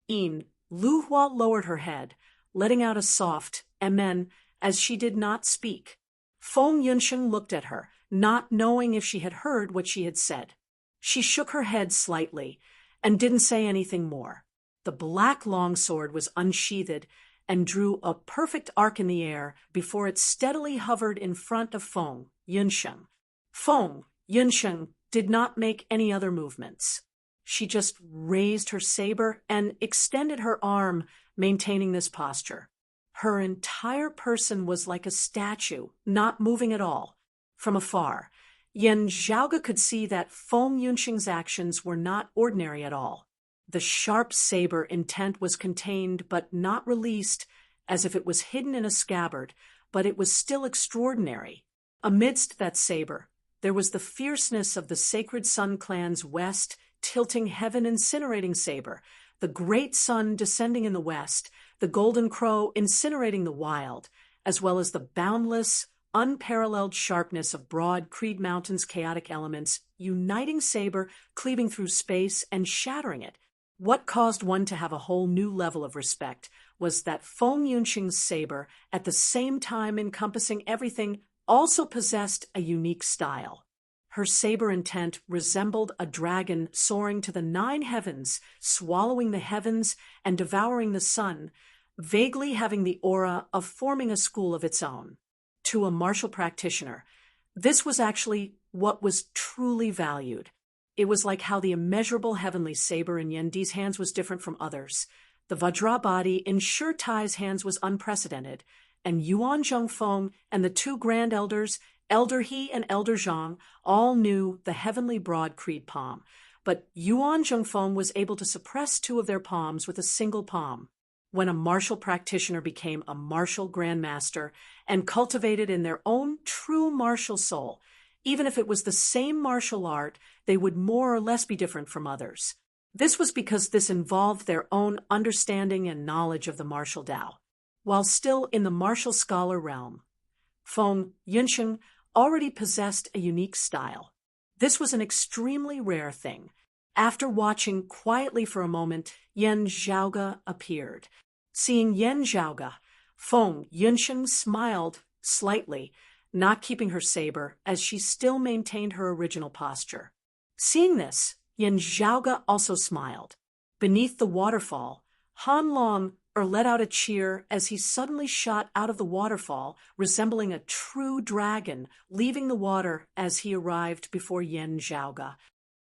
Yin Liuhua lowered her head, letting out a soft amen as she did not speak. Feng Yunsheng looked at her, not knowing if she had heard what she had said. She shook her head slightly and didn't say anything more. The black longsword was unsheathed and drew a perfect arc in the air before it steadily hovered in front of Feng Yunsheng. Feng Yunsheng did not make any other movements. She just raised her saber and extended her arm, maintaining this posture. Her entire person was like a statue, not moving at all. From afar, Yen Zhaoge could see that Feng Yunsheng's actions were not ordinary at all. The sharp saber intent was contained but not released, as if it was hidden in a scabbard, but it was still extraordinary. Amidst that saber, there was the fierceness of the Sacred Sun Clan's west, tilting heaven incinerating saber, the great sun descending in the west, the golden crow incinerating the wild, as well as the boundless, unparalleled sharpness of broad Creed Mountain's chaotic elements, uniting saber, cleaving through space and shattering it. What caused one to have a whole new level of respect was that Feng Yunsheng's saber, at the same time encompassing everything, also possessed a unique style. Her saber intent resembled a dragon soaring to the 9 heavens, swallowing the heavens and devouring the sun, vaguely having the aura of forming a school of its own. To a martial practitioner, this was actually what was truly valued. It was like how the immeasurable heavenly saber in Yendi's hands was different from others. The Vajra body in Sure Tai's hands was unprecedented, and Yuan Zhongfeng and the 2 grand elders, Elder He and Elder Zhang, all knew the heavenly broad Creed palm. But Yuan Zhongfeng was able to suppress 2 of their palms with a single palm. when a martial practitioner became a martial grandmaster and cultivated in their own true martial soul. Even if it was the same martial art, they would more or less be different from others. This was because this involved their own understanding and knowledge of the martial Tao. While still in the martial scholar realm, Feng Yunsheng already possessed a unique style. This was an extremely rare thing. After watching quietly for a moment, Yan Zhaoge appeared. Seeing Yan Zhaoge, Feng Yunsheng smiled slightly, not keeping her saber, as she still maintained her original posture. Seeing this, Yan Zhaoge also smiled. Beneath the waterfall, Han Long let out a cheer as he suddenly shot out of the waterfall, resembling a true dragon, leaving the water as he arrived before Yan Zhaoge.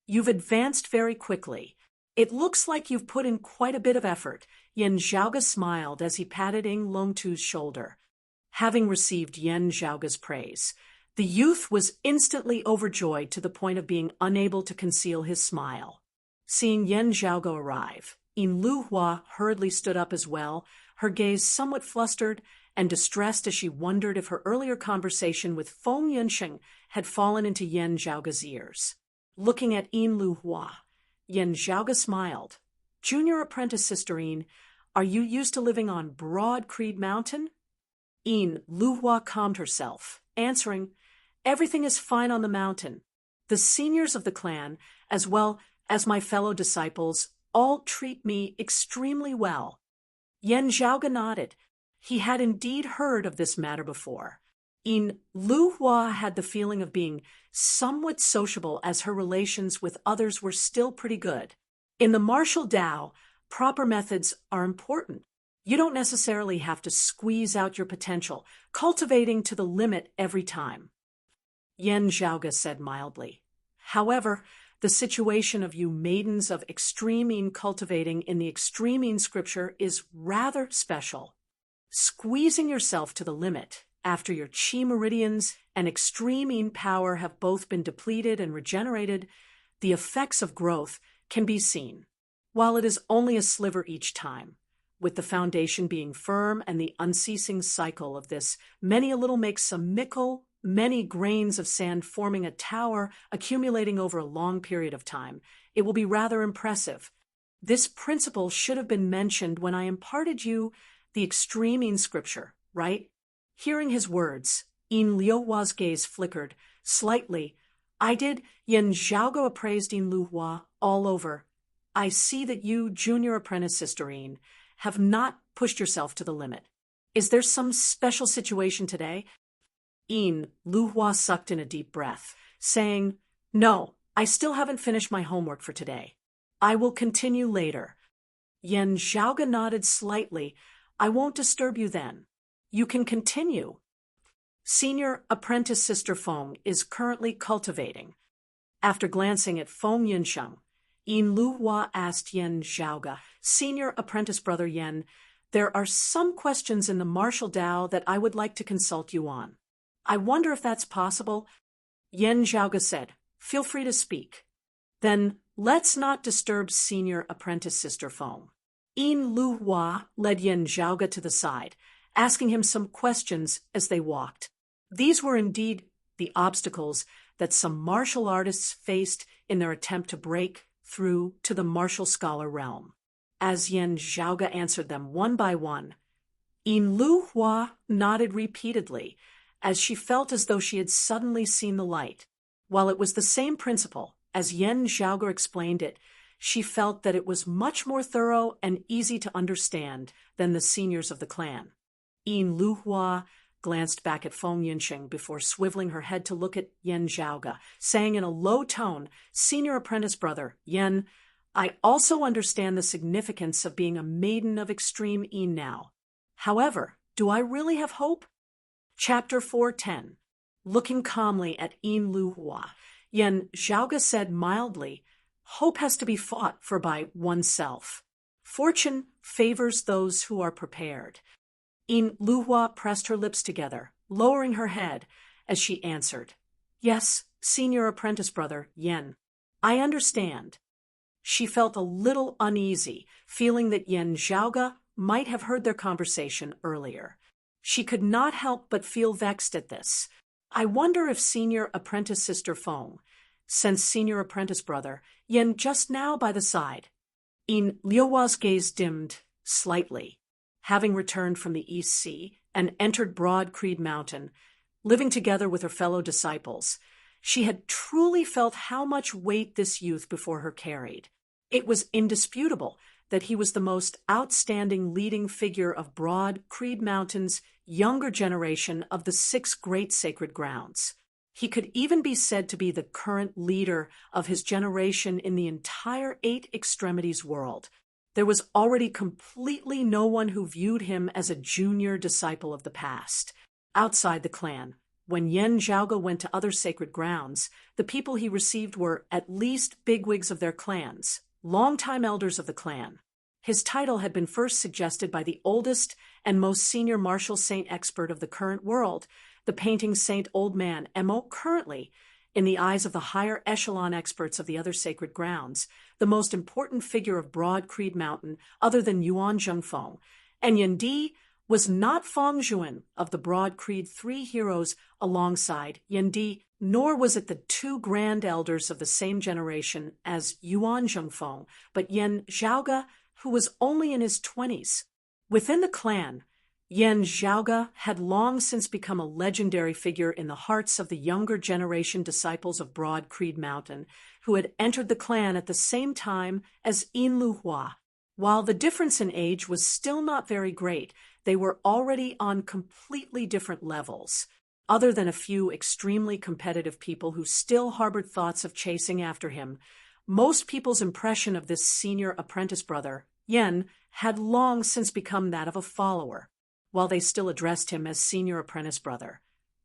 You've advanced very quickly. It looks like you've put in quite a bit of effort. Yan Zhaoge smiled as he patted Ying Longtu's shoulder. Having received Yan Zhaoge's praise, the youth was instantly overjoyed to the point of being unable to conceal his smile. Seeing Yan Zhaoge arrive, Yin Luhua hurriedly stood up as well, her gaze somewhat flustered and distressed as she wondered if her earlier conversation with Feng Yunsheng had fallen into Yan Zhaoge's ears. Looking at Yin Luhua, Yan Zhaoge smiled. "Junior apprentice Sister Yin, are you used to living on Broad Creed Mountain?" Yin Luhua calmed herself, answering, "Everything is fine on the mountain. The seniors of the clan, as well as my fellow disciples, all treat me extremely well." Yan Zhaoge nodded. He had indeed heard of this matter before. Yin Luhua had the feeling of being somewhat sociable as her relations with others were still pretty good. In the martial Tao, proper methods are important. You don't necessarily have to squeeze out your potential, cultivating to the limit every time. Yan Zhaoge said mildly. However, the situation of you maidens of extreme Yin cultivating in the extreme Yin scripture is rather special. Squeezing yourself to the limit after your chi meridians and extreme Yin power have both been depleted and regenerated, the effects of growth can be seen. While it is only a sliver each time, with the foundation being firm and the unceasing cycle of this, many a little makes some mickle, many grains of sand forming a tower accumulating over a long period of time, it will be rather impressive. This principle should have been mentioned when I imparted you the extreme Yin scripture, right? Hearing his words, Yin Liuhua's gaze flickered slightly. "I did." Yan Zhaoge appraised Yin Luhua all over. "I see that you, junior apprentice Sister Yin, have not pushed yourself to the limit. Is there some special situation today?" Yin Luhua sucked in a deep breath, saying, "No, I still haven't finished my homework for today. I will continue later." Yan Zhaoge nodded slightly. "I won't disturb you then. You can continue." Senior apprentice Sister Feng is currently cultivating. After glancing at Feng Yunsheng, Yin Luhua asked Yan Zhaoge, "Senior apprentice brother Yan, there are some questions in the martial Tao that I would like to consult you on. I wonder if that's possible." Yan Zhaoge said, "Feel free to speak." "Then let's not disturb senior apprentice Sister Feng." Yin Luhua led Yan Zhaoge to the side, asking him some questions as they walked. These were indeed the obstacles that some martial artists faced in their attempt to break through to the martial scholar realm. As Yan Zhaoge answered them one by one, Yin Luhua nodded repeatedly, as she felt as though she had suddenly seen the light. While it was the same principle, as Yan Zhaoge explained it, she felt that it was much more thorough and easy to understand than the seniors of the clan. Yin Luhua glanced back at Feng Yunsheng before swiveling her head to look at Yan Zhaoge, saying in a low tone, "Senior apprentice brother, Yan, I also understand the significance of being a maiden of extreme Yin now. However, do I really have hope?" Chapter 410. Looking calmly at Yin Luhua, Yan Zhaoge said mildly, "Hope has to be fought for by oneself. Fortune favors those who are prepared." Yin Luhua pressed her lips together, lowering her head as she answered, "Yes, senior apprentice brother, Yan. I understand." She felt a little uneasy, feeling that Yan Zhaoge might have heard their conversation earlier. She could not help but feel vexed at this. I wonder if senior apprentice sister Feng sensed senior apprentice brother Yen just now by the side. In Liuhua's gaze dimmed slightly. Having returned from the East Sea and entered Broad Creed Mountain, living together with her fellow disciples, she had truly felt how much weight this youth before her carried. It was indisputable that he was the most outstanding leading figure of Broad Creed Mountain's younger generation of the 6 great sacred grounds. He could even be said to be the current leader of his generation in the entire 8 extremities world. There was already completely no one who viewed him as a junior disciple of the past. Outside the clan, when Yen Zhaoge went to other sacred grounds, the people he received were at least bigwigs of their clans, longtime elders of the clan. His title had been first suggested by the oldest and most senior martial saint expert of the current world, the painting saint Old Man Mo. Currently, in the eyes of the higher echelon experts of the other sacred grounds, the most important figure of Broad Creed Mountain other than Yuan Zhengfeng, and Yen Di was not Feng Zhuan of the Broad Creed 3 heroes alongside Yen Di, nor was it the 2 grand elders of the same generation as Yuan Zhengfeng, but Yen Zhaoge, who was only in his 20s. Within the clan, Yen Zhaoge had long since become a legendary figure in the hearts of the younger generation disciples of Broad Creed Mountain, who had entered the clan at the same time as Yin Luhua. While the difference in age was still not very great, they were already on completely different levels. Other than a few extremely competitive people who still harbored thoughts of chasing after him, most people's impression of this senior apprentice brother, Yen, had long since become that of a follower. While they still addressed him as senior apprentice brother,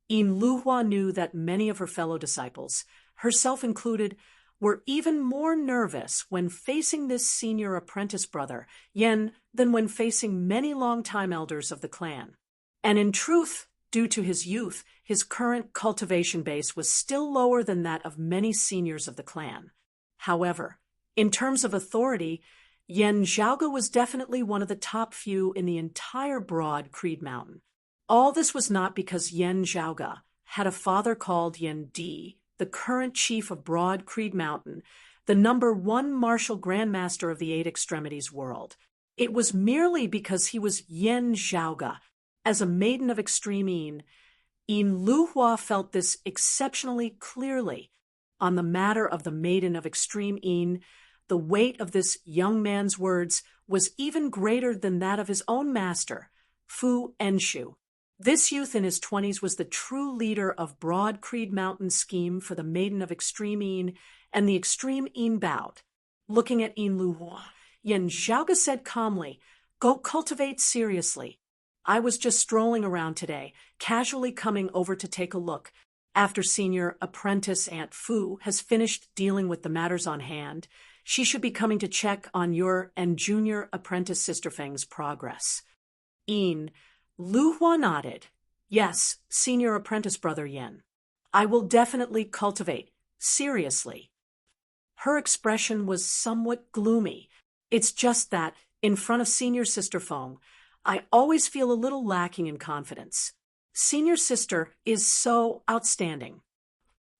Yin Luhua knew that many of her fellow disciples, herself included, were even more nervous when facing this senior apprentice brother, Yen, than when facing many longtime elders of the clan. And in truth, due to his youth, his current cultivation base was still lower than that of many seniors of the clan. However, in terms of authority, Yen Zhaoge was definitely one of the top few in the entire Broad Creed Mountain. All this was not because Yen Zhaoge had a father called Yen Di, the current chief of Broad Creed Mountain, the #1 martial grandmaster of the 8 extremities world. It was merely because he was Yen Zhaoge. As a maiden of extreme Yin, Yin Luhua felt this exceptionally clearly. On the matter of the maiden of extreme Yin, the weight of this young man's words was even greater than that of his own master, Fu Enshu. This youth in his 20s was the true leader of Broad Creed Mountain's scheme for the maiden of extreme Yin and the extreme Yin bout. Looking at Yin Luhua, Yen Zhaoge said calmly, "Go cultivate seriously. I was just strolling around today, casually coming over to take a look. After senior apprentice Aunt Fu has finished dealing with the matters on hand, she should be coming to check on your and junior apprentice Sister Feng's progress." Yin Luhua nodded. "Yes, senior apprentice brother Yen. I will definitely cultivate, seriously." Her expression was somewhat gloomy. "It's just that, in front of senior sister Feng, I always feel a little lacking in confidence. Senior sister is so outstanding.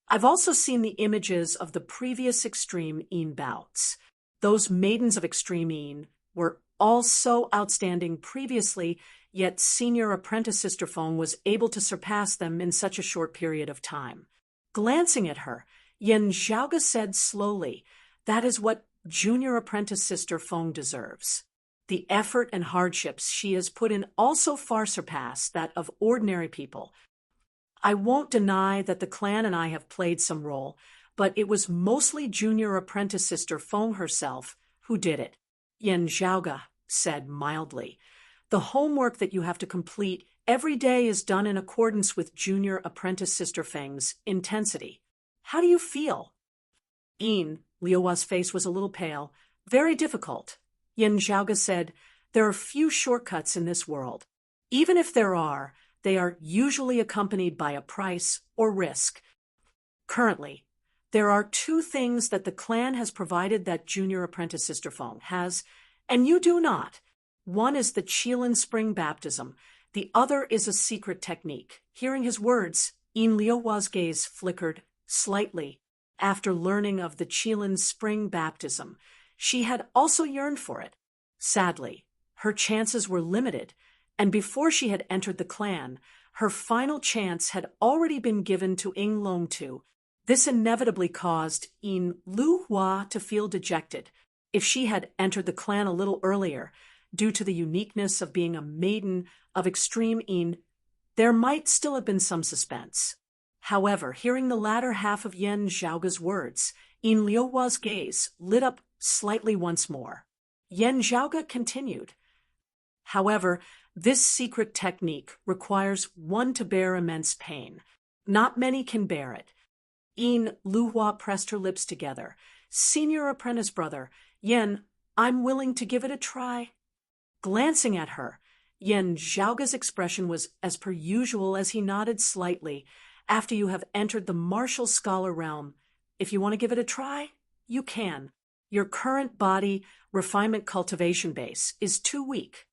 I've also seen the images of the previous extreme Yin bouts. Those maidens of extreme Yin were all so outstanding previously, yet senior apprentice Sister Feng was able to surpass them in such a short period of time." Glancing at her, Yen Zhaoge said slowly, "That is what junior apprentice Sister Feng deserves. The effort and hardships she has put in also far surpass that of ordinary people. I won't deny that the clan and I have played some role, but it was mostly junior apprentice Sister Feng herself who did it." Yen Zhaoge said mildly, "The homework that you have to complete every day is done in accordance with junior apprentice Sister Feng's intensity. How do you feel?" Yin Liuhua's face was a little pale. "Very difficult." Yen Zhaoge said, "There are few shortcuts in this world. Even if there are, they are usually accompanied by a price or risk. Currently, there are 2 things that the clan has provided that junior apprentice Sister Feng has, and you do not. One is the Qilin spring baptism. The other is a secret technique. Hearing his words, Yin Liuhua's gaze flickered slightly. After learning of the Qilin spring baptism, she had also yearned for it. Sadly, her chances were limited, and before she had entered the clan, her final chance had already been given to Yin Longtu. This inevitably caused Yin Liuhua to feel dejected. If she had entered the clan a little earlier, due to the uniqueness of being a maiden of extreme Yin, there might still have been some suspense. However, hearing the latter half of Yen Zhaoga's words, Yin Liuhua's gaze lit up slightly once more. Yen Zhaoga continued. However, this secret technique requires one to bear immense pain. Not many can bear it. Yin Liuhua pressed her lips together. Senior apprentice brother, Yen, I'm willing to give it a try. Glancing at her, Yen Zhaoga's expression was as per usual as he nodded slightly. After you have entered the martial scholar realm, if you want to give it a try, you can. Your current body refinement cultivation base is too weak.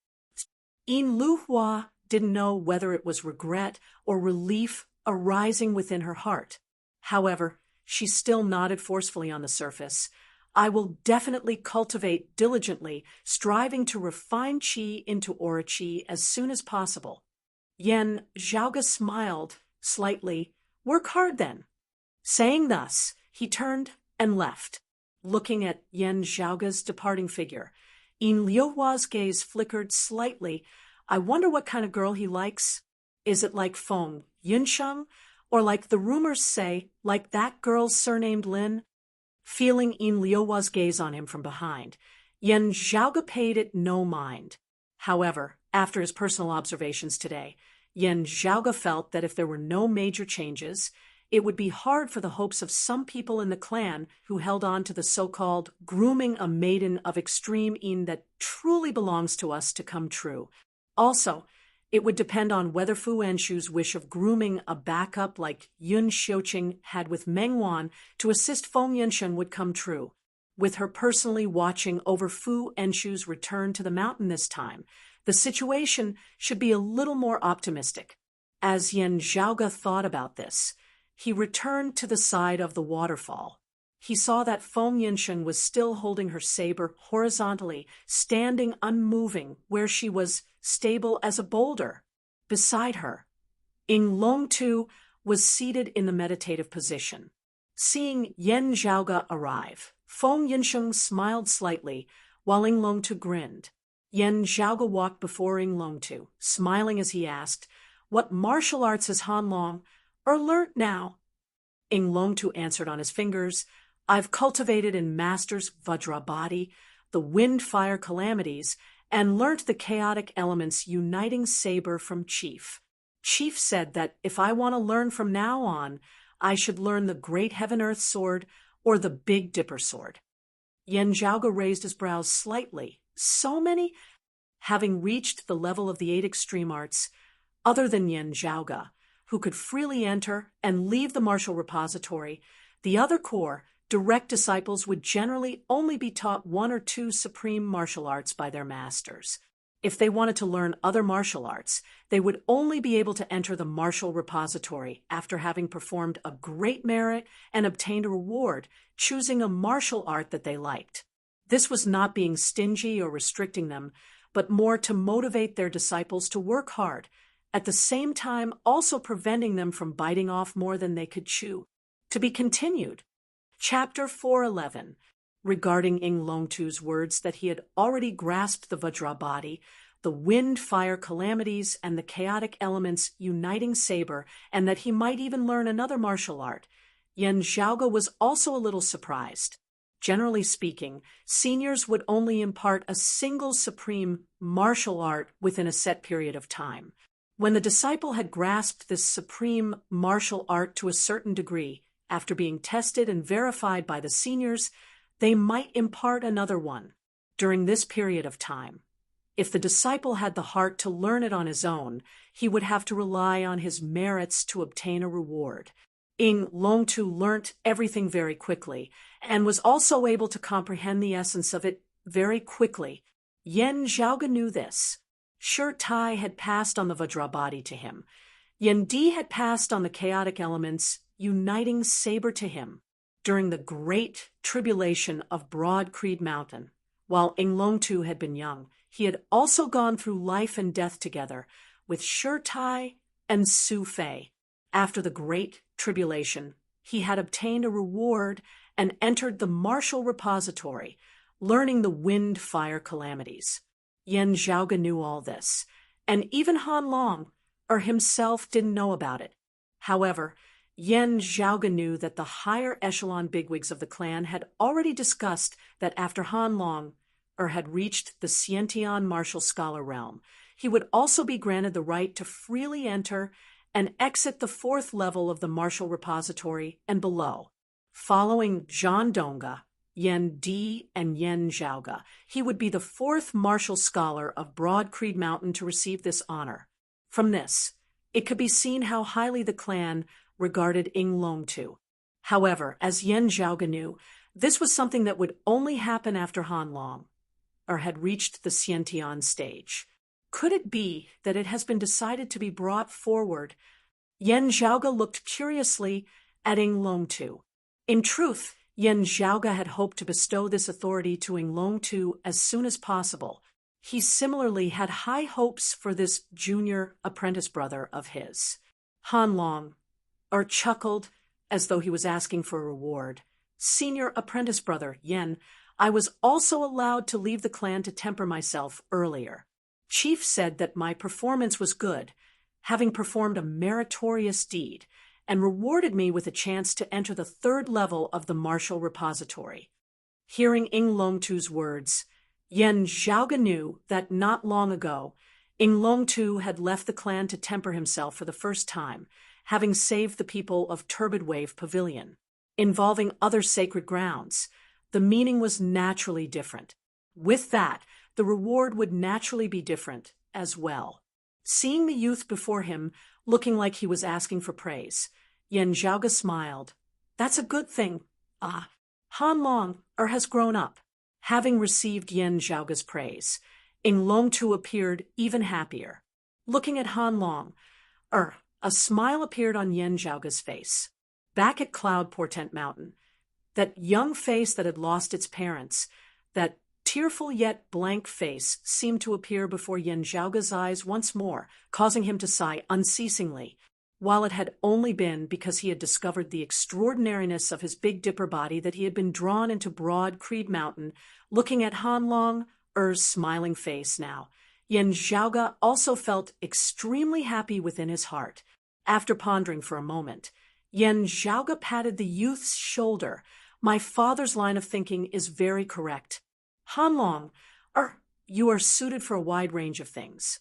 Yin Liuhua didn't know whether it was regret or relief arising within her heart. However, she still nodded forcefully on the surface. I will definitely cultivate diligently, striving to refine qi into aura qi as soon as possible. Yen Zhaoga smiled slightly. Work hard then. Saying thus, he turned and left. Looking at Yen Zhaoga's departing figure, Yin Liuhua's gaze flickered slightly. I wonder what kind of girl he likes. Is it like Feng Yunsheng, or like the rumors say, like that girl surnamed Lin? Feeling Yin Liuhua's gaze on him from behind, Yen Zhaoga paid it no mind. However, after his personal observations today, Yen Zhaoga felt that if there were no major changes, it would be hard for the hopes of some people in the clan who held on to the so-called grooming a maiden of extreme Yin that truly belongs to us to come true. Also, it would depend on whether Fu Enshu's wish of grooming a backup like Yun Xiuqing had with Meng Wan to assist Feng Yunsheng would come true. With her personally watching over Fu Enshu's return to the mountain this time, the situation should be a little more optimistic. As Yen Zhaoga thought about this, he returned to the side of the waterfall. He saw that Feng Yunsheng was still holding her saber horizontally, standing unmoving where she was stable as a boulder. Beside her, Yin Longtu was seated in the meditative position. Seeing Yen Zhaoga arrive, Feng Yunsheng smiled slightly, while Yin Longtu grinned. Yen Zhaoga walked before Yin Longtu, smiling as he asked, "What martial arts has Han Long learnt now?" Yin Longtu answered on his fingers, "I've cultivated and masters Vajra body, the wind-fire calamities, and learnt the chaotic elements uniting saber from Chief. Chief said that if I want to learn from now on, I should learn the Great Heaven-Earth Sword or the Big Dipper Sword." Yen Zhaoga raised his brows slightly. So many? Having reached the level of the 8 extreme arts, other than Yen Zhaoga, who could freely enter and leave the martial repository, the other core, direct disciples would generally only be taught 1 or 2 supreme martial arts by their masters. If they wanted to learn other martial arts, they would only be able to enter the martial repository after having performed a great merit and obtained a reward, choosing a martial art that they liked. This was not being stingy or restricting them, but more to motivate their disciples to work hard, at the same time also preventing them from biting off more than they could chew. To be continued. Chapter 411, regarding Yin Longtu's words that he had already grasped the Vajra body, the wind-fire calamities, and the chaotic elements uniting saber, and that he might even learn another martial art. Yen Zhaoga was also a little surprised. Generally speaking, seniors would only impart a single supreme martial art within a set period of time. When the disciple had grasped this supreme martial art to a certain degree, after being tested and verified by the seniors, they might impart another one during this period of time. If the disciple had the heart to learn it on his own, he would have to rely on his merits to obtain a reward. Yin Longtu learnt everything very quickly, and was also able to comprehend the essence of it very quickly. Yen Zhaoga knew this. Shi Tai had passed on the Vajrabadi to him. Yen Di had passed on the chaotic elements, uniting saber to him. During the great tribulation of Broad Creed Mountain, while Inglongtu had been young, he had also gone through life and death together with Shi Tai and Su Fei. After the great tribulation, he had obtained a reward and entered the martial repository, learning the wind-fire calamities. Yen Zhaoga knew all this, and even Han Long, himself, didn't know about it. However, Yen Zhaoga knew that the higher echelon bigwigs of the clan had already discussed that after Han Long, had reached the Xiantian martial scholar realm, he would also be granted the right to freely enter and exit the 4th level of the martial repository and below. Following Zhan Dongge, Yen Di, and Yen Zhaoga, he would be the 4th martial scholar of Broad Creed Mountain to receive this honor. From this, it could be seen how highly the clan regarded Inglongtu. However, as Yen Zhaoga knew, this was something that would only happen after Han Long, had reached the Xiantian stage. Could it be that it has been decided to be brought forward? Yen Zhaoga looked curiously at Inglongtu. In truth, Yen Zhaoga had hoped to bestow this authority to Inglongtu as soon as possible. He similarly had high hopes for this junior apprentice brother of his. Han Long, chuckled as though he was asking for a reward. Senior apprentice brother, Yen, I was also allowed to leave the clan to temper myself earlier. Chief said that my performance was good, having performed a meritorious deed, and rewarded me with a chance to enter the 3rd level of the martial repository. Hearing Inglongtu's words, Yen Zhaoga knew that not long ago, Inglongtu had left the clan to temper himself for the first time, having saved the people of Turbid Wave Pavilion. Involving other sacred grounds, the meaning was naturally different. With that, the reward would naturally be different as well. Seeing the youth before him, looking like he was asking for praise, Yen Zhaoga smiled. That's a good thing. Han Long, has grown up. Having received Yen Zhaoga's praise, Inglongtu appeared even happier. Looking at Han Long, a smile appeared on Yen Zhaoga's face. Back at Cloud Portent Mountain, that young face that had lost its parents, that tearful yet blank face seemed to appear before Yen Zhaoga's eyes once more, causing him to sigh unceasingly, while it had only been because he had discovered the extraordinariness of his Big Dipper body that he had been drawn into Broad Creed Mountain. Looking at Han Long, smiling face now, Yen Zhaoga also felt extremely happy within his heart. After pondering for a moment, Yen Zhaoga patted the youth's shoulder. My father's line of thinking is very correct. Han Long, you are suited for a wide range of things.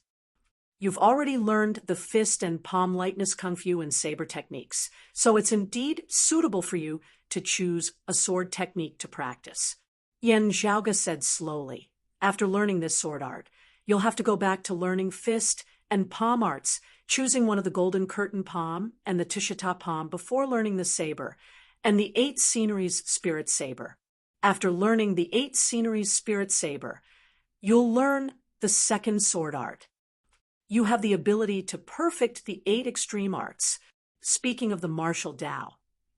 You've already learned the fist and palm lightness kung fu and saber techniques, so it's indeed suitable for you to choose a sword technique to practice. Yen Zhaoga said slowly. After learning this sword art, you'll have to go back to learning fist and palm arts, choosing one of the Golden Curtain palm and the Tushita palm before learning the saber, and the 8 sceneries spirit saber. After learning the 8 sceneries spirit saber, you'll learn the 2nd sword art. You have the ability to perfect the 8 extreme arts. Speaking of the martial Tao,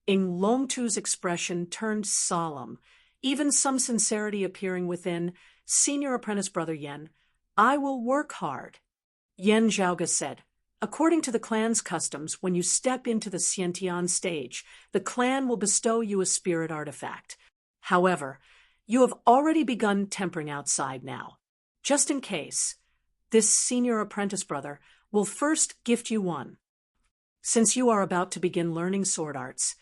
Inglongtu's expression turned solemn, even some sincerity appearing within. Senior apprentice brother Yen, I will work hard. Yen Zhaoga said, according to the clan's customs, when you step into the Xiantian stage, the clan will bestow you a spirit artifact. However, you have already begun tempering outside now. Just in case, this senior apprentice brother will first gift you one. Since you are about to begin learning sword arts,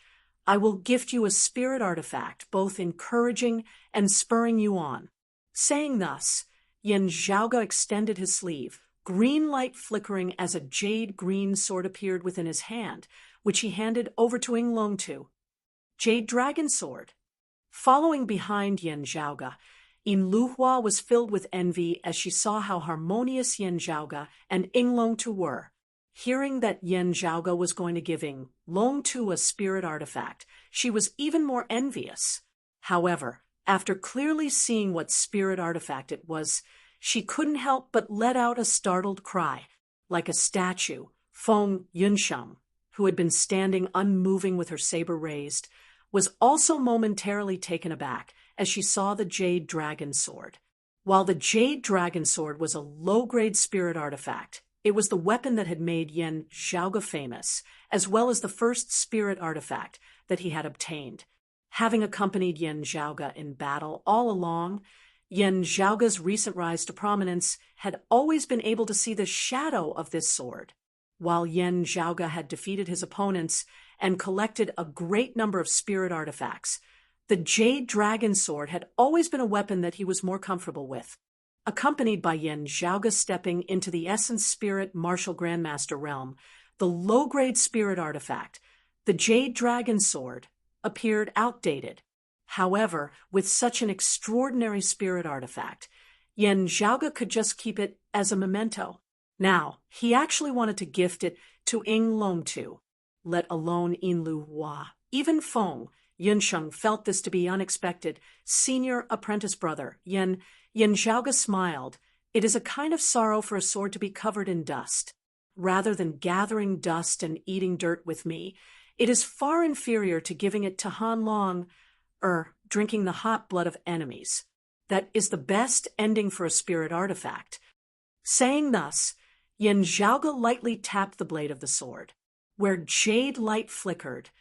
I will gift you a spirit artifact, both encouraging and spurring you on. Saying thus, Yen Zhaoga extended his sleeve, green light flickering as a jade green sword appeared within his hand, which he handed over to Inglongtu. Jade dragon sword. Following behind Yen Zhaoga, Inluhua was filled with envy as she saw how harmonious Yen Zhaoga and Inglongtu were. Hearing that Yen Zhaoga was going to give Inglongtu a spirit artifact, she was even more envious. However, after clearly seeing what spirit artifact it was, she couldn't help but let out a startled cry. Like a statue, Feng Yunsheng, who had been standing unmoving with her saber raised, was also momentarily taken aback as she saw the Jade Dragon Sword. While the Jade Dragon Sword was a low-grade spirit artifact, it was the weapon that had made Yan Zhaoge famous, as well as the first spirit artifact that he had obtained. Having accompanied Yan Zhaoge in battle all along, Yan Zhaoge's recent rise to prominence had always been able to see the shadow of this sword. While Yan Zhaoge had defeated his opponents and collected a great number of spirit artifacts, the Jade Dragon Sword had always been a weapon that he was more comfortable with. Accompanied by Yan Zhaoge stepping into the Essence Spirit Martial Grandmaster realm, the low-grade spirit artifact, the Jade Dragon Sword, appeared outdated. However, with such an extraordinary spirit artifact, Yan Zhaoge could just keep it as a memento. Now, he actually wanted to gift it to Ying Longtu, let alone Yinlu Hua. Even Feng Yunsheng felt this to be unexpected. Senior apprentice brother, Yan Zhaoge smiled. It is a kind of sorrow for a sword to be covered in dust. Rather than gathering dust and eating dirt with me, it is far inferior to giving it to Han Long, drinking the hot blood of enemies. That is the best ending for a spirit artifact. Saying thus, Yan Zhaoge lightly tapped the blade of the sword. Where jade light flickered,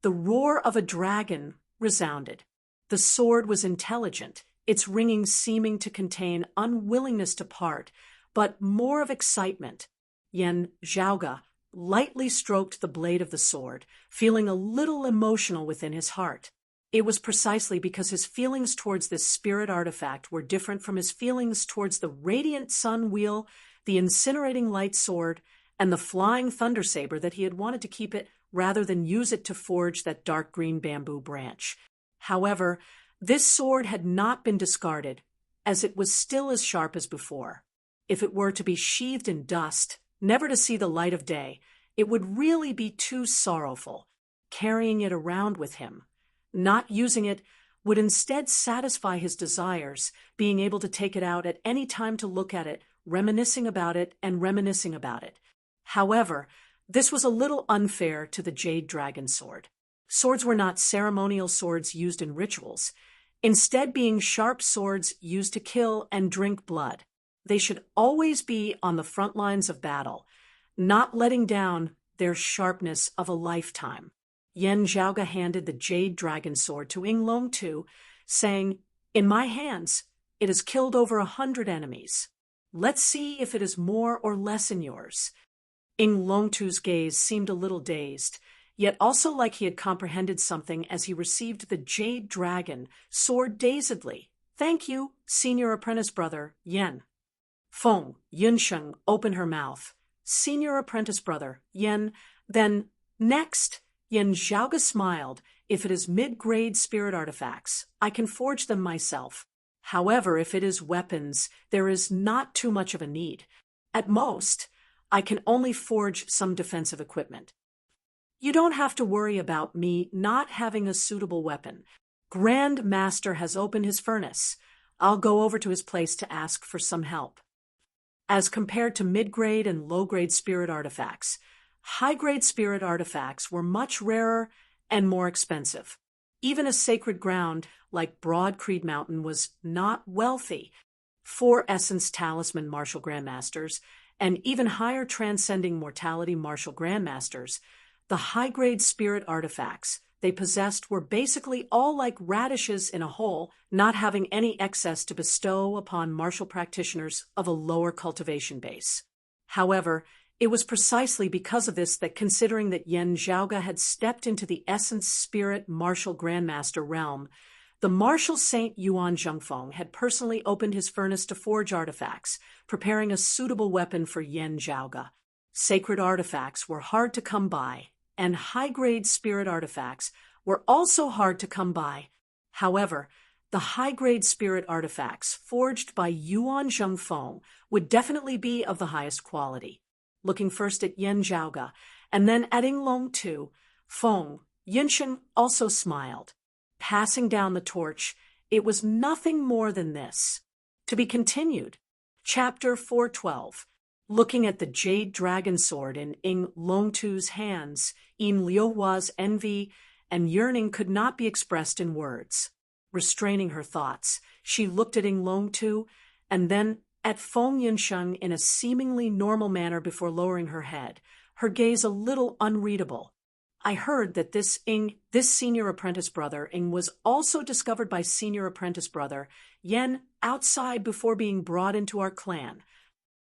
the roar of a dragon resounded. The sword was intelligent, its ringing seeming to contain unwillingness to part, but more of excitement. Yan Zhaoge lightly stroked the blade of the sword, feeling a little emotional within his heart. It was precisely because his feelings towards this spirit artifact were different from his feelings towards the radiant sun wheel, the incinerating light sword, and the flying thunder saber that he had wanted to keep it rather than use it to forge that dark green bamboo branch. However, this sword had not been discarded, as it was still as sharp as before. If it were to be sheathed in dust, never to see the light of day, it would really be too sorrowful. Carrying it around with him, not using it, would instead satisfy his desires, being able to take it out at any time to look at it, reminiscing about it and reminiscing about it. However, this was a little unfair to the Jade Dragon Sword. Swords were not ceremonial swords used in rituals, instead being sharp swords used to kill and drink blood. They should always be on the front lines of battle, not letting down their sharpness of a lifetime. Yan Zhaoge handed the Jade Dragon Sword to Ying Longtu, saying, "In my hands, it has killed over 100 enemies. Let's see if it is more or less in yours." Ying Longtu's gaze seemed a little dazed, yet also like he had comprehended something as he received the Jade Dragon Sword dazedly. "Thank you, senior apprentice brother, Yan." Feng Yunsheng opened her mouth. "Senior apprentice brother, Yan, then next." Yan Zhaoge smiled. "If it is mid-grade spirit artifacts, I can forge them myself. However, if it is weapons, there is not too much of a need. At most, I can only forge some defensive equipment. You don't have to worry about me not having a suitable weapon. Grand Master has opened his furnace. I'll go over to his place to ask for some help." As compared to mid-grade and low-grade spirit artifacts, high-grade spirit artifacts were much rarer and more expensive. Even a sacred ground like Broad Creed Mountain was not wealthy. 4 Essence Talisman Martial Grandmasters, and even higher Transcending Mortality Martial Grandmasters, the high-grade spirit artifacts they possessed were basically all like radishes in a hole, not having any excess to bestow upon martial practitioners of a lower cultivation base. However, it was precisely because of this that, considering that Yan Zhaoge had stepped into the Essence Spirit Martial Grandmaster realm, the Martial Saint Yuan Zhengfeng had personally opened his furnace to forge artifacts, preparing a suitable weapon for Yan Zhaoge. Sacred artifacts were hard to come by, and high-grade spirit artifacts were also hard to come by. However, the high-grade spirit artifacts forged by Yuan Zhengfeng would definitely be of the highest quality. Looking first at Yan Zhaoge, and then at Ying Longtu, Feng Yunsheng also smiled. Passing down the torch, it was nothing more than this. To be continued. Chapter 412. Looking at the jade dragon sword in Ing Longtu's hands, Yin Liuhua's envy and yearning could not be expressed in words. Restraining her thoughts, she looked at Ing Longtu and then at Feng Yinsheng in a seemingly normal manner before lowering her head, her gaze a little unreadable. I heard that this senior apprentice brother, Ing, was also discovered by senior apprentice brother Yen outside before being brought into our clan.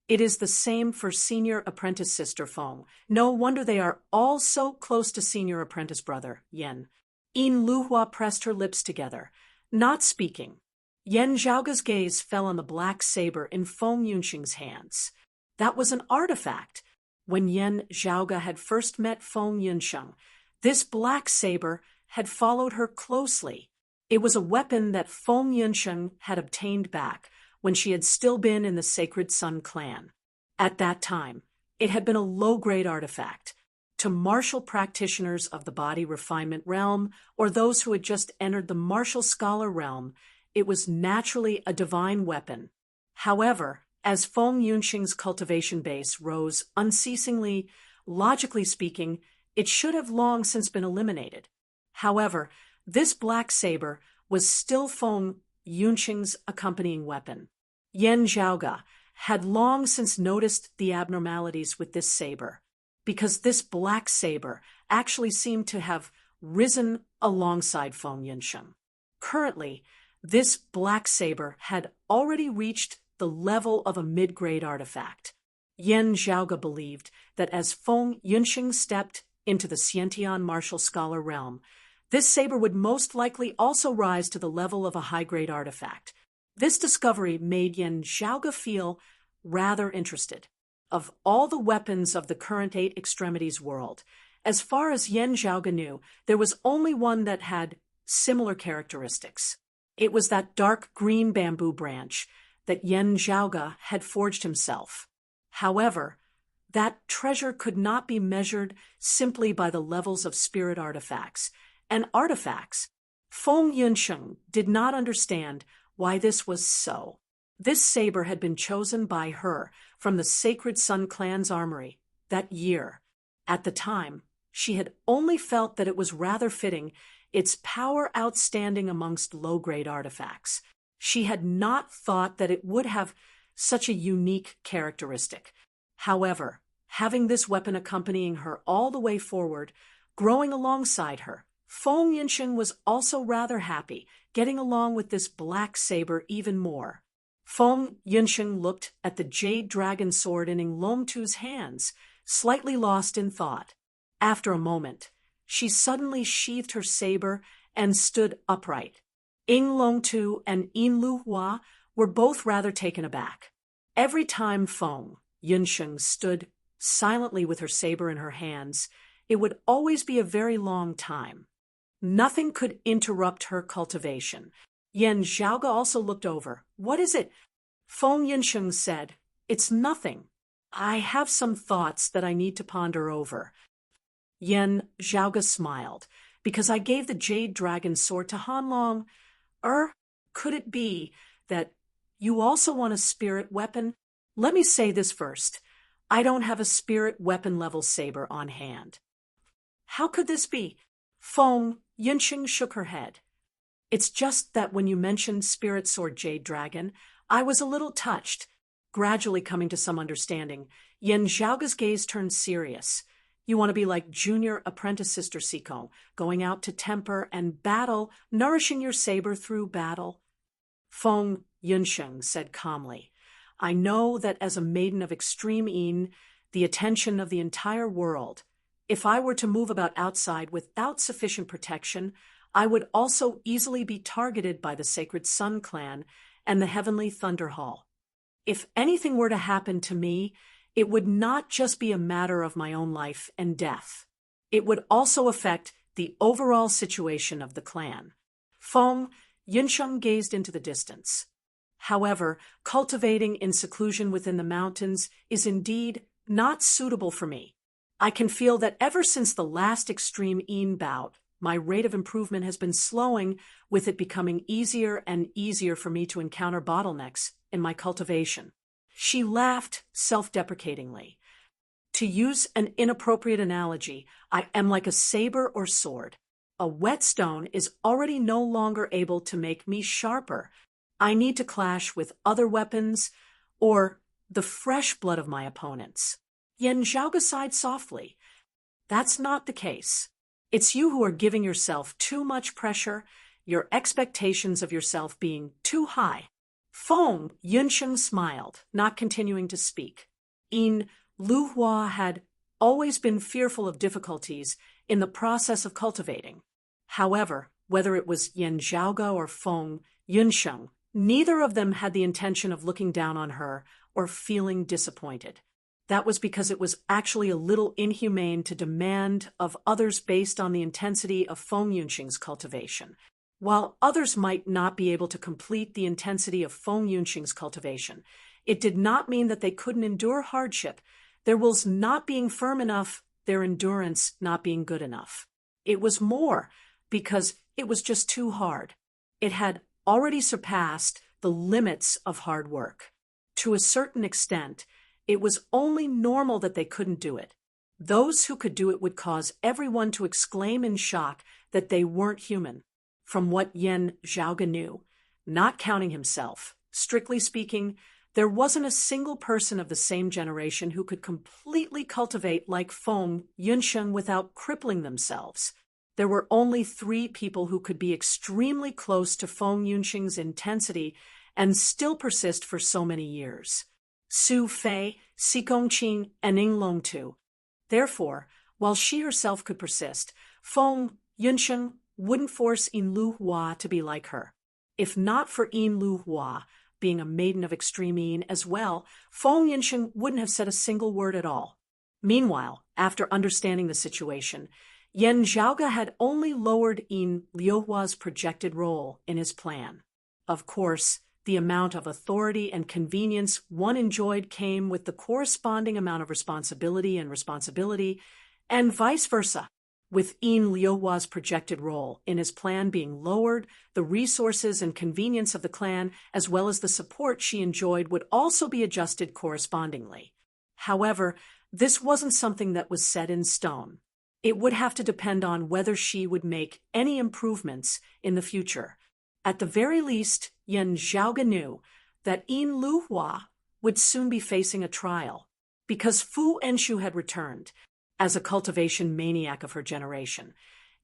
It is the same for senior apprentice sister Feng. No wonder they are all so close to senior apprentice brother Yen. Yin Luhua pressed her lips together, not speaking. Yen Zhaoga's gaze fell on the black saber in Feng Yunxing's hands. That was an artifact. When Yen Zhaoga had first met Feng Yunxing, this black saber had followed her closely. It was a weapon that Feng Yunxing had obtained back when she had still been in the Sacred Sun clan. At that time, it had been a low-grade artifact. To martial practitioners of the body refinement realm, or those who had just entered the martial scholar realm, it was naturally a divine weapon. However, as Feng Yunxing's cultivation base rose unceasingly, logically speaking, it should have long since been eliminated. However, this black saber was still Feng Yunxing's accompanying weapon. Yen Zhaoga had long since noticed the abnormalities with this saber, because this black saber actually seemed to have risen alongside Feng Yunxing. Currently, this black saber had already reached the level of a mid-grade artifact. Yen Zhaoga believed that as Feng Yunxing stepped into the Xiantian martial scholar realm, this saber would most likely also rise to the level of a high-grade artifact. This discovery made Yen Zhaoga feel rather interested. Of all the weapons of the current Eight Extremities world, as far as Yen Zhaoga knew, there was only one that had similar characteristics. It was that dark green bamboo branch that Yen Zhaoga had forged himself. However, that treasure could not be measured simply by the levels of spirit artifacts. And artifacts, Feng Yunxing did not understand why this was so. This saber had been chosen by her from the Sacred Sun clan's armory that year. At the time, she had only felt that it was rather fitting, its power outstanding amongst low-grade artifacts. She had not thought that it would have such a unique characteristic. However, having this weapon accompanying her all the way forward, growing alongside her, Feng Yunxing was also rather happy, getting along with this black saber even more. Feng Yunxing looked at the jade dragon sword in Ing Longtu's hands, slightly lost in thought. After a moment, she suddenly sheathed her saber and stood upright. Ing Longtu and Yin Luhua were both rather taken aback. Every time Feng Yunxing stood silently with her saber in her hands, it would always be a very long time. Nothing could interrupt her cultivation. Yen Zhaoga also looked over. "What is it?" Feng Yunxing said, "It's nothing. I have some thoughts that I need to ponder over." Yen Zhaoga smiled. "Because I gave the jade dragon sword to Hanlong, could it be that you also want a spirit weapon? Let me say this first. I don't have a spirit weapon level saber on hand." "How could this be?" Feng Yunxing shook her head. "It's just that when you mentioned spirit sword jade dragon, I was a little touched." Gradually coming to some understanding, Yen Zhaoga's gaze turned serious. "You want to be like junior apprentice sister Sikong, going out to temper and battle, nourishing your saber through battle?" Feng Yunxing said calmly, "I know that as a maiden of extreme Yin, the attention of the entire world, if I were to move about outside without sufficient protection, I would also easily be targeted by the Sacred Sun clan and the Heavenly Thunder Hall. If anything were to happen to me, it would not just be a matter of my own life and death. It would also affect the overall situation of the clan." Feng Yunxing gazed into the distance. "However, cultivating in seclusion within the mountains is indeed not suitable for me. I can feel that ever since the last extreme Yin bout, my rate of improvement has been slowing, with it becoming easier and easier for me to encounter bottlenecks in my cultivation." She laughed self-deprecatingly. To use an inappropriate analogy, I am like a saber or sword. A whetstone is already no longer able to make me sharper. I need to clash with other weapons or the fresh blood of my opponents. Yan Zhaoge sighed softly. That's not the case. It's you who are giving yourself too much pressure, your expectations of yourself being too high. Feng Yunsheng smiled, not continuing to speak. Yin Luhua had always been fearful of difficulties in the process of cultivating. However, whether it was Yan Zhaoge or Feng Yunsheng, neither of them had the intention of looking down on her or feeling disappointed. That was because it was actually a little inhumane to demand of others based on the intensity of Feng Yunsheng's cultivation. While others might not be able to complete the intensity of Feng Yunsheng's cultivation, it did not mean that they couldn't endure hardship, their wills not being firm enough, their endurance not being good enough. It was more because it was just too hard. It had already surpassed the limits of hard work. To a certain extent, it was only normal that they couldn't do it. Those who could do it would cause everyone to exclaim in shock that they weren't human. From what Yan Zhaoge knew, not counting himself, strictly speaking, there wasn't a single person of the same generation who could completely cultivate like Feng Yunsheng without crippling themselves. There were only 3 people who could be extremely close to Feng Yunsheng's intensity and still persist for so many years. Su Fei, Si Gongqing, and Ning Longtu. Therefore, while she herself could persist, Feng Yunsheng wouldn't force Yin Luhua to be like her. If not for Yin Luhua being a maiden of extreme yin as well, Feng Yunsheng wouldn't have said a single word at all. Meanwhile, after understanding the situation, Yan Zhaoge had only lowered Yin Luhua's projected role in his plan. Of course, the amount of authority and convenience one enjoyed came with the corresponding amount of responsibility, and vice versa. With Yin Luhua's projected role in his plan being lowered, the resources and convenience of the clan, as well as the support she enjoyed, would also be adjusted correspondingly. However, this wasn't something that was set in stone. It would have to depend on whether she would make any improvements in the future. At the very least, Yan Zhaoge knew that Yin Luhua would soon be facing a trial, because Fu Enshu had returned as a cultivation maniac of her generation.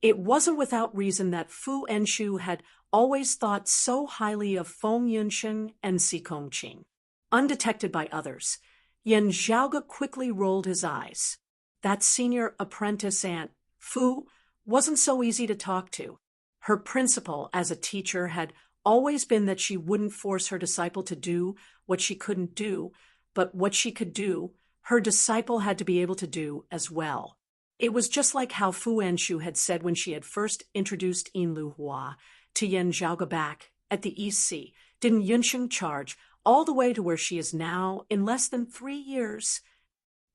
It wasn't without reason that Fu Enshu had always thought so highly of Feng Yunsheng and Si Gongqing. Undetected by others, Yan Zhaoge quickly rolled his eyes. That senior apprentice aunt, Fu, wasn't so easy to talk to. Her principle as a teacher had always been that she wouldn't force her disciple to do what she couldn't do, but what she could do, her disciple had to be able to do as well. It was just like how Fu Enshu had said when she had first introduced Yin Luhua to Yan Zhaoge back at the East Sea. Didn't Yunsheng charge all the way to where she is now in less than 3 years?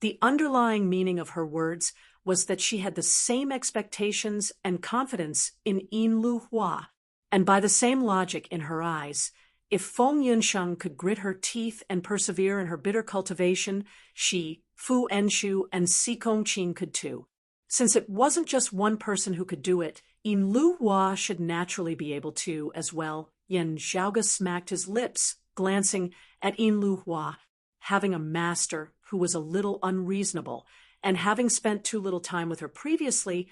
The underlying meaning of her words was that she had the same expectations and confidence in Yin Luhua, and by the same logic in her eyes, if Feng Yunsheng could grit her teeth and persevere in her bitter cultivation, she, Fu Enshu, and Si Gongqing could too. Since it wasn't just one person who could do it, Yin Luhua should naturally be able to as well. Yan Zhaoge smacked his lips, glancing at Yin Luhua. Having a master who was a little unreasonable, and having spent too little time with her previously,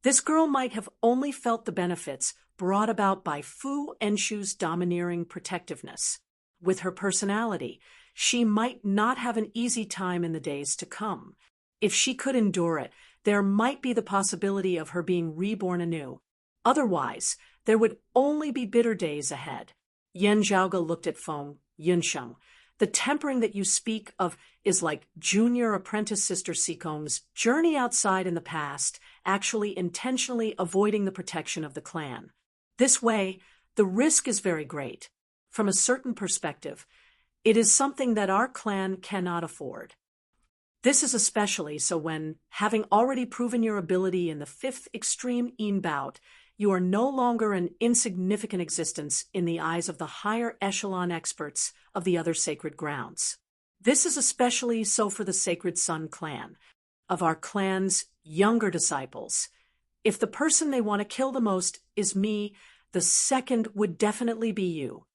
this girl might have only felt the benefits brought about by Fu Enshu's domineering protectiveness. With her personality, she might not have an easy time in the days to come. If she could endure it, there might be the possibility of her being reborn anew. Otherwise, there would only be bitter days ahead. Yan Zhaoge looked at Feng Yunsheng. The tempering that you speak of is like junior apprentice sister Sikong's journey outside in the past, actually intentionally avoiding the protection of the clan. This way, the risk is very great. From a certain perspective, it is something that our clan cannot afford. This is especially so when, having already proven your ability in the 5th extreme Yin bout, you are no longer an insignificant existence in the eyes of the higher echelon experts of the other sacred grounds. This is especially so for the Sacred Sun clan, of our clan's younger disciples. If the person they want to kill the most is me, the second would definitely be you.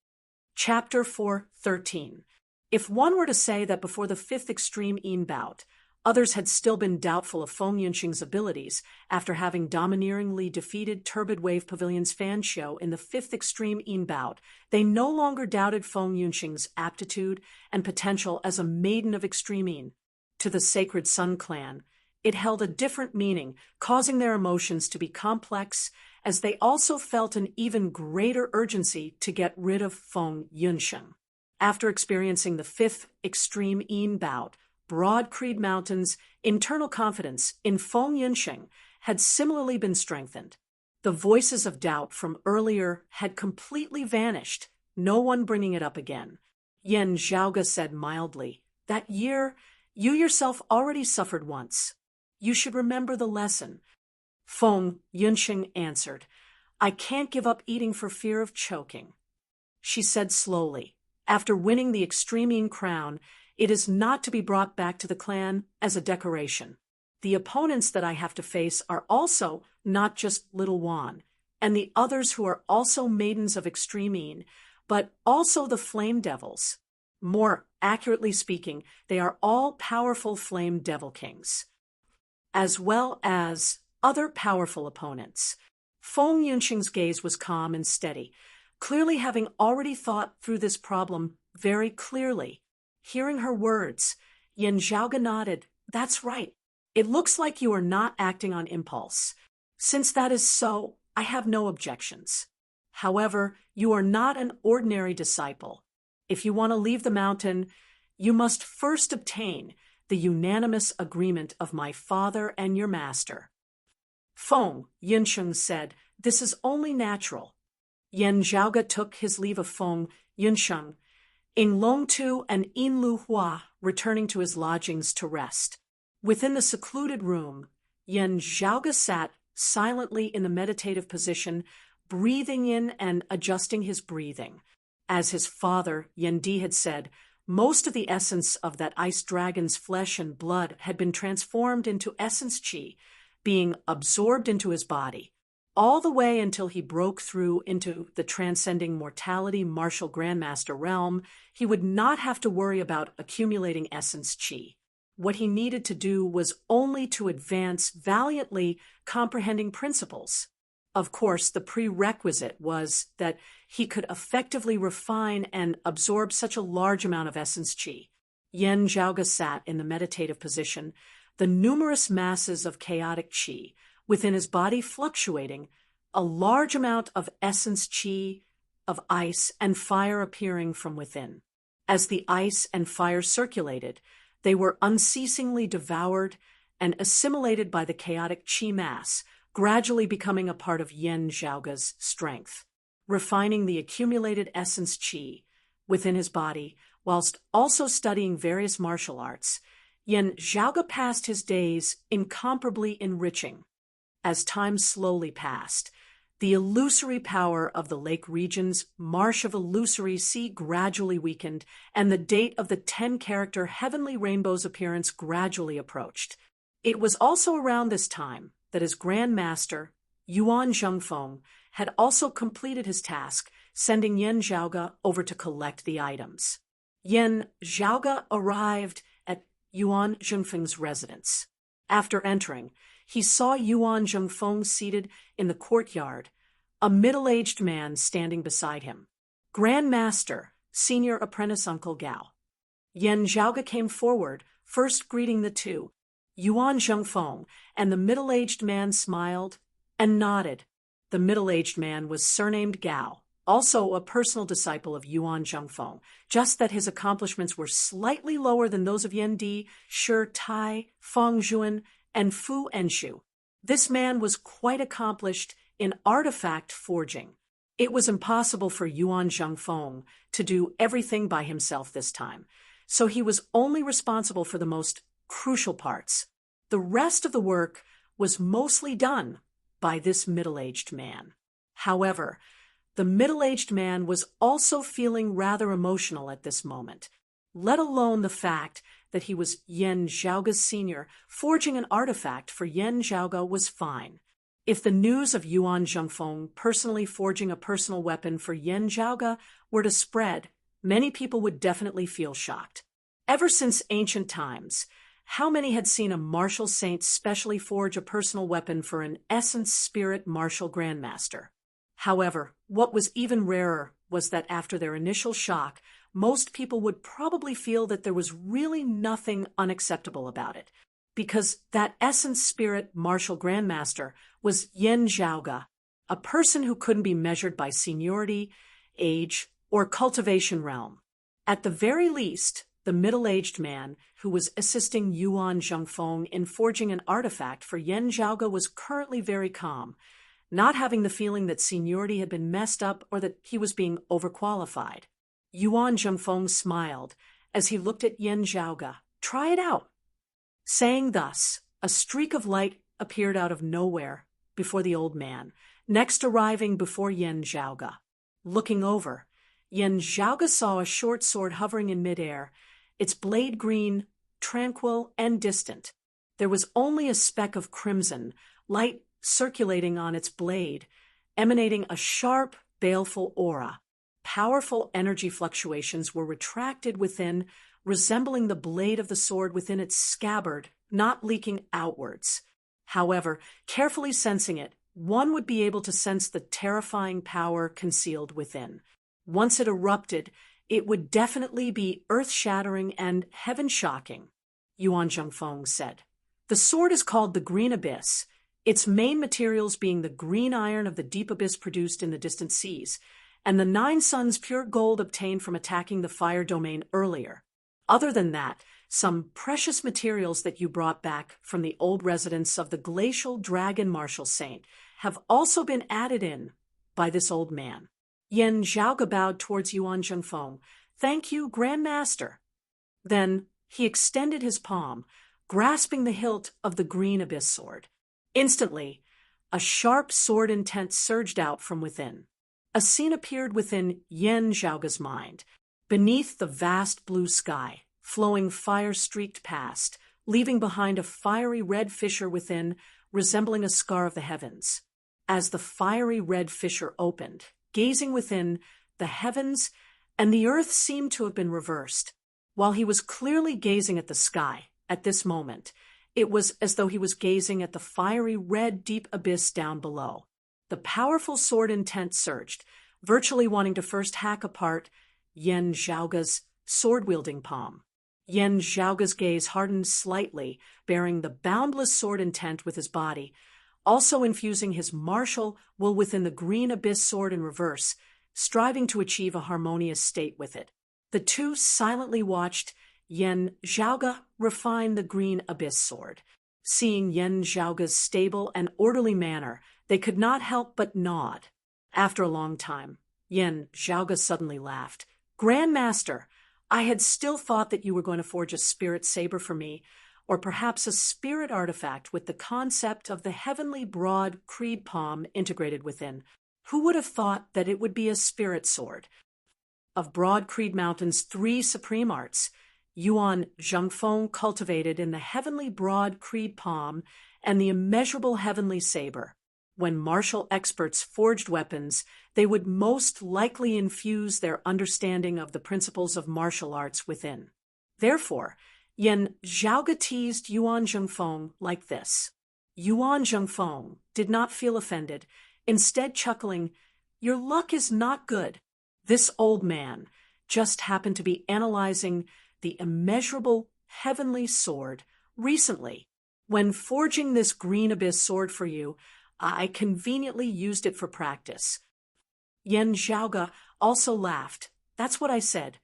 Chapter 4:13. If one were to say that before the fifth extreme Yin bout, others had still been doubtful of Feng Yunxing's abilities after having domineeringly defeated Turbid Wave Pavilion's fan show in the fifth extreme Yin bout, they no longer doubted Feng Yunxing's aptitude and potential as a maiden of extreme Yin. To the Sacred Sun clan, it held a different meaning, causing their emotions to be complex, as they also felt an even greater urgency to get rid of Feng Yunxing. After experiencing the fifth extreme Yin bout, Broad Creed Mountain's internal confidence in Feng Yunxing had similarly been strengthened. The voices of doubt from earlier had completely vanished, no one bringing it up again. Yan Zhaoge said mildly, "That year, you yourself already suffered once. You should remember the lesson." Feng Yunxing answered, "I can't give up eating for fear of choking." She said slowly, "After winning the Extreme Yin crown, it is not to be brought back to the clan as a decoration. The opponents that I have to face are also not just Little Wan, and the others who are also maidens of Extreme Yin, but also the Flame Devils. More accurately speaking, they are all powerful Flame Devil Kings, as well as other powerful opponents." Feng Yunxing's gaze was calm and steady, clearly having already thought through this problem very clearly. Hearing her words, Yan Zhaoge nodded. "That's right. It looks like you are not acting on impulse. Since that is so, I have no objections. However, you are not an ordinary disciple. If you want to leave the mountain, you must first obtain the unanimous agreement of my father and your master." Feng Yunxing said, "This is only natural." Yan Zhaoge took his leave of Feng Yunxing, Ing Longtu and Yin Lu Hua returning to his lodgings to rest. Within the secluded room, Yan Zhaoge sat silently in the meditative position, breathing in and adjusting his breathing. As his father, Yan Di, had said, most of the essence of that ice dragon's flesh and blood had been transformed into essence qi, being absorbed into his body, all the way until he broke through into the transcending mortality martial grandmaster realm. He would not have to worry about accumulating essence qi. What he needed to do was only to advance valiantly comprehending principles. Of course, the prerequisite was that he could effectively refine and absorb such a large amount of essence qi. Yan Zhaoge sat in the meditative position, the numerous masses of chaotic qi within his body fluctuating, a large amount of essence qi, of ice and fire appearing from within. As the ice and fire circulated, they were unceasingly devoured and assimilated by the chaotic qi mass, gradually becoming a part of Yan Zhaoge's strength, refining the accumulated essence qi within his body, whilst also studying various martial arts. Yan Zhaoge passed his days incomparably enriching. As time slowly passed, the illusory power of the lake region's marsh of illusory sea gradually weakened, and the date of the 10-character Heavenly Rainbow's appearance gradually approached. It was also around this time that his Grand Master, Yuan Zhengfeng, had also completed his task, sending Yan Zhaoge over to collect the items. Yan Zhaoge arrived at Yuan Zhengfeng's residence. After entering, he saw Yuan Zhengfeng seated in the courtyard, a middle-aged man standing beside him. Grand Master, Senior Apprentice Uncle Gao. Yan Zhaoge came forward, first greeting the two, Yuan Zhengfeng, and the middle-aged man smiled and nodded. The middle-aged man was surnamed Gao, also a personal disciple of Yuan Zhengfeng, just that his accomplishments were slightly lower than those of Yan Di, Shi Tai, Feng Zhuan, and Fu Enshu. This man was quite accomplished in artifact forging. It was impossible for Yuan Zhengfeng to do everything by himself this time, so he was only responsible for the most crucial parts. The rest of the work was mostly done by this middle-aged man. However, the middle-aged man was also feeling rather emotional at this moment. let alone the fact that he was Yan Zhaoge's senior. Forging an artifact for Yan Zhaoge was fine. If the news of Yuan Zhengfeng personally forging a personal weapon for Yan Zhaoge were to spread, many people would definitely feel shocked. Ever since ancient times, how many had seen a martial saint specially forge a personal weapon for an essence spirit martial grandmaster? However, what was even rarer was that after their initial shock, most people would probably feel that there was really nothing unacceptable about it, because that essence spirit martial grandmaster was Yan Zhaoge, a person who couldn't be measured by seniority, age, or cultivation realm. At the very least, the middle-aged man who was assisting Yuan Zhengfeng in forging an artifact for Yan Zhaoge was currently very calm, not having the feeling that seniority had been messed up or that he was being overqualified. Yuan Zhengfeng smiled as he looked at Yan Zhaoge. "Try it out." Saying thus, a streak of light appeared out of nowhere before the old man, next arriving before Yan Zhaoge. Looking over, Yan Zhaoge saw a short sword hovering in midair, its blade green, tranquil, and distant. There was only a speck of crimson, light circulating on its blade, emanating a sharp, baleful aura. Powerful energy fluctuations were retracted within, resembling the blade of the sword within its scabbard, not leaking outwards. However, carefully sensing it, one would be able to sense the terrifying power concealed within. Once it erupted, it would definitely be earth-shattering and heaven-shocking, Yuan Zhengfeng said. The sword is called the Green Abyss, its main materials being the green iron of the deep abyss produced in the distant seas, and the 9 suns pure gold obtained from attacking the fire domain earlier. Other than that, some precious materials that you brought back from the old residence of the glacial dragon martial saint have also been added in by this old man. Yan Zhaoge bowed towards Yuan Zhengfeng. "Thank you, Grand Master." Then he extended his palm, grasping the hilt of the green abyss sword. Instantly, a sharp sword intent surged out from within. A scene appeared within Yan Zhaoge's mind. Beneath the vast blue sky, flowing fire streaked past, leaving behind a fiery red fissure within, resembling a scar of the heavens. As the fiery red fissure opened, gazing within, the heavens and the earth seemed to have been reversed. While he was clearly gazing at the sky at this moment, it was as though he was gazing at the fiery red deep abyss down below. The powerful sword intent surged, virtually wanting to first hack apart Yan Zhaoge's sword-wielding palm. Yan Zhaoge's gaze hardened slightly, bearing the boundless sword intent with his body, also infusing his martial will within the green abyss sword in reverse, striving to achieve a harmonious state with it. The two silently watched Yan Zhaoge refine the green abyss sword. Seeing Yan Zhaoge's stable and orderly manner, they could not help but nod. After a long time, Yan Zhaoge suddenly laughed. "Grand Master, I had still thought that you were going to forge a spirit saber for me, or perhaps a spirit artifact with the concept of the heavenly broad creed palm integrated within. Who would have thought that it would be a spirit sword? Of Broad Creed Mountain's 3 supreme arts, Yuan Zhengfeng cultivated in the heavenly broad creed palm and the immeasurable heavenly saber. When martial experts forged weapons, they would most likely infuse their understanding of the principles of martial arts within. Therefore, Yan Zhaoge teased Yuan Zhengfeng like this. Yuan Zhengfeng did not feel offended, instead chuckling, "Your luck is not good." This old man just happened to be analyzing the immeasurable heavenly sword recently. When forging this green abyss sword for you, I conveniently used it for practice. Yan Zhaoge also laughed. "That's what I said."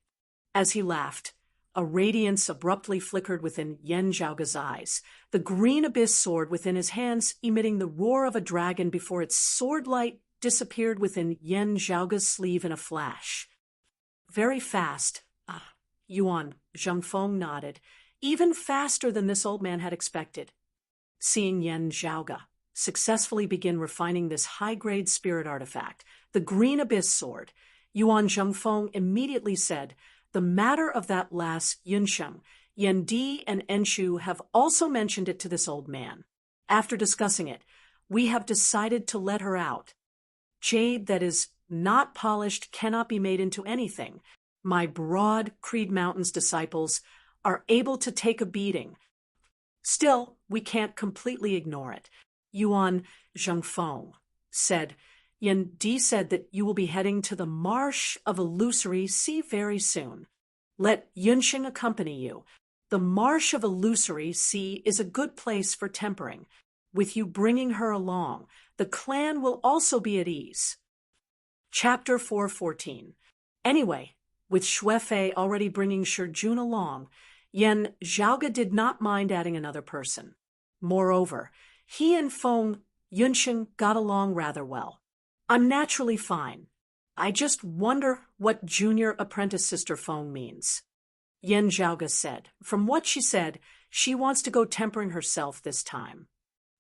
As he laughed, a radiance abruptly flickered within Yan Zhaoge's eyes, the green abyss sword within his hands emitting the roar of a dragon before its sword light disappeared within Yan Zhaoge's sleeve in a flash. Very fast. Yuan Zhengfeng nodded, even faster than this old man had expected. Seeing Yan Zhaoge successfully begin refining this high-grade spirit artifact, the green abyss sword, Yuan Zhengfeng immediately said, The matter of that lass Yunsheng, Yan Di and Enshu have also mentioned it to this old man. After discussing it, we have decided to let her out. Jade that is not polished cannot be made into anything. My broad Creed Mountains disciples are able to take a beating. Still, we can't completely ignore it. Yuan Zhengfeng said, Yan Di said that you will be heading to the Marsh of Illusory Sea very soon. Let Yunsheng accompany you. The Marsh of Illusory Sea is a good place for tempering. With you bringing her along, the clan will also be at ease. Chapter 414. Anyway, with Xuefei already bringing Shijun along, Yan Zhaoge did not mind adding another person. Moreover, he and Feng Yunsheng got along rather well. I'm naturally fine. I just wonder what junior apprentice sister Feng means. Yan Zhaoge said. From what she said, she wants to go tempering herself this time.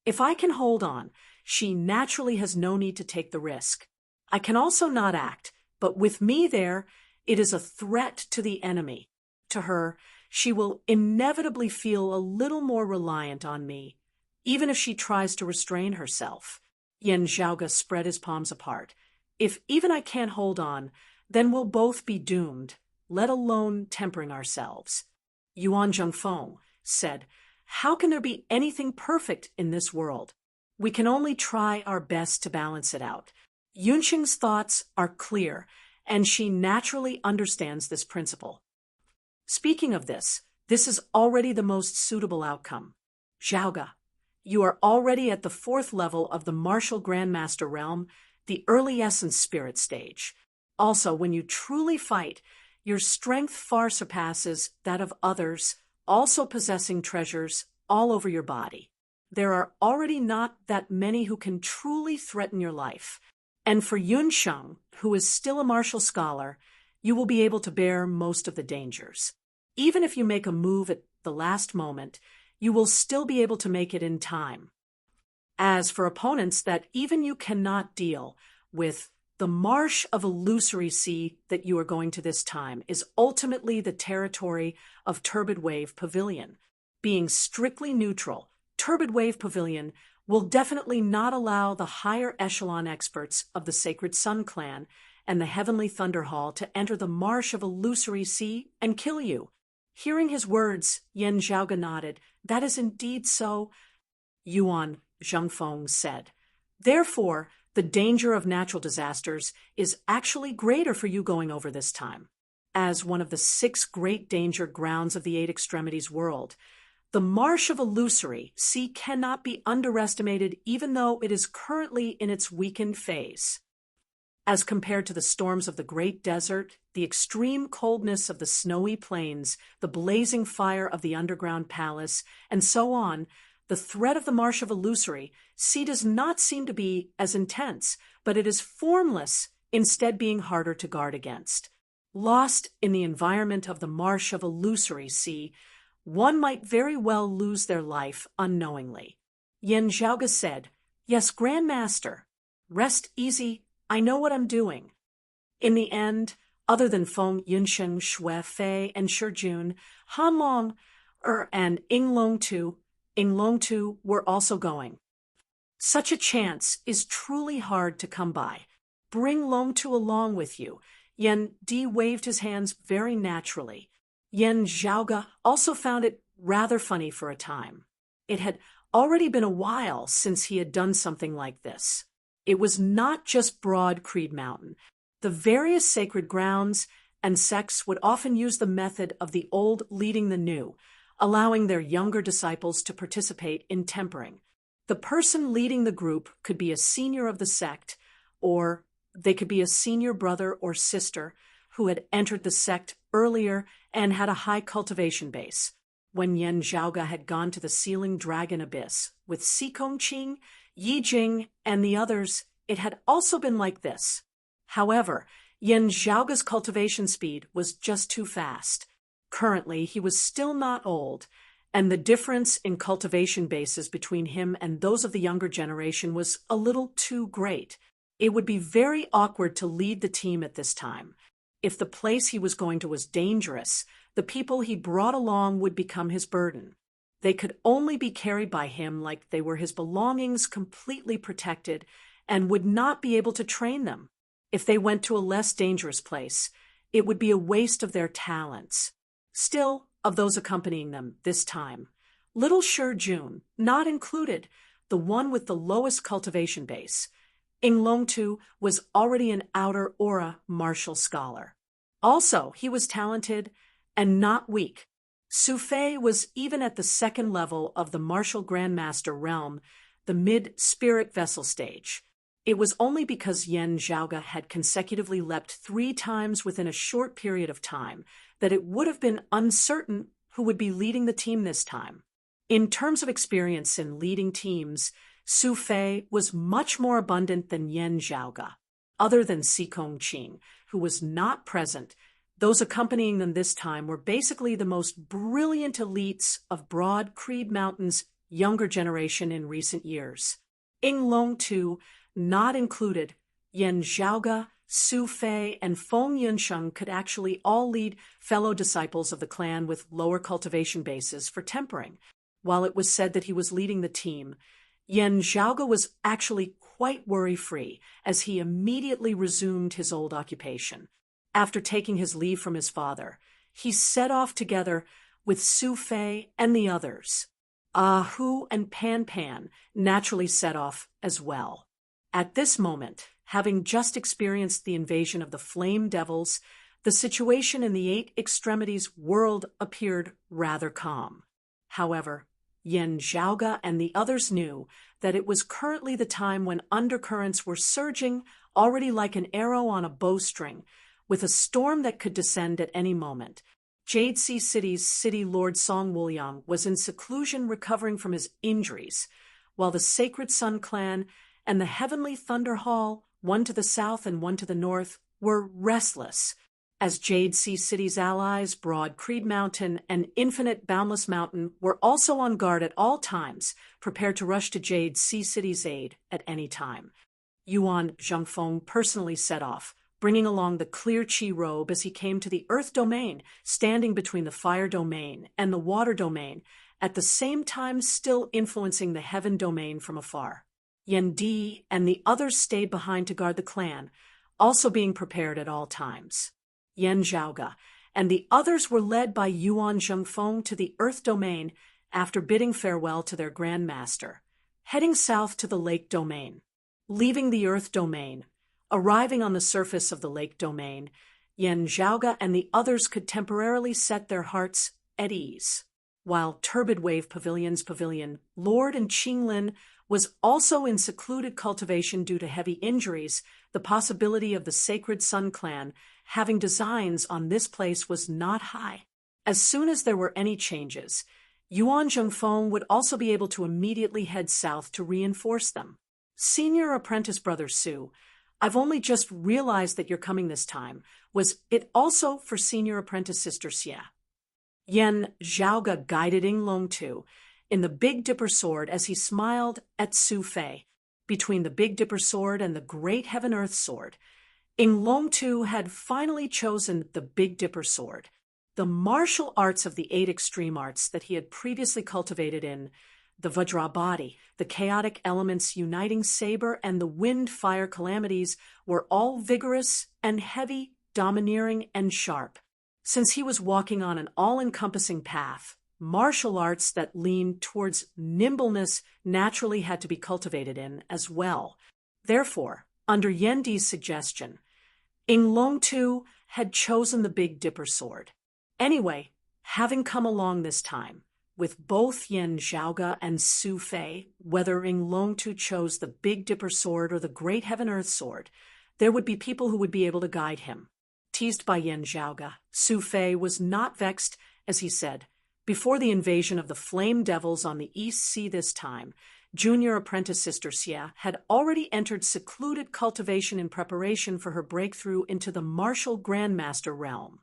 If I can hold on, she naturally has no need to take the risk. I can also not act, but with me there, it is a threat to the enemy. To her, she will inevitably feel a little more reliant on me, even if she tries to restrain herself. Yan Zhaoge spread his palms apart. If even I can't hold on, then we'll both be doomed, let alone tempering ourselves. Yuan Zhengfeng said, How can there be anything perfect in this world? We can only try our best to balance it out. Yunsheng's thoughts are clear, and she naturally understands this principle. Speaking of this is already the most suitable outcome. Zhaoge, you are already at the 4th level of the martial grandmaster realm, the early essence spirit stage. Also, when you truly fight, your strength far surpasses that of others, also possessing treasures all over your body. There are already not that many who can truly threaten your life. And for Yunsheng, who is still a martial scholar, you will be able to bear most of the dangers. Even if you make a move at the last moment, you will still be able to make it in time. As for opponents that even you cannot deal with, the Marsh of Illusory Sea that you are going to this time is ultimately the territory of Turbid Wave Pavilion. Being strictly neutral, Turbid Wave Pavilion will definitely not allow the higher echelon experts of the Sacred Sun Clan and the Heavenly Thunder Hall to enter the Marsh of Illusory Sea and kill you. Hearing his words, Yan Zhaoge nodded. That is indeed so, Yuan Zhengfeng said. Therefore, the danger of natural disasters is actually greater for you going over this time. As one of the 6 great danger grounds of the 8 extremities world, the Marsh of Illusory Sea cannot be underestimated even though it is currently in its weakened phase. As compared to the storms of the Great Desert, the extreme coldness of the snowy plains, the blazing fire of the underground palace, and so on, the threat of the Marsh of Illusory Sea does not seem to be as intense, but it is formless, instead being harder to guard against. Lost in the environment of the Marsh of Illusory Sea, one might very well lose their life unknowingly. Yan Zhaoge said, Yes, Grandmaster. Rest easy. I know what I'm doing. In the end, other than Feng Yunsheng, Xuefei, and Shijun, Han Long and Yinglong Tu were also going. Such a chance is truly hard to come by. Bring Long Tu along with you. Yan Di waved his hands very naturally. Yan Zhaoge also found it rather funny for a time. It had already been a while since he had done something like this. It was not just broad Creed Mountain. The various sacred grounds and sects would often use the method of the old leading the new, allowing their younger disciples to participate in tempering. The person leading the group could be a senior of the sect, or they could be a senior brother or sister who had entered the sect earlier and had a high cultivation base. When Yan Zhaoge had gone to the Sealing Dragon Abyss with Sikong Qing, Yi Jing, and the others, it had also been like this. However, Yan Zhaoge's cultivation speed was just too fast. Currently, he was still not old, and the difference in cultivation bases between him and those of the younger generation was a little too great. It would be very awkward to lead the team at this time. If the place he was going to was dangerous, the people he brought along would become his burden. They could only be carried by him like they were his belongings, completely protected, and would not be able to train them. If they went to a less dangerous place, it would be a waste of their talents. Still, of those accompanying them this time, little Shi Jun, not included, the one with the lowest cultivation base, Inglongtu was already an outer aura martial scholar. Also, he was talented and not weak. Su Fei was even at the second level of the martial grandmaster realm, the mid-spirit vessel stage. It was only because Yan Zhaoge had consecutively leapt 3 times within a short period of time that it would have been uncertain who would be leading the team this time. In terms of experience in leading teams, Su Fei was much more abundant than Yan Zhaoge. Other than Si Kongqing, who was not present, those accompanying them this time were basically the most brilliant elites of Broad Creed Mountain's younger generation in recent years. Inglongtu, not included, Yan Zhaoge, Su Fei, and Feng Yunsheng could actually all lead fellow disciples of the clan with lower cultivation bases for tempering. While it was said that he was leading the team, Yan Zhaoge was actually quite worry-free as he immediately resumed his old occupation. After taking his leave from his father, he set off together with Su Fei and the others. Hu and Pan Pan naturally set off as well. At this moment, having just experienced the invasion of the Flame Devils, the situation in the 8 Extremities world appeared rather calm. However, Yan Zhaoge and the others knew that it was currently the time when undercurrents were surging already like an arrow on a bowstring, with a storm that could descend at any moment. Jade Sea City's city lord Song Wuliang was in seclusion recovering from his injuries, while the Sacred Sun clan and the Heavenly Thunder Hall, one to the south and one to the north, were restless, as Jade Sea City's allies, Broad Creed Mountain and Infinite Boundless Mountain, were also on guard at all times, prepared to rush to Jade Sea City's aid at any time. Yuan Zhengfeng personally set off, bringing along the clear chi robe as he came to the Earth Domain, standing between the Fire Domain and the Water Domain, at the same time still influencing the Heaven Domain from afar. Yan Di and the others stayed behind to guard the clan, also being prepared at all times. Yan Zhaoge and the others were led by Yuan Zhengfeng to the Earth Domain after bidding farewell to their Grand Master, heading south to the Lake Domain. Leaving the Earth Domain, arriving on the surface of the Lake Domain, Yan Zhaoge and the others could temporarily set their hearts at ease. While Turbid Wave Pavilion's pavilion, Lord and Qinglin was also in secluded cultivation due to heavy injuries, the possibility of the Sacred Sun clan having designs on this place was not high. As soon as there were any changes, Yuan Zhengfeng would also be able to immediately head south to reinforce them. Senior apprentice brother Su, I've only just realized that you're coming this time, was it also for senior apprentice sister Xie. Yan Zhaoge guided Inglongtu in the Big Dipper sword as he smiled at Su Fei. Between the Big Dipper sword and the Great Heaven Earth sword, Inglongtu had finally chosen the Big Dipper sword. The martial arts of the 8 extreme arts that he had previously cultivated in the Vajrabadi, the chaotic elements uniting saber, and the wind-fire calamities were all vigorous and heavy, domineering and sharp. Since he was walking on an all-encompassing path, martial arts that leaned towards nimbleness naturally had to be cultivated in as well. Therefore, under Yendi's suggestion, Inglongtu had chosen the Big Dipper sword. Anyway, having come along this time, with both Yan Zhaoge and Su Fei, whether Inglongtu chose the Big Dipper sword or the Great Heaven Earth sword, there would be people who would be able to guide him. Teased by Yan Zhaoge, Su Fei was not vexed, as he said, before the invasion of the Flame Devils on the East Sea this time, junior apprentice sister Xie had already entered secluded cultivation in preparation for her breakthrough into the martial grandmaster realm.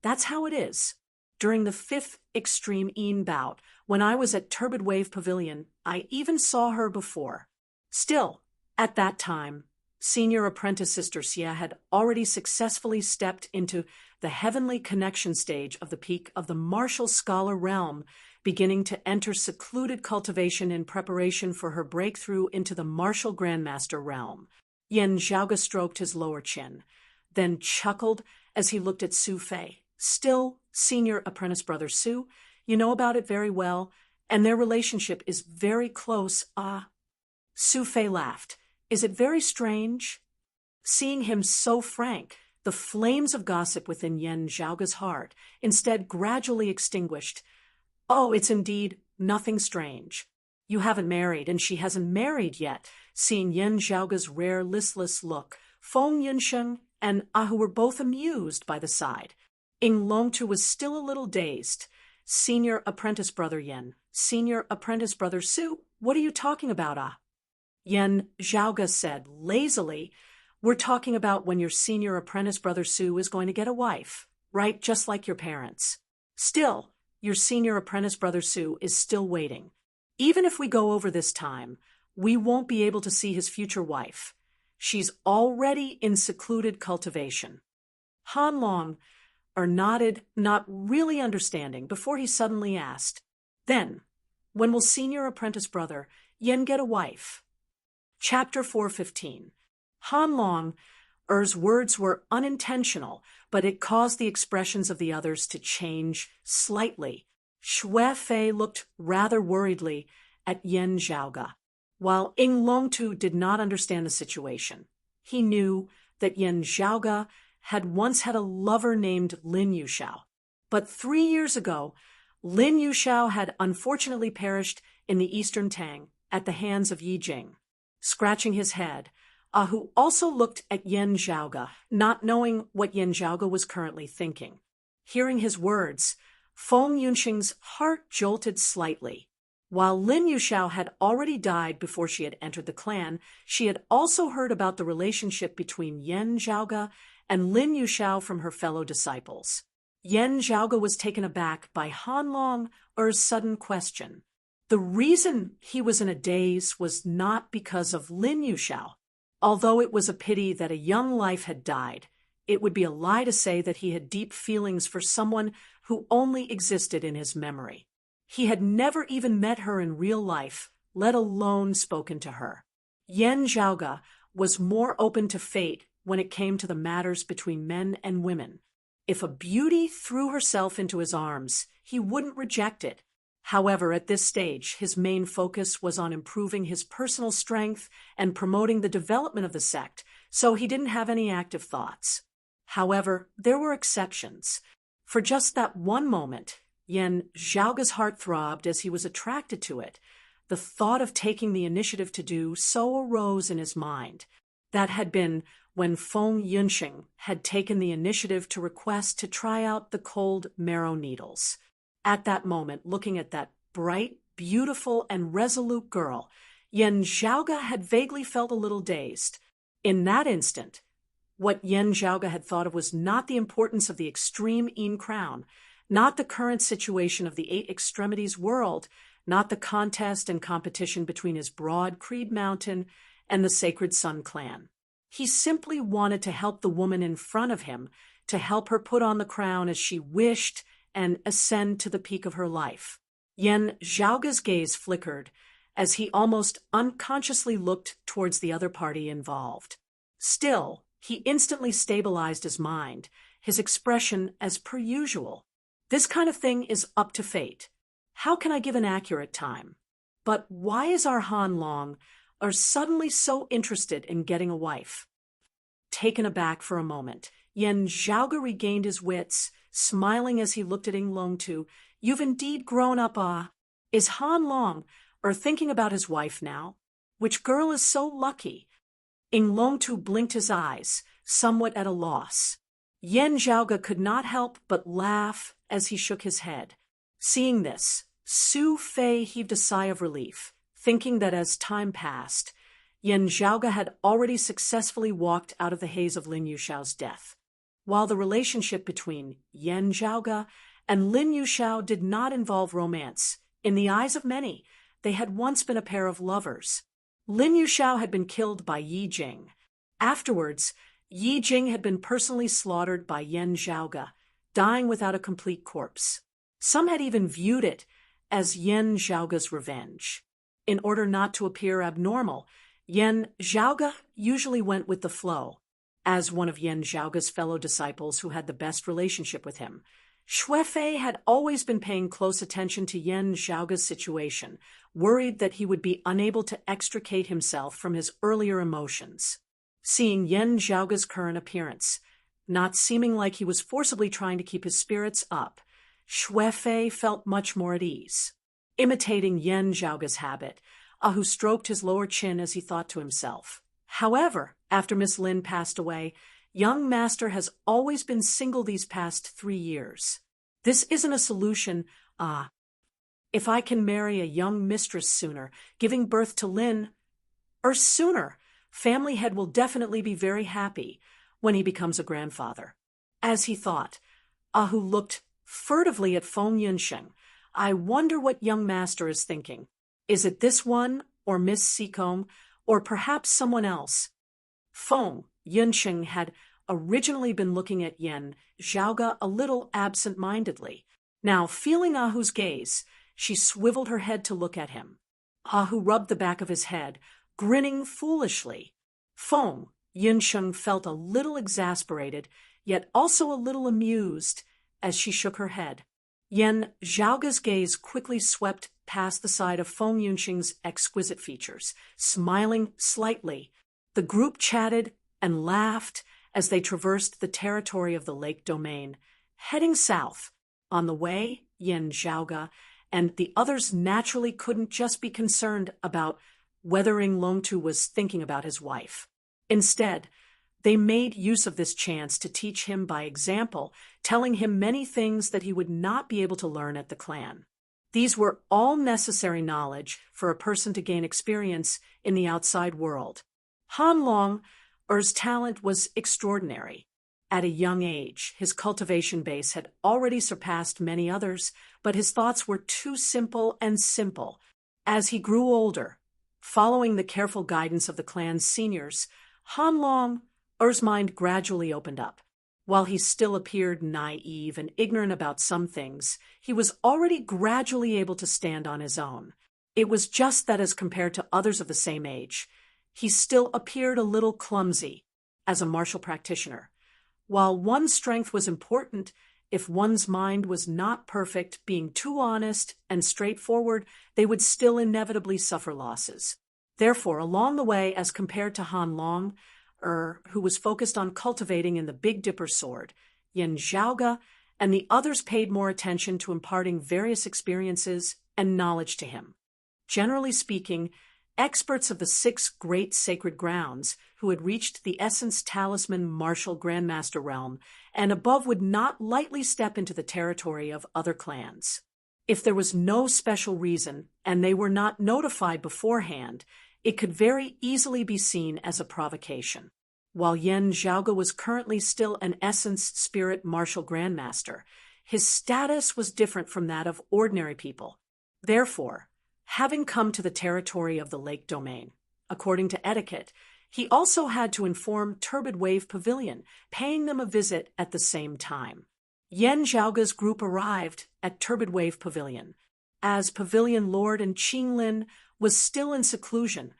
That's how it is. During the 5th Extreme Een bout, when I was at Turbid Wave Pavilion, I even saw her before. Still, at that time, senior apprentice Sister Xia had already successfully stepped into the heavenly connection stage of the peak of the martial scholar realm, beginning to enter secluded cultivation in preparation for her breakthrough into the martial grandmaster realm. Yan Zhaoge stroked his lower chin, then chuckled as he looked at Su Fei. Still, senior apprentice brother Su, you know about it very well, and their relationship is very close. Su Fei laughed. Is it very strange? Seeing him so frank, the flames of gossip within Yan Zhaoge's heart instead gradually extinguished. Oh, it's indeed nothing strange. You haven't married, and she hasn't married yet. Seeing Yan Zhaoge's rare listless look, Feng Yunsheng and Ahu were both amused by the side. Ying Longtu was still a little dazed. Senior apprentice brother Yan, senior apprentice brother Su, what are you talking about, Yan Zhaoge said lazily, we're talking about when your senior apprentice brother Su is going to get a wife, right? Just like your parents. Still, your senior apprentice brother Su is still waiting. Even if we go over this time, we won't be able to see his future wife. She's already in secluded cultivation. Han Long nodded, not really understanding, before he suddenly asked, then, when will senior apprentice brother Yan get a wife? Chapter 415. Han Long's words were unintentional, but it caused the expressions of the others to change slightly. Xue Fei looked rather worriedly at Yan Zhaoge, while Ying Longtu did not understand the situation. He knew that Yan Zhaoge had once had a lover named Lin Yuxiao, but 3 years ago, Lin Yuxiao had unfortunately perished in the Eastern Tang at the hands of Yi Jing. Scratching his head, Ahu also looked at Yan Zhaoge, not knowing what Yan Zhaoge was currently thinking. Hearing his words, Feng Yunxing's heart jolted slightly. While Lin Yuxiao had already died before she had entered the clan, she had also heard about the relationship between Yan Zhaoge and Lin Yuxiao from her fellow disciples. Yan Zhaoge was taken aback by Han Long's sudden question. The reason he was in a daze was not because of Lin Yuxiao. Although it was a pity that a young life had died, it would be a lie to say that he had deep feelings for someone who only existed in his memory. He had never even met her in real life, let alone spoken to her. Yan Zhaoge was more open to fate when it came to the matters between men and women. If a beauty threw herself into his arms, he wouldn't reject it. However, at this stage, his main focus was on improving his personal strength and promoting the development of the sect, so he didn't have any active thoughts. However, there were exceptions. For just that one moment, Yan Zhaoge's heart throbbed as he was attracted to it. The thought of taking the initiative to do so arose in his mind. That had been when Feng Yunxing had taken the initiative to request to try out the cold marrow needles. At that moment, looking at that bright, beautiful, and resolute girl, Yan Zhaoge had vaguely felt a little dazed. In that instant, what Yan Zhaoge had thought of was not the importance of the extreme Yin crown, not the current situation of the Eight Extremities world, not the contest and competition between his broad Creed Mountain and the Sacred Sun clan. He simply wanted to help the woman in front of him, to help her put on the crown as she wished and ascend to the peak of her life. Yan Zhaoge's gaze flickered as he almost unconsciously looked towards the other party involved. Still, he instantly stabilized his mind, his expression as per usual. This kind of thing is up to fate. How can I give an accurate time? But why is our Han Long suddenly so interested in getting a wife? Taken aback for a moment, Yan Zhaoge regained his wits, smiling as he looked at Ying Longtu. You've indeed grown up, Is Han Long thinking about his wife now? Which girl is so lucky? Ying Longtu blinked his eyes, somewhat at a loss. Yan Zhaoge could not help but laugh as he shook his head. Seeing this, Su Fei heaved a sigh of relief, thinking that as time passed, Yan Zhaoge had already successfully walked out of the haze of Lin Yuxiao's death. While the relationship between Yan Zhaoge and Lin Yuxiao did not involve romance, in the eyes of many, they had once been a pair of lovers. Lin Yuxiao had been killed by Yi Jing. Afterwards, Yi Jing had been personally slaughtered by Yan Zhaoge, dying without a complete corpse. Some had even viewed it as Yan Zhaoge's revenge. In order not to appear abnormal, Yan Zhaoge usually went with the flow. As one of Yan Zhaoge's fellow disciples who had the best relationship with him, Xuefei had always been paying close attention to Yan Zhaoge's situation, worried that he would be unable to extricate himself from his earlier emotions. Seeing Yan Zhaoge's current appearance, not seeming like he was forcibly trying to keep his spirits up, Xuefei felt much more at ease. Imitating Yan Zhaoge's habit, Ahu stroked his lower chin as he thought to himself. However, after Miss Lin passed away, young master has always been single these past 3 years. This isn't a solution. If I can marry a young mistress sooner, giving birth to Lin, or sooner, family head will definitely be very happy when he becomes a grandfather. As he thought, Ahu looked furtively at Feng Yunsheng. I wonder what young master is thinking. Is it this one, or Miss Seacombe, or perhaps someone else? Feng Yunsheng had originally been looking at Yan Zhaoge a little absent-mindedly. Now, feeling Ahu's gaze, she swiveled her head to look at him. Ahu rubbed the back of his head, grinning foolishly. Feng Yunsheng felt a little exasperated, yet also a little amused, as she shook her head. Yan Zhaoge's gaze quickly swept past the side of Feng Yunsheng's exquisite features, smiling slightly. The group chatted and laughed as they traversed the territory of the lake domain, heading south. On the way, Yan Zhaoge and the others naturally couldn't just be concerned about whether Ing Longtu was thinking about his wife. Instead, they made use of this chance to teach him by example, telling him many things that he would not be able to learn at the clan. These were all necessary knowledge for a person to gain experience in the outside world. Han Long's talent was extraordinary. At a young age, his cultivation base had already surpassed many others, but his thoughts were too simple and simple. As he grew older, following the careful guidance of the clan's seniors, Han Long's mind gradually opened up. While he still appeared naive and ignorant about some things, he was already gradually able to stand on his own. It was just that as compared to others of the same age, he still appeared a little clumsy as a martial practitioner. While one's strength was important, if one's mind was not perfect, being too honest and straightforward, they would still inevitably suffer losses. Therefore, along the way, as compared to Han Long, who was focused on cultivating in the Big Dipper sword, Yan Zhaoge and the others paid more attention to imparting various experiences and knowledge to him. Generally speaking, experts of the 6 great sacred grounds who had reached the Essence Talisman Martial Grandmaster realm and above would not lightly step into the territory of other clans. If there was no special reason and they were not notified beforehand, it could very easily be seen as a provocation. While Yan Zhaoge was currently still an Essence Spirit Martial Grandmaster, his status was different from that of ordinary people. Therefore, having come to the territory of the lake domain, according to etiquette, he also had to inform Turbid Wave Pavilion, paying them a visit at the same time. Yan Zhaoge's group arrived at Turbid Wave Pavilion. As Pavilion Lord and Qinglin was still in seclusion,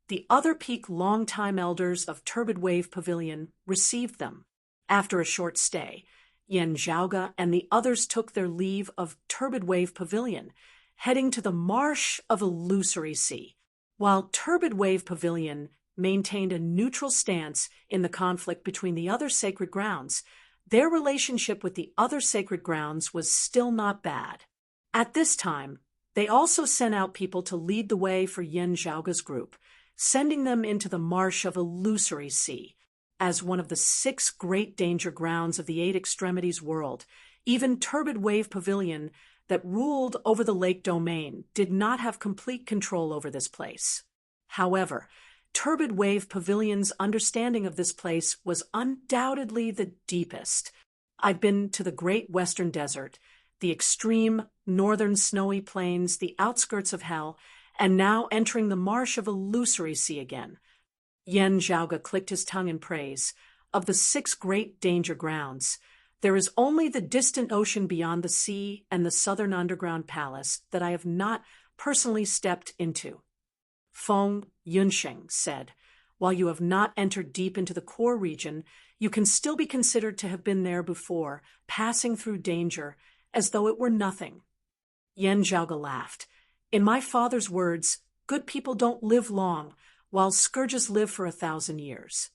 the other peak longtime elders of Turbid Wave Pavilion received them. After a short stay, Yan Zhaoge and the others took their leave of Turbid Wave Pavilion, heading to the Marsh of Illusory Sea. While Turbid Wave Pavilion maintained a neutral stance in the conflict between the other sacred grounds, their relationship with the other sacred grounds was still not bad. At this time, they also sent out people to lead the way for Yan Zhaoge's group, sending them into the Marsh of Illusory Sea. As one of the 6 great danger grounds of the 8 extremities world, even Turbid Wave Pavilion that ruled over the lake domain did not have complete control over this place. However, Turbid Wave Pavilion's understanding of this place was undoubtedly the deepest. I've been to the Great Western Desert, the extreme northern snowy plains, the outskirts of hell, and now entering the Marsh of Illusory Sea again. Yen Zhaoge clicked his tongue in praise. Of the 6 great danger grounds, there is only the distant ocean beyond the sea and the southern underground palace that I have not personally stepped into. Feng Yunsheng said, while you have not entered deep into the core region, you can still be considered to have been there before, passing through danger as though it were nothing. Yen Zhaoge laughed. In my father's words, good people don't live long, while scourges live for 1,000 years.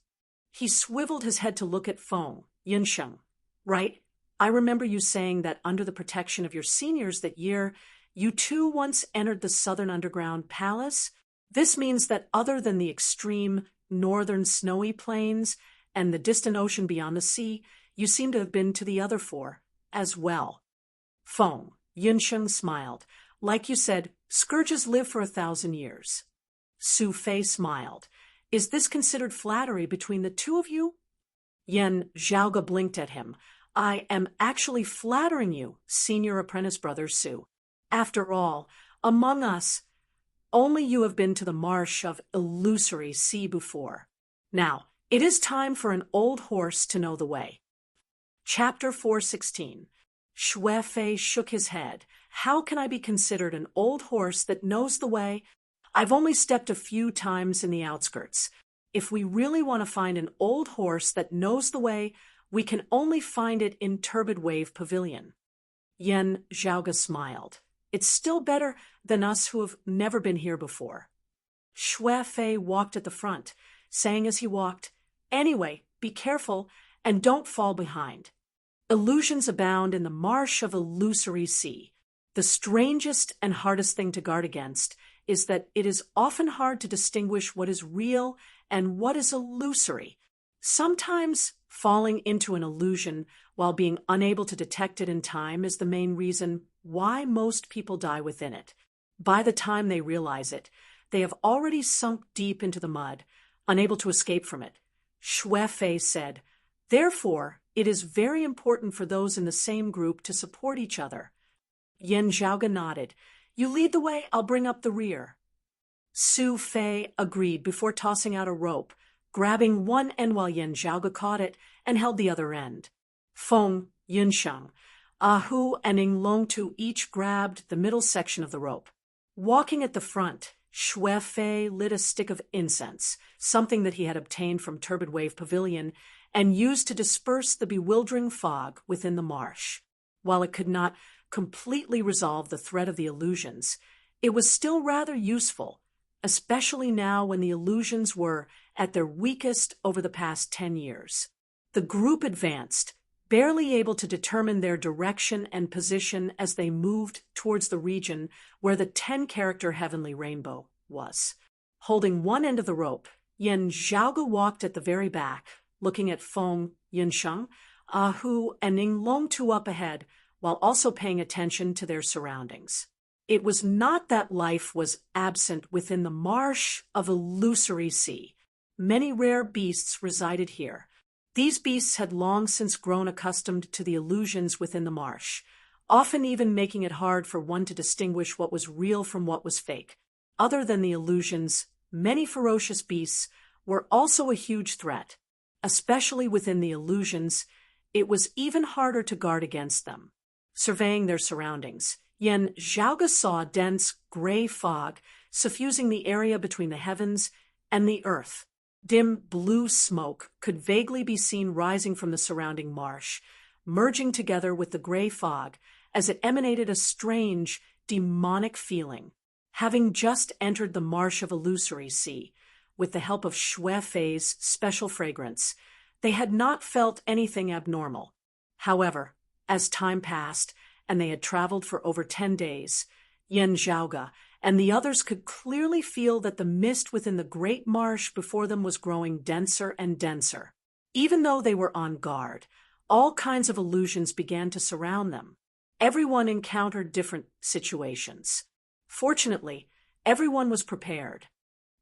He swiveled his head to look at Feng Yunsheng. Right, I remember you saying that under the protection of your seniors that year, you too once entered the southern underground palace. This means that other than the extreme northern snowy plains and the distant ocean beyond the sea, you seem to have been to the other 4 as well. Feng Yunsheng smiled. Like you said, scourges live for 1,000 years. Su Fei smiled. Is this considered flattery between the 2 of you? Yen Zhaoge blinked at him. I am actually flattering you, senior apprentice brother Su. After all, among us, only you have been to the marsh of illusory sea before. Now, it is time for an old horse to know the way. Chapter 416. Shui Fei shook his head. How can I be considered an old horse that knows the way? I've only stepped a few times in the outskirts. If we really want to find an old horse that knows the way, we can only find it in Turbid Wave Pavilion. Yen Zhaoge smiled. It's still better than us who have never been here before. Shui Fei walked at the front, saying as he walked, Anyway, be careful and don't fall behind. Illusions abound in the marsh of illusory sea. The strangest and hardest thing to guard against is that it is often hard to distinguish what is real and what is illusory. Sometimes falling into an illusion while being unable to detect it in time is the main reason why most people die within it. By the time they realize it, they have already sunk deep into the mud, unable to escape from it. Shui Fei said, Therefore, it is very important for those in the same group to support each other. Yen Zhaoge nodded. You lead the way, I'll bring up the rear. Su Fei agreed before tossing out a rope, grabbing one end while Yen Zhaoge caught it and held the other end. Feng Yunsheng, Hu and Yinglongtu each grabbed the middle section of the rope. Walking at the front, Shui Fei lit a stick of incense, something that he had obtained from Turbid Wave Pavilion, and used to disperse the bewildering fog within the marsh. While it could not completely resolve the threat of the illusions, it was still rather useful, especially now when the illusions were at their weakest over the past 10 years. The group advanced, barely able to determine their direction and position as they moved towards the region where the 10-character heavenly rainbow was. Holding one end of the rope, Yen Zhaoge walked at the very back, looking at Feng Yunsheng, Hu and Yinglongtu up ahead, while also paying attention to their surroundings. It was not that life was absent within the marsh of illusory sea. Many rare beasts resided here. These beasts had long since grown accustomed to the illusions within the marsh, often even making it hard for one to distinguish what was real from what was fake. Other than the illusions, many ferocious beasts were also a huge threat. Especially within the illusions, it was even harder to guard against them. Surveying their surroundings, Yen Zhaoge saw dense gray fog suffusing the area between the heavens and the earth. Dim blue smoke could vaguely be seen rising from the surrounding marsh, merging together with the gray fog as it emanated a strange, demonic feeling. Having just entered the marsh of illusory sea, with the help of Shui Fei's special fragrance, they had not felt anything abnormal. However, as time passed and they had traveled for over 10 days, Yen Zhaoge and the others could clearly feel that the mist within the great marsh before them was growing denser and denser. Even though they were on guard, all kinds of illusions began to surround them. Everyone encountered different situations. Fortunately, everyone was prepared.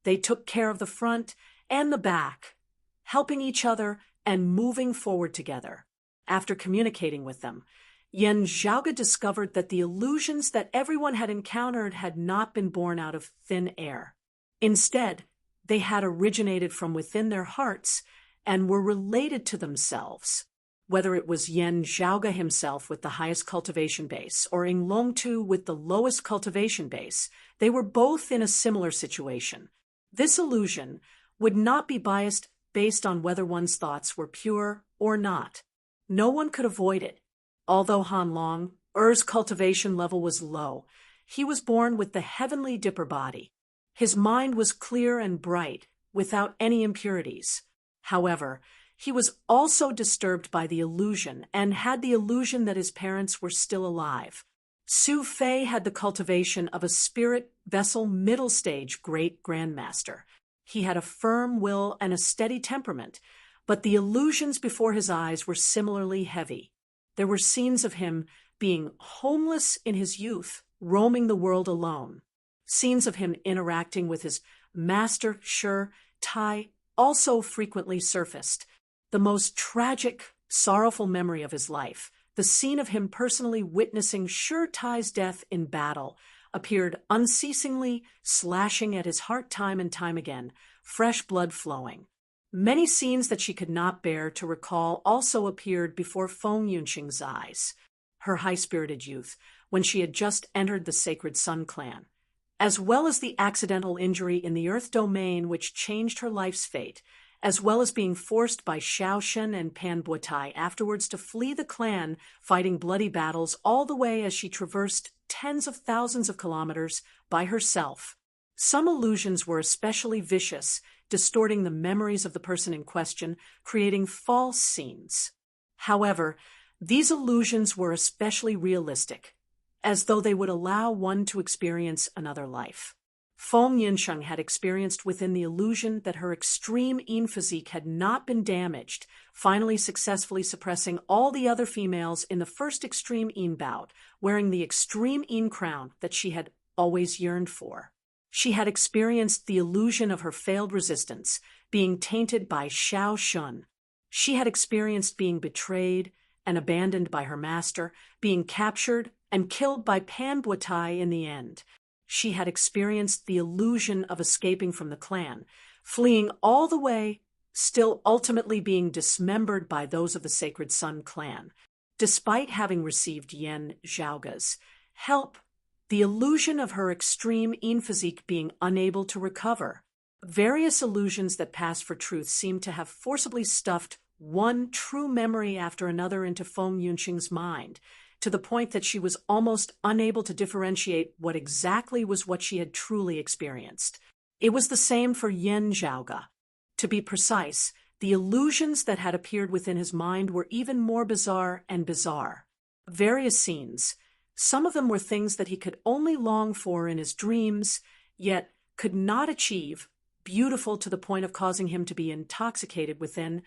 They took care of the front and the back, helping each other and moving forward together. After communicating with them, Yen Zhaoge discovered that the illusions that everyone had encountered had not been born out of thin air. Instead, They had originated from within their hearts and were related to themselves. Whether it was Yen Zhaoge himself with the highest cultivation base or Ing Longtu with the lowest cultivation base, they were both in a similar situation. This illusion would not be biased based on whether one's thoughts were pure or not. No one could avoid it. Although Han Long, Er's cultivation level was low, he was born with the heavenly dipper body. His mind was clear and bright, without any impurities. However, he was also disturbed by the illusion and had the illusion that his parents were still alive. Su Fei had the cultivation of a spirit vessel middle stage great grandmaster. He had a firm will and a steady temperament, but the illusions before his eyes were similarly heavy. There were scenes of him being homeless in his youth, roaming the world alone. Scenes of him interacting with his master, Shi Tai, also frequently surfaced. The most tragic, sorrowful memory of his life, the scene of him personally witnessing Shi Tai's death in battle, appeared unceasingly, slashing at his heart time and time again, fresh blood flowing. Many scenes that she could not bear to recall also appeared before Feng Yunxing's eyes, her high-spirited youth, when she had just entered the Sacred Sun clan, as well as the accidental injury in the Earth domain which changed her life's fate, as well as being forced by Xiao Shen and Pan Buotai afterwards to flee the clan, fighting bloody battles all the way as she traversed tens of thousands of kilometers by herself. Some illusions were especially vicious, distorting the memories of the person in question, creating false scenes. However, these illusions were especially realistic, as though they would allow one to experience another life. Feng Yinsheng had experienced within the illusion that her extreme Yin physique had not been damaged, finally successfully suppressing all the other females in the first extreme Yin bout, wearing the extreme Yin crown that she had always yearned for. She had experienced the illusion of her failed resistance, being tainted by Xiao Shun. She had experienced being betrayed and abandoned by her master, being captured and killed by Pan Buotai in the end. She had experienced the illusion of escaping from the clan, fleeing all the way, still ultimately being dismembered by those of the Sacred Sun clan. Despite having received Yen Zhaoge's help, the illusion of her extreme Yin physique being unable to recover. Various illusions that passed for truth seemed to have forcibly stuffed one true memory after another into Feng Yunxing's mind, to the point that she was almost unable to differentiate what exactly was what she had truly experienced. It was the same for Yen Zhaoge. To be precise, the illusions that had appeared within his mind were even more bizarre and bizarre. Various scenes, some of them were things that he could only long for in his dreams, yet could not achieve, beautiful to the point of causing him to be intoxicated within,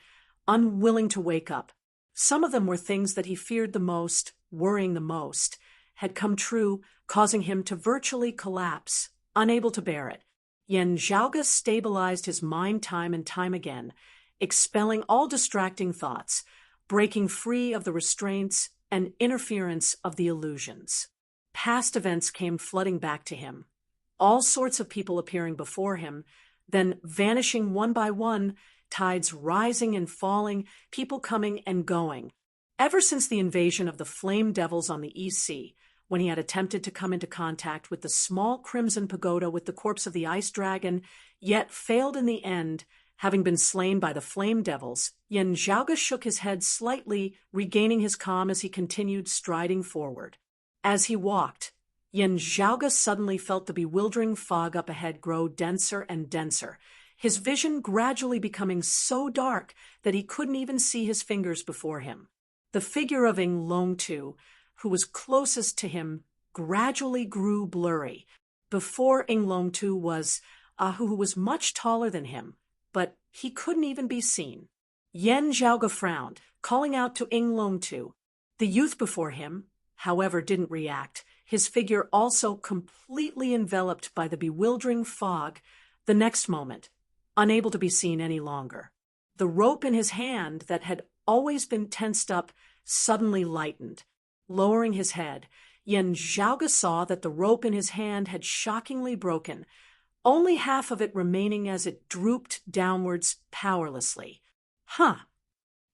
unwilling to wake up. Some of them were things that he feared the most, worrying the most, had come true, causing him to virtually collapse, unable to bear it. Yen Zhaoge stabilized his mind time and time again, expelling all distracting thoughts, breaking free of the restraints and interference of the illusions. Past events came flooding back to him, all sorts of people appearing before him, then vanishing one by one, tides rising and falling, people coming and going. Ever since the invasion of the Flame Devils on the East Sea, when he had attempted to come into contact with the small crimson pagoda with the corpse of the ice dragon, yet failed in the end, having been slain by the Flame Devils, Yen Zhaoge shook his head slightly, regaining his calm as he continued striding forward. As he walked, Yen Zhaoge suddenly felt the bewildering fog up ahead grow denser and denser, his vision gradually becoming so dark that he couldn't even see his fingers before him. The figure of Ing Longtu, who was closest to him, gradually grew blurry. Before Ing Longtu was who was much taller than him, but he couldn't even be seen. Yen Zhaoge frowned, calling out to Ing Longtu. The youth before him, however, didn't react, his figure also completely enveloped by the bewildering fog. The next moment, unable to be seen any longer, the rope in his hand that had always been tensed up suddenly lightened. Lowering his head, Yen Zhaoge saw that the rope in his hand had shockingly broken, only half of it remaining as it drooped downwards powerlessly. Huh.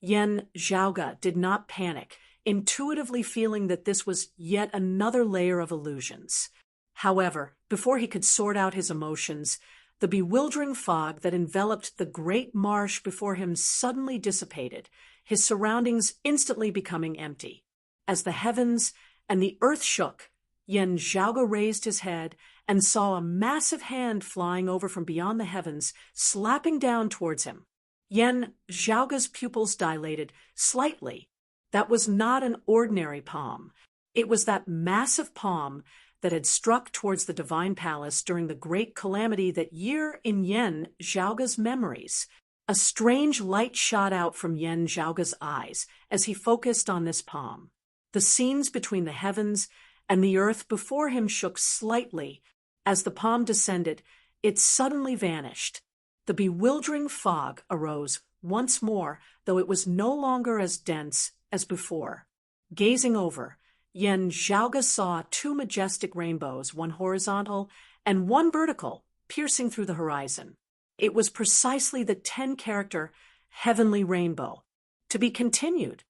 Yen Zhaoge did not panic, intuitively feeling that this was yet another layer of illusions. However, before he could sort out his emotions, the bewildering fog that enveloped the great marsh before him suddenly dissipated, his surroundings instantly becoming empty. As the heavens and the earth shook, Yen Zhaoge raised his head and saw a massive hand flying over from beyond the heavens, slapping down towards him. Yen Zhaoge's pupils dilated slightly. That was not an ordinary palm. It was that massive palm that had struck towards the divine palace during the great calamity that year in Yen Zhaoge's memories. A strange light shot out from Yen Zhaoge's eyes as he focused on this palm. The scenes between the heavens and the earth before him shook slightly. As the palm descended, it suddenly vanished. The bewildering fog arose once more, though it was no longer as dense as before. Gazing over, Yen Zhaoge saw two majestic rainbows, one horizontal and one vertical, piercing through the horizon. It was precisely the 10-character heavenly rainbow. To be continued.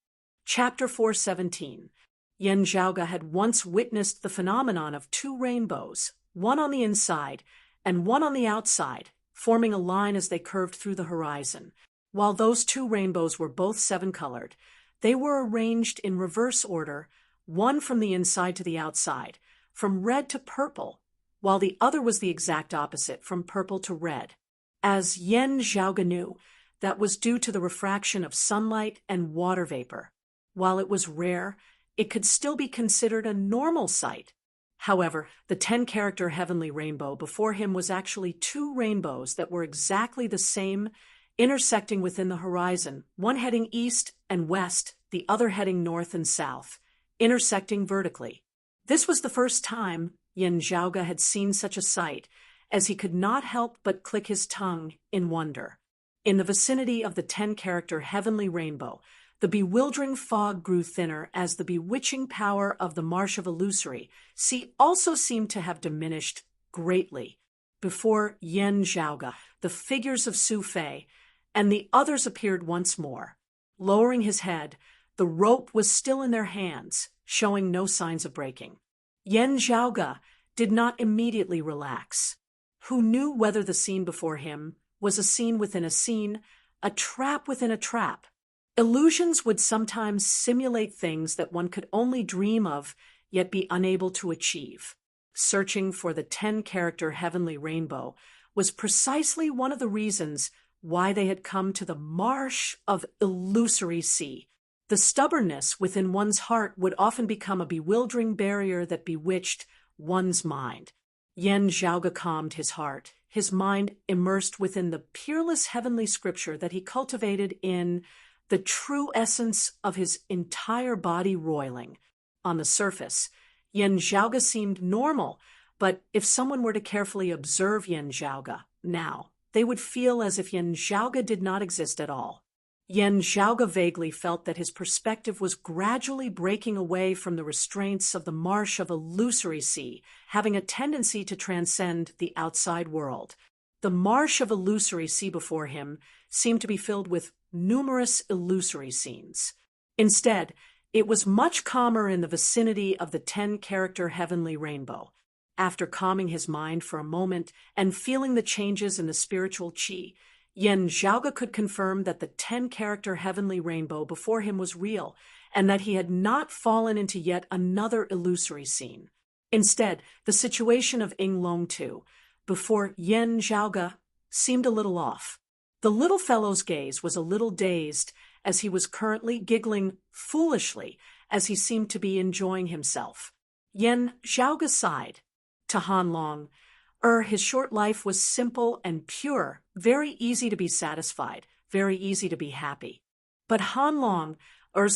Chapter 417. Yen Zhaoge had once witnessed the phenomenon of two rainbows, one on the inside and one on the outside, forming a line as they curved through the horizon. While those two rainbows were both 7-colored, they were arranged in reverse order, one from the inside to the outside, from red to purple, while the other was the exact opposite, from purple to red. As Yen Zhaoge knew, that was due to the refraction of sunlight and water vapor. While it was rare, it could still be considered a normal sight. However, the 10-character heavenly rainbow before him was actually two rainbows that were exactly the same, intersecting within the horizon, one heading east and west, the other heading north and south, intersecting vertically. This was the first time Yen Zhaoge had seen such a sight, as he could not help but click his tongue in wonder. In the vicinity of the 10-character heavenly rainbow, the bewildering fog grew thinner as the bewitching power of the Marsh of Illusory Sea also seemed to have diminished greatly. Before Yen Zhaoge, the figures of Su Fei and the others appeared once more. Lowering his head, the rope was still in their hands, showing no signs of breaking. Yen Zhaoge did not immediately relax. Who knew whether the scene before him was a scene within a scene, a trap within a trap? Illusions would sometimes simulate things that one could only dream of, yet be unable to achieve. Searching for the 10-character heavenly rainbow was precisely one of the reasons why they had come to the Marsh of Illusory Sea. The stubbornness within one's heart would often become a bewildering barrier that bewitched one's mind. Yen Zhaoge calmed his heart, his mind immersed within the peerless heavenly scripture that he cultivated in the true essence of his entire body roiling. On the surface, Yen Zhaoge seemed normal, but if someone were to carefully observe Yen Zhaoge now, they would feel as if Yen Zhaoge did not exist at all. Yen Zhaoge vaguely felt that his perspective was gradually breaking away from the restraints of the Marsh of Illusory Sea, having a tendency to transcend the outside world. The Marsh of Illusory Sea before him seemed to be filled with numerous illusory scenes. Instead, it was much calmer in the vicinity of the 10-character heavenly rainbow. After calming his mind for a moment and feeling the changes in the spiritual qi, Yen Zhaoge could confirm that the 10-character heavenly rainbow before him was real, and that he had not fallen into yet another illusory scene. Instead, the situation of Yinglong Tu, before Yen Zhaoge, seemed a little off. The little fellow's gaze was a little dazed, as he was currently giggling foolishly, as he seemed to be enjoying himself. Yen Zhaoge sighed. To Han Long, his short life was simple and pure, very easy to be satisfied, very easy to be happy. But Han Long,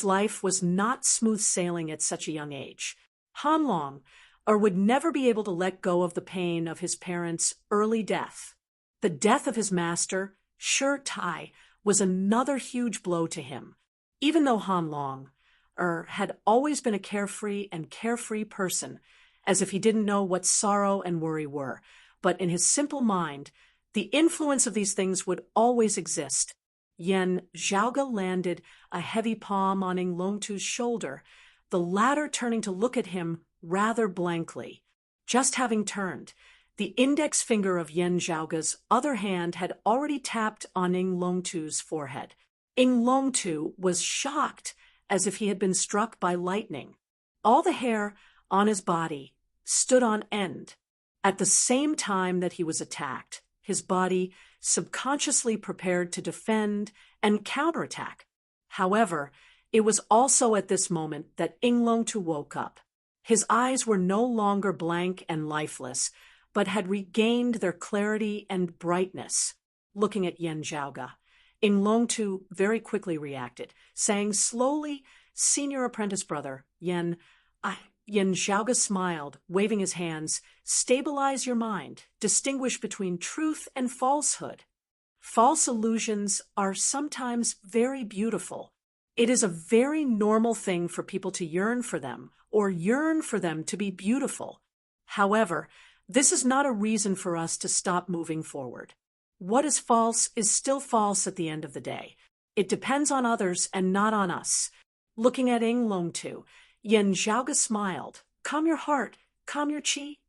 life was not smooth sailing at such a young age. Han Long, would never be able to let go of the pain of his parents' early death. The death of his master, Shi Tai, was another huge blow to him. Even though Han Long, had always been a carefree person, as if he didn't know what sorrow and worry were, but in his simple mind, the influence of these things would always exist. Yen Zhaoge landed a heavy palm on Ing Longtu's shoulder, the latter turning to look at him rather blankly. Just having turned, the index finger of Yen Zhaoge's other hand had already tapped on Ing Longtu's forehead. Ing Longtu was shocked, as if he had been struck by lightning. All the hair on his body stood on end. At the same time that he was attacked, his body subconsciously prepared to defend and counterattack. However, it was also at this moment that Ing Longtu woke up. His eyes were no longer blank and lifeless, but had regained their clarity and brightness. Looking at Yen Zhaoge, Ing Longtu very quickly reacted, saying slowly, "Senior apprentice brother, Yen." Yen Zhaoge smiled, waving his hands. "Stabilize your mind. Distinguish between truth and falsehood. False illusions are sometimes very beautiful. It is a very normal thing for people to yearn for them, or yearn for them to be beautiful. However, this is not a reason for us to stop moving forward. What is false is still false at the end of the day. It depends on others and not on us." Looking at Ing Longtu, Yen Zhaoge smiled. "Calm your heart, calm your qi."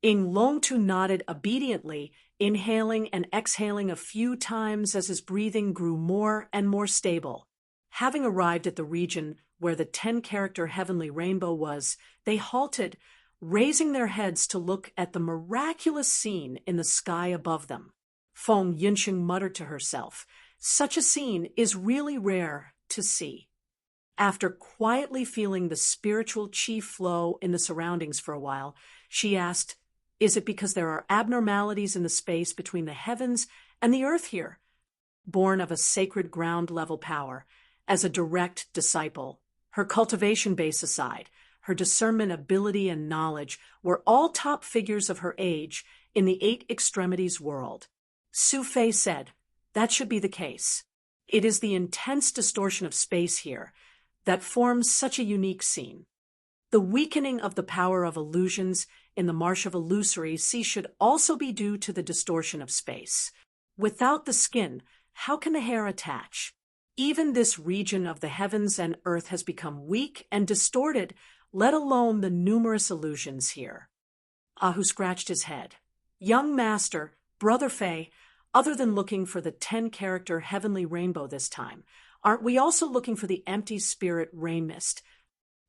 Ing Longtu nodded obediently, inhaling and exhaling a few times as his breathing grew more and more stable. Having arrived at the region where the 10-character heavenly rainbow was, they halted, raising their heads to look at the miraculous scene in the sky above them. Feng Yunxing muttered to herself, "Such a scene is really rare to see." After quietly feeling the spiritual qi flow in the surroundings for a while, she asked, "Is it because there are abnormalities in the space between the heavens and the earth here?" Born of a sacred ground-level power, as a direct disciple, her cultivation base aside, her discernment ability and knowledge were all top figures of her age in the Eight Extremities world. Su Fei said, "That should be the case. It is the intense distortion of space here that forms such a unique scene. The weakening of the power of illusions in the Marsh of Illusory Sea should also be due to the distortion of space. Without the skin, how can the hair attach? Even this region of the heavens and earth has become weak and distorted, let alone the numerous illusions here." Ahu scratched his head. "Young master, Brother Fei, other than looking for the 10-character heavenly rainbow this time, aren't we also looking for the empty spirit rain mist?"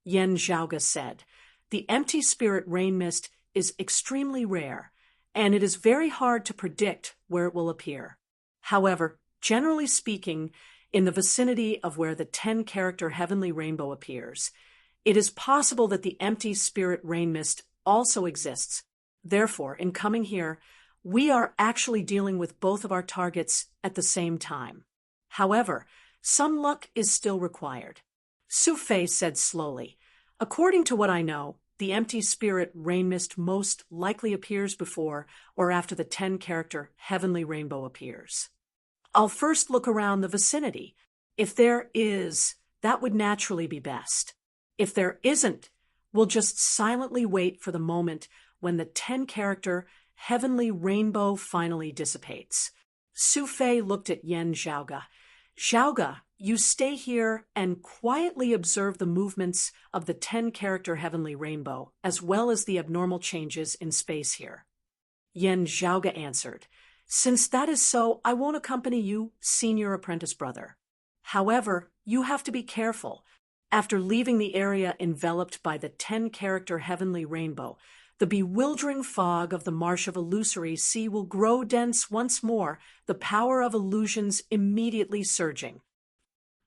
Yen Zhaoge said, "The empty spirit rain mist is extremely rare, and it is very hard to predict where it will appear. However, generally speaking, in the vicinity of where the 10-character heavenly rainbow appears, it is possible that the empty spirit rain mist also exists. Therefore, in coming here, we are actually dealing with both of our targets at the same time. However, some luck is still required." Su Fei said slowly, "According to what I know, the empty spirit rain mist most likely appears before or after the 10-character heavenly rainbow appears. I'll first look around the vicinity. If there is, that would naturally be best. If there isn't, we'll just silently wait for the moment when the 10-character heavenly rainbow finally dissipates." Su Fei looked at Yen Zhaoge. "Zhaoge, you stay here and quietly observe the movements of the 10-character heavenly rainbow, as well as the abnormal changes in space here." Yen Zhaoge answered, "Since that is so, I won't accompany you, senior apprentice brother. However, you have to be careful. After leaving the area enveloped by the 10-character heavenly rainbow, the bewildering fog of the Marsh of Illusory Sea will grow dense once more, the power of illusions immediately surging.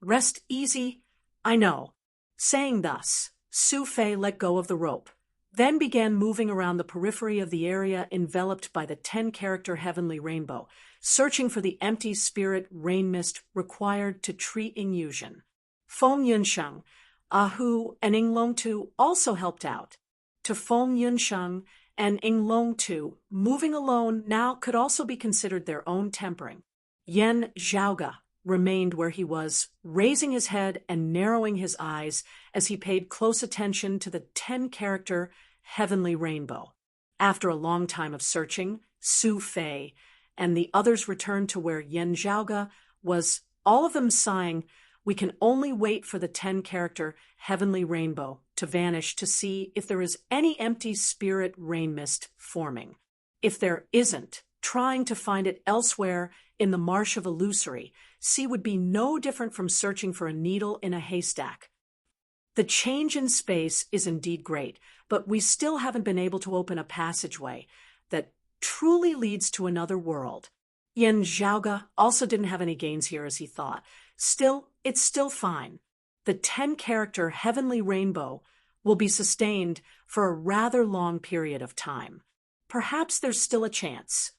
Rest easy, I know." Saying thus, Su Fei let go of the rope, then began moving around the periphery of the area enveloped by the 10-character heavenly rainbow, searching for the empty spirit rain mist required to treat Ing Yuzhen. Feng Yunsheng, Ahu, and Ing Longtu also helped out. To Feng Yunsheng and Ing Longtu, moving alone now could also be considered their own tempering. Yen Zhaoge remained where he was, raising his head and narrowing his eyes as he paid close attention to the 10-character heavenly rainbow. After a long time of searching, Su Fei and the others returned to where Yan Zhaoge was, all of them sighing, "We can only wait for the 10-character heavenly rainbow to vanish to see if there is any empty spirit rain mist forming. If there isn't, trying to find it elsewhere in the marsh of illusory, would be no different from searching for a needle in a haystack. The change in space is indeed great, but we still haven't been able to open a passageway that truly leads to another world." Yan Zhaoge also didn't have any gains here as he thought. Still, it's still fine. The 10-character heavenly rainbow will be sustained for a rather long period of time. Perhaps there's still a chance.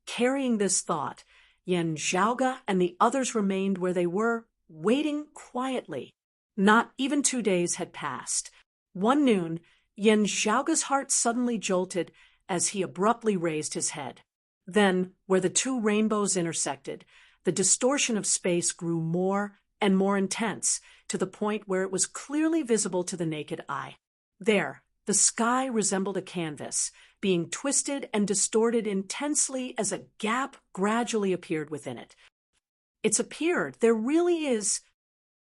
Carrying this thought, Yan Zhaoge and the others remained where they were, waiting quietly. Not even 2 days had passed. One noon, Yan Zhaoge's heart suddenly jolted as he abruptly raised his head. Then, where the two rainbows intersected, the distortion of space grew more and more intense, to the point where it was clearly visible to the naked eye. There, the sky resembled a canvas, being twisted and distorted intensely as a gap gradually appeared within it. It's appeared, there really is.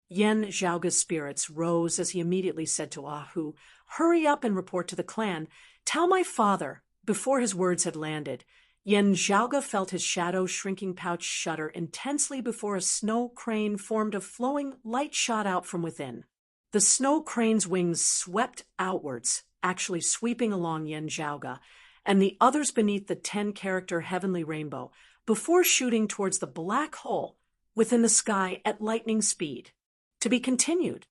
Yan Zhaoge's spirits rose as he immediately said to Ahu, "Hurry up and report to the clan. Tell my father." Before his words had landed, Yan Zhaoge felt his shadow shrinking pouch shudder intensely before a snow crane formed of flowing light shot out from within. The snow crane's wings swept outwards, actually sweeping along Yan Zhaoge and the others beneath the 10-character heavenly rainbow, before shooting towards the black hole within the sky at lightning speed. To be continued.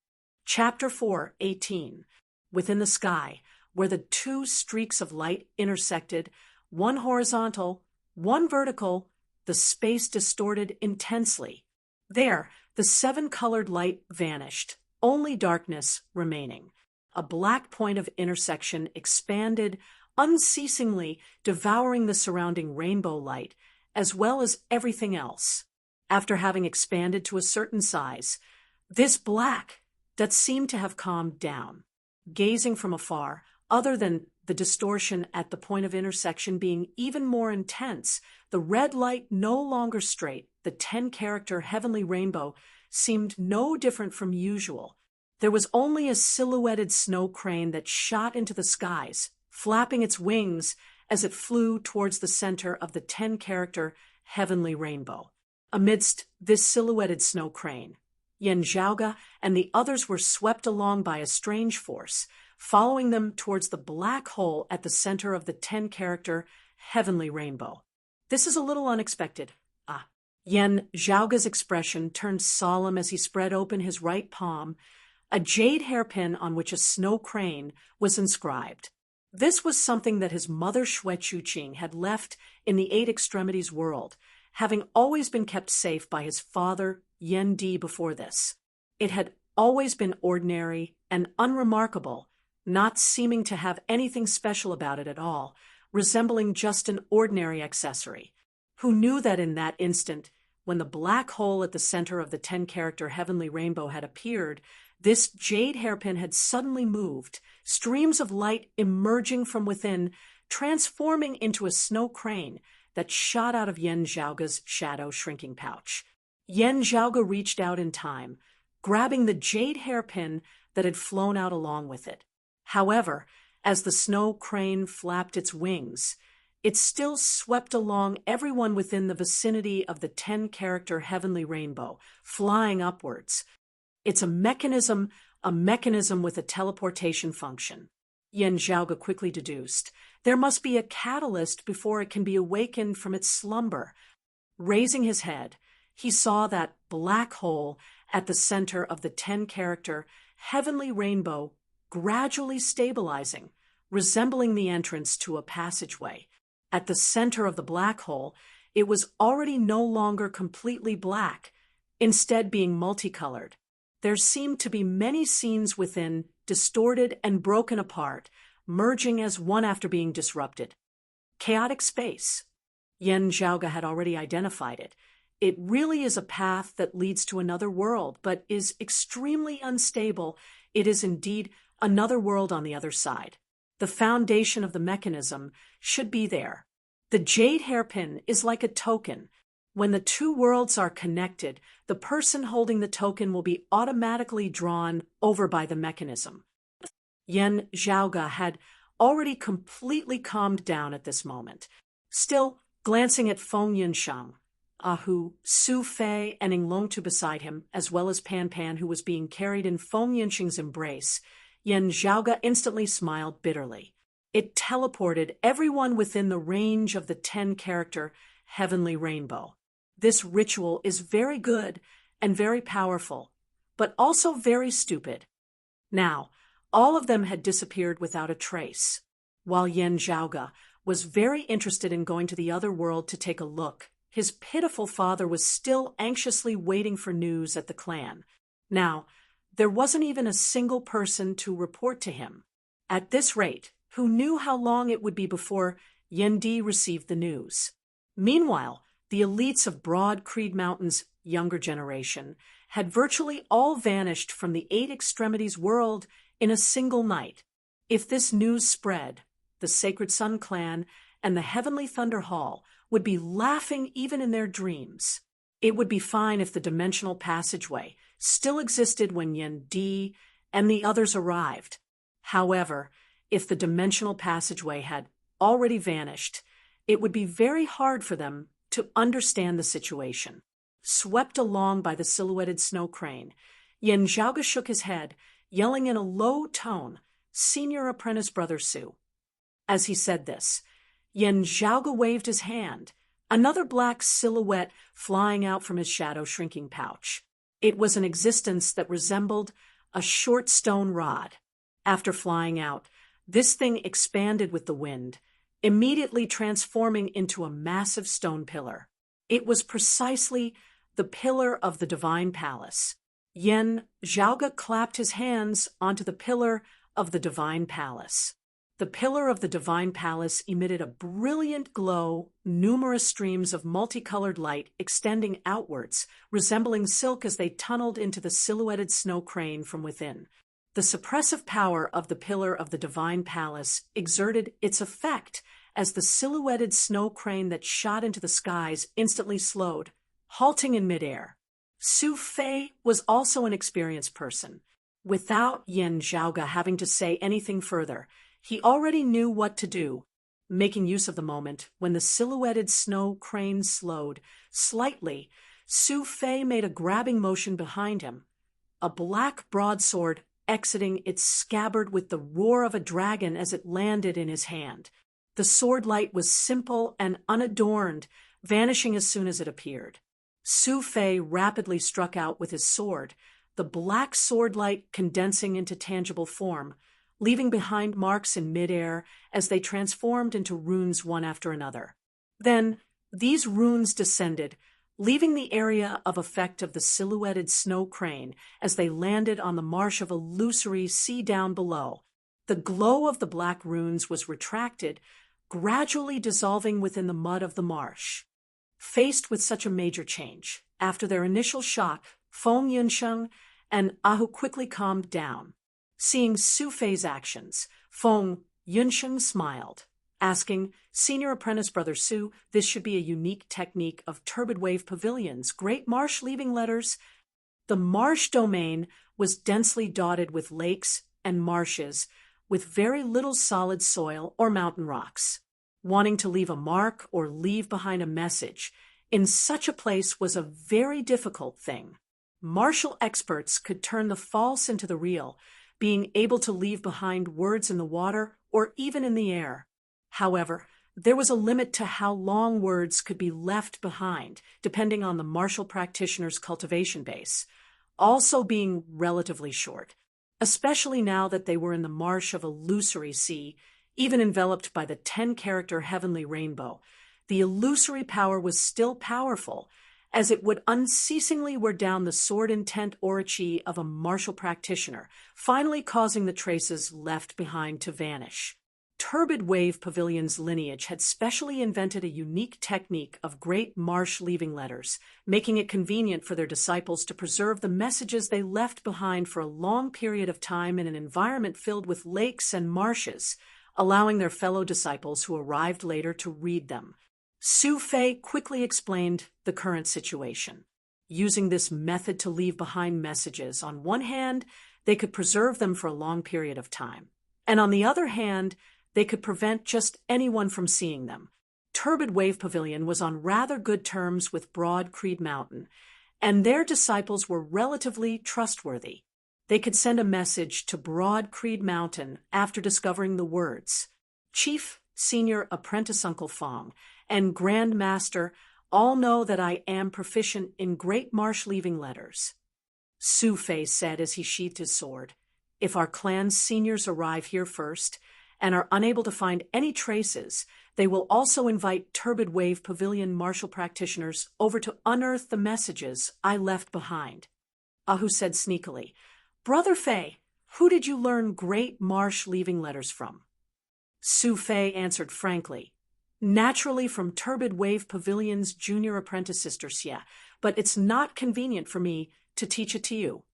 Chapter 4:18. Within the sky, where the two streaks of light intersected, one horizontal, one vertical, the space distorted intensely. There, the 7-colored light vanished, only darkness remaining. A black point of intersection expanded unceasingly, devouring the surrounding rainbow light, as well as everything else. After having expanded to a certain size, this black that seemed to have calmed down. Gazing from afar, other than the distortion at the point of intersection being even more intense, the red light no longer straight, the 10-character heavenly rainbow seemed no different from usual. There was only a silhouetted snow crane that shot into the skies, flapping its wings as it flew towards the center of the 10-character heavenly rainbow. Amidst this silhouetted snow crane, Yan Zhaoge and the others were swept along by a strange force, following them towards the black hole at the center of the 10-character heavenly rainbow. "This is a little unexpected." Yan Zhaoge's expression turned solemn as he spread open his right palm, a jade hairpin on which a snow crane was inscribed. This was something that his mother Xue Chuqing had left in the Eight Extremities world, having always been kept safe by his father Yan Di before this. It had always been ordinary and unremarkable, not seeming to have anything special about it at all, resembling just an ordinary accessory. Who knew that in that instant, when the black hole at the center of the 10-character heavenly rainbow had appeared, this jade hairpin had suddenly moved, streams of light emerging from within, transforming into a snow crane that shot out of Yan Zhaoge's shadow shrinking pouch. Yan Zhaoge reached out in time, grabbing the jade hairpin that had flown out along with it. However, as the snow crane flapped its wings, it still swept along everyone within the vicinity of the 10-character heavenly rainbow, flying upwards. It's a mechanism with a teleportation function. Yan Zhaoge quickly deduced. There must be a catalyst before it can be awakened from its slumber. Raising his head, he saw that black hole at the center of the 10-character heavenly rainbow gradually stabilizing, resembling the entrance to a passageway. At the center of the black hole, it was already no longer completely black, instead being multicolored. There seemed to be many scenes within, distorted and broken apart, merging as one after being disrupted. Chaotic space. Yan Zhaoge had already identified it. It really is a path that leads to another world, but is extremely unstable. It is indeed another world on the other side. The foundation of the mechanism should be there. The jade hairpin is like a token. When the two worlds are connected, the person holding the token will be automatically drawn over by the mechanism. Yan Zhaoge had already completely calmed down at this moment. Still, glancing at Feng Yunsheng, Ahu, Su Fei, and Ing Longtu beside him, as well as Pan Pan, who was being carried in Feng Yunsheng's embrace, Yan Zhaoge instantly smiled bitterly. It teleported everyone within the range of the 10-character heavenly rainbow. This ritual is very good and very powerful, but also very stupid. Now, all of them had disappeared without a trace, while Yan Zhaoge was very interested in going to the other world to take a look. His pitiful father was still anxiously waiting for news at the clan. Now, there wasn't even a single person to report to him. At this rate, who knew how long it would be before Yendi received the news? Meanwhile, the elites of Broad Creed Mountain's younger generation had virtually all vanished from the Eight Extremities world in a single night. If this news spread, the Sacred Sun clan and the Heavenly Thunder Hall would be laughing even in their dreams. It would be fine if the dimensional passageway still existed when Yen Di and the others arrived. However, if the dimensional passageway had already vanished, it would be very hard for them to understand the situation. Swept along by the silhouetted snow crane, Yan Zhaoge shook his head, yelling in a low tone, "Senior Apprentice Brother Su." As he said this, Yan Zhaoge waved his hand, another black silhouette flying out from his shadow-shrinking pouch. It was an existence that resembled a short stone rod. After flying out, this thing expanded with the wind, immediately transforming into a massive stone pillar. It was precisely the pillar of the Divine Palace. Yan Zhaoge clapped his hands onto the pillar of the Divine Palace. The pillar of the Divine Palace emitted a brilliant glow, numerous streams of multicolored light extending outwards, resembling silk as they tunneled into the silhouetted snow crane from within. The suppressive power of the pillar of the Divine Palace exerted its effect as the silhouetted snow crane that shot into the skies instantly slowed, halting in midair. Su Fei was also an experienced person. Without Yan Zhaoge having to say anything further, he already knew what to do. Making use of the moment, when the silhouetted snow crane slowed slightly, Su Fei made a grabbing motion behind him. A black broadsword exiting its scabbard with the roar of a dragon as it landed in his hand. The sword light was simple and unadorned, vanishing as soon as it appeared. Su Fei rapidly struck out with his sword, the black sword light condensing into tangible form, leaving behind marks in midair as they transformed into runes one after another. Then, these runes descended, leaving the area of effect of the silhouetted snow crane as they landed on the marsh of illusory sea down below. The glow of the black runes was retracted, gradually dissolving within the mud of the marsh. Faced with such a major change, after their initial shock, Feng Yunsheng and Ahu quickly calmed down. Seeing Su Fei's actions, Feng Yunsheng smiled, asking, "Senior Apprentice Brother Su, this should be a unique technique of turbid wave pavilions, great marsh leaving letters." The marsh domain was densely dotted with lakes and marshes, with very little solid soil or mountain rocks. Wanting to leave a mark or leave behind a message in such a place was a very difficult thing. Martial experts could turn the false into the real, being able to leave behind words in the water or even in the air. However, there was a limit to how long words could be left behind, depending on the martial practitioner's cultivation base, also being relatively short, especially now that they were in the marsh of illusory sea, even enveloped by the 10-character heavenly rainbow. The illusory power was still powerful, as it would unceasingly wear down the sword intent orochi of a martial practitioner, finally causing the traces left behind to vanish. Turbid Wave Pavilion's lineage had specially invented a unique technique of great marsh leaving letters, making it convenient for their disciples to preserve the messages they left behind for a long period of time in an environment filled with lakes and marshes, allowing their fellow disciples who arrived later to read them. Su Fei quickly explained the current situation. Using this method to leave behind messages, on one hand, they could preserve them for a long period of time, and on the other hand, they could prevent just anyone from seeing them. Turbid Wave Pavilion was on rather good terms with Broad Creed Mountain, and their disciples were relatively trustworthy. They could send a message to Broad Creed Mountain after discovering the words. Chief Senior Apprentice Uncle Fong and Grand Master all know that I am proficient in Great Marsh leaving letters. Su Fei said as he sheathed his sword. If our clan's seniors arrive here first and are unable to find any traces, they will also invite Turbid Wave Pavilion martial practitioners over to unearth the messages I left behind. Ahu said sneakily, Brother Fei, who did you learn Great Marsh leaving letters from? Su Fei answered frankly, naturally from Turbid Wave Pavilion's junior apprentice sister Xie, but it's not convenient for me to teach it to you.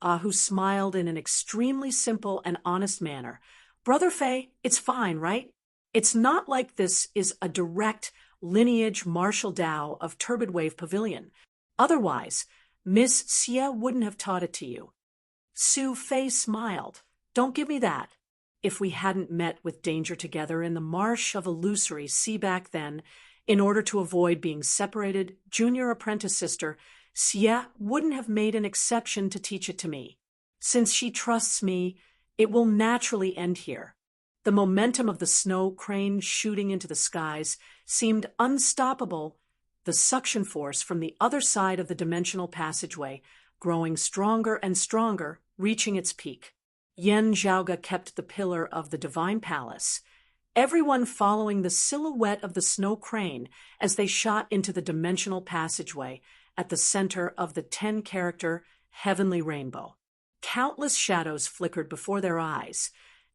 Ahu smiled in an extremely simple and honest manner. Brother Fei, it's fine, right? It's not like this is a direct lineage martial Dao of Turbid Wave Pavilion. Otherwise, Miss Xie wouldn't have taught it to you. Su Fei smiled. Don't give me that. If we hadn't met with danger together in the marsh of illusory sea back then, in order to avoid being separated, junior apprentice sister, Xie wouldn't have made an exception to teach it to me. Since she trusts me, it will naturally end here. The momentum of the snow crane shooting into the skies seemed unstoppable, the suction force from the other side of the dimensional passageway growing stronger and stronger, reaching its peak. Yen Zhaoga kept the pillar of the divine palace, everyone following the silhouette of the snow crane as they shot into the dimensional passageway at the center of the 10-character heavenly rainbow. Countless shadows flickered before their eyes,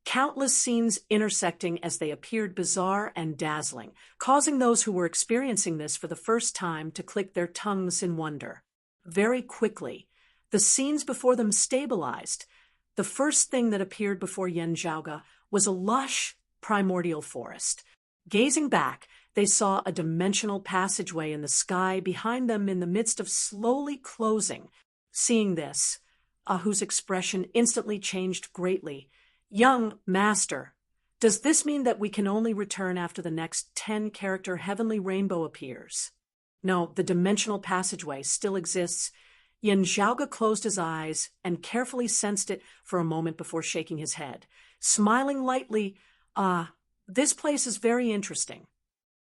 countless scenes intersecting as they appeared bizarre and dazzling, causing those who were experiencing this for the first time to click their tongues in wonder. Very quickly, the scenes before them stabilized. The first thing that appeared before Yen Zhaoga was a lush, primordial forest. Gazing back, they saw a dimensional passageway in the sky behind them in the midst of slowly closing. Seeing this, Ahu's expression instantly changed greatly. Young master, does this mean that we can only return after the next 10-character heavenly rainbow appears? No, the dimensional passageway still exists. Yen Zhaoga closed his eyes and carefully sensed it for a moment before shaking his head. Smiling lightly, this place is very interesting.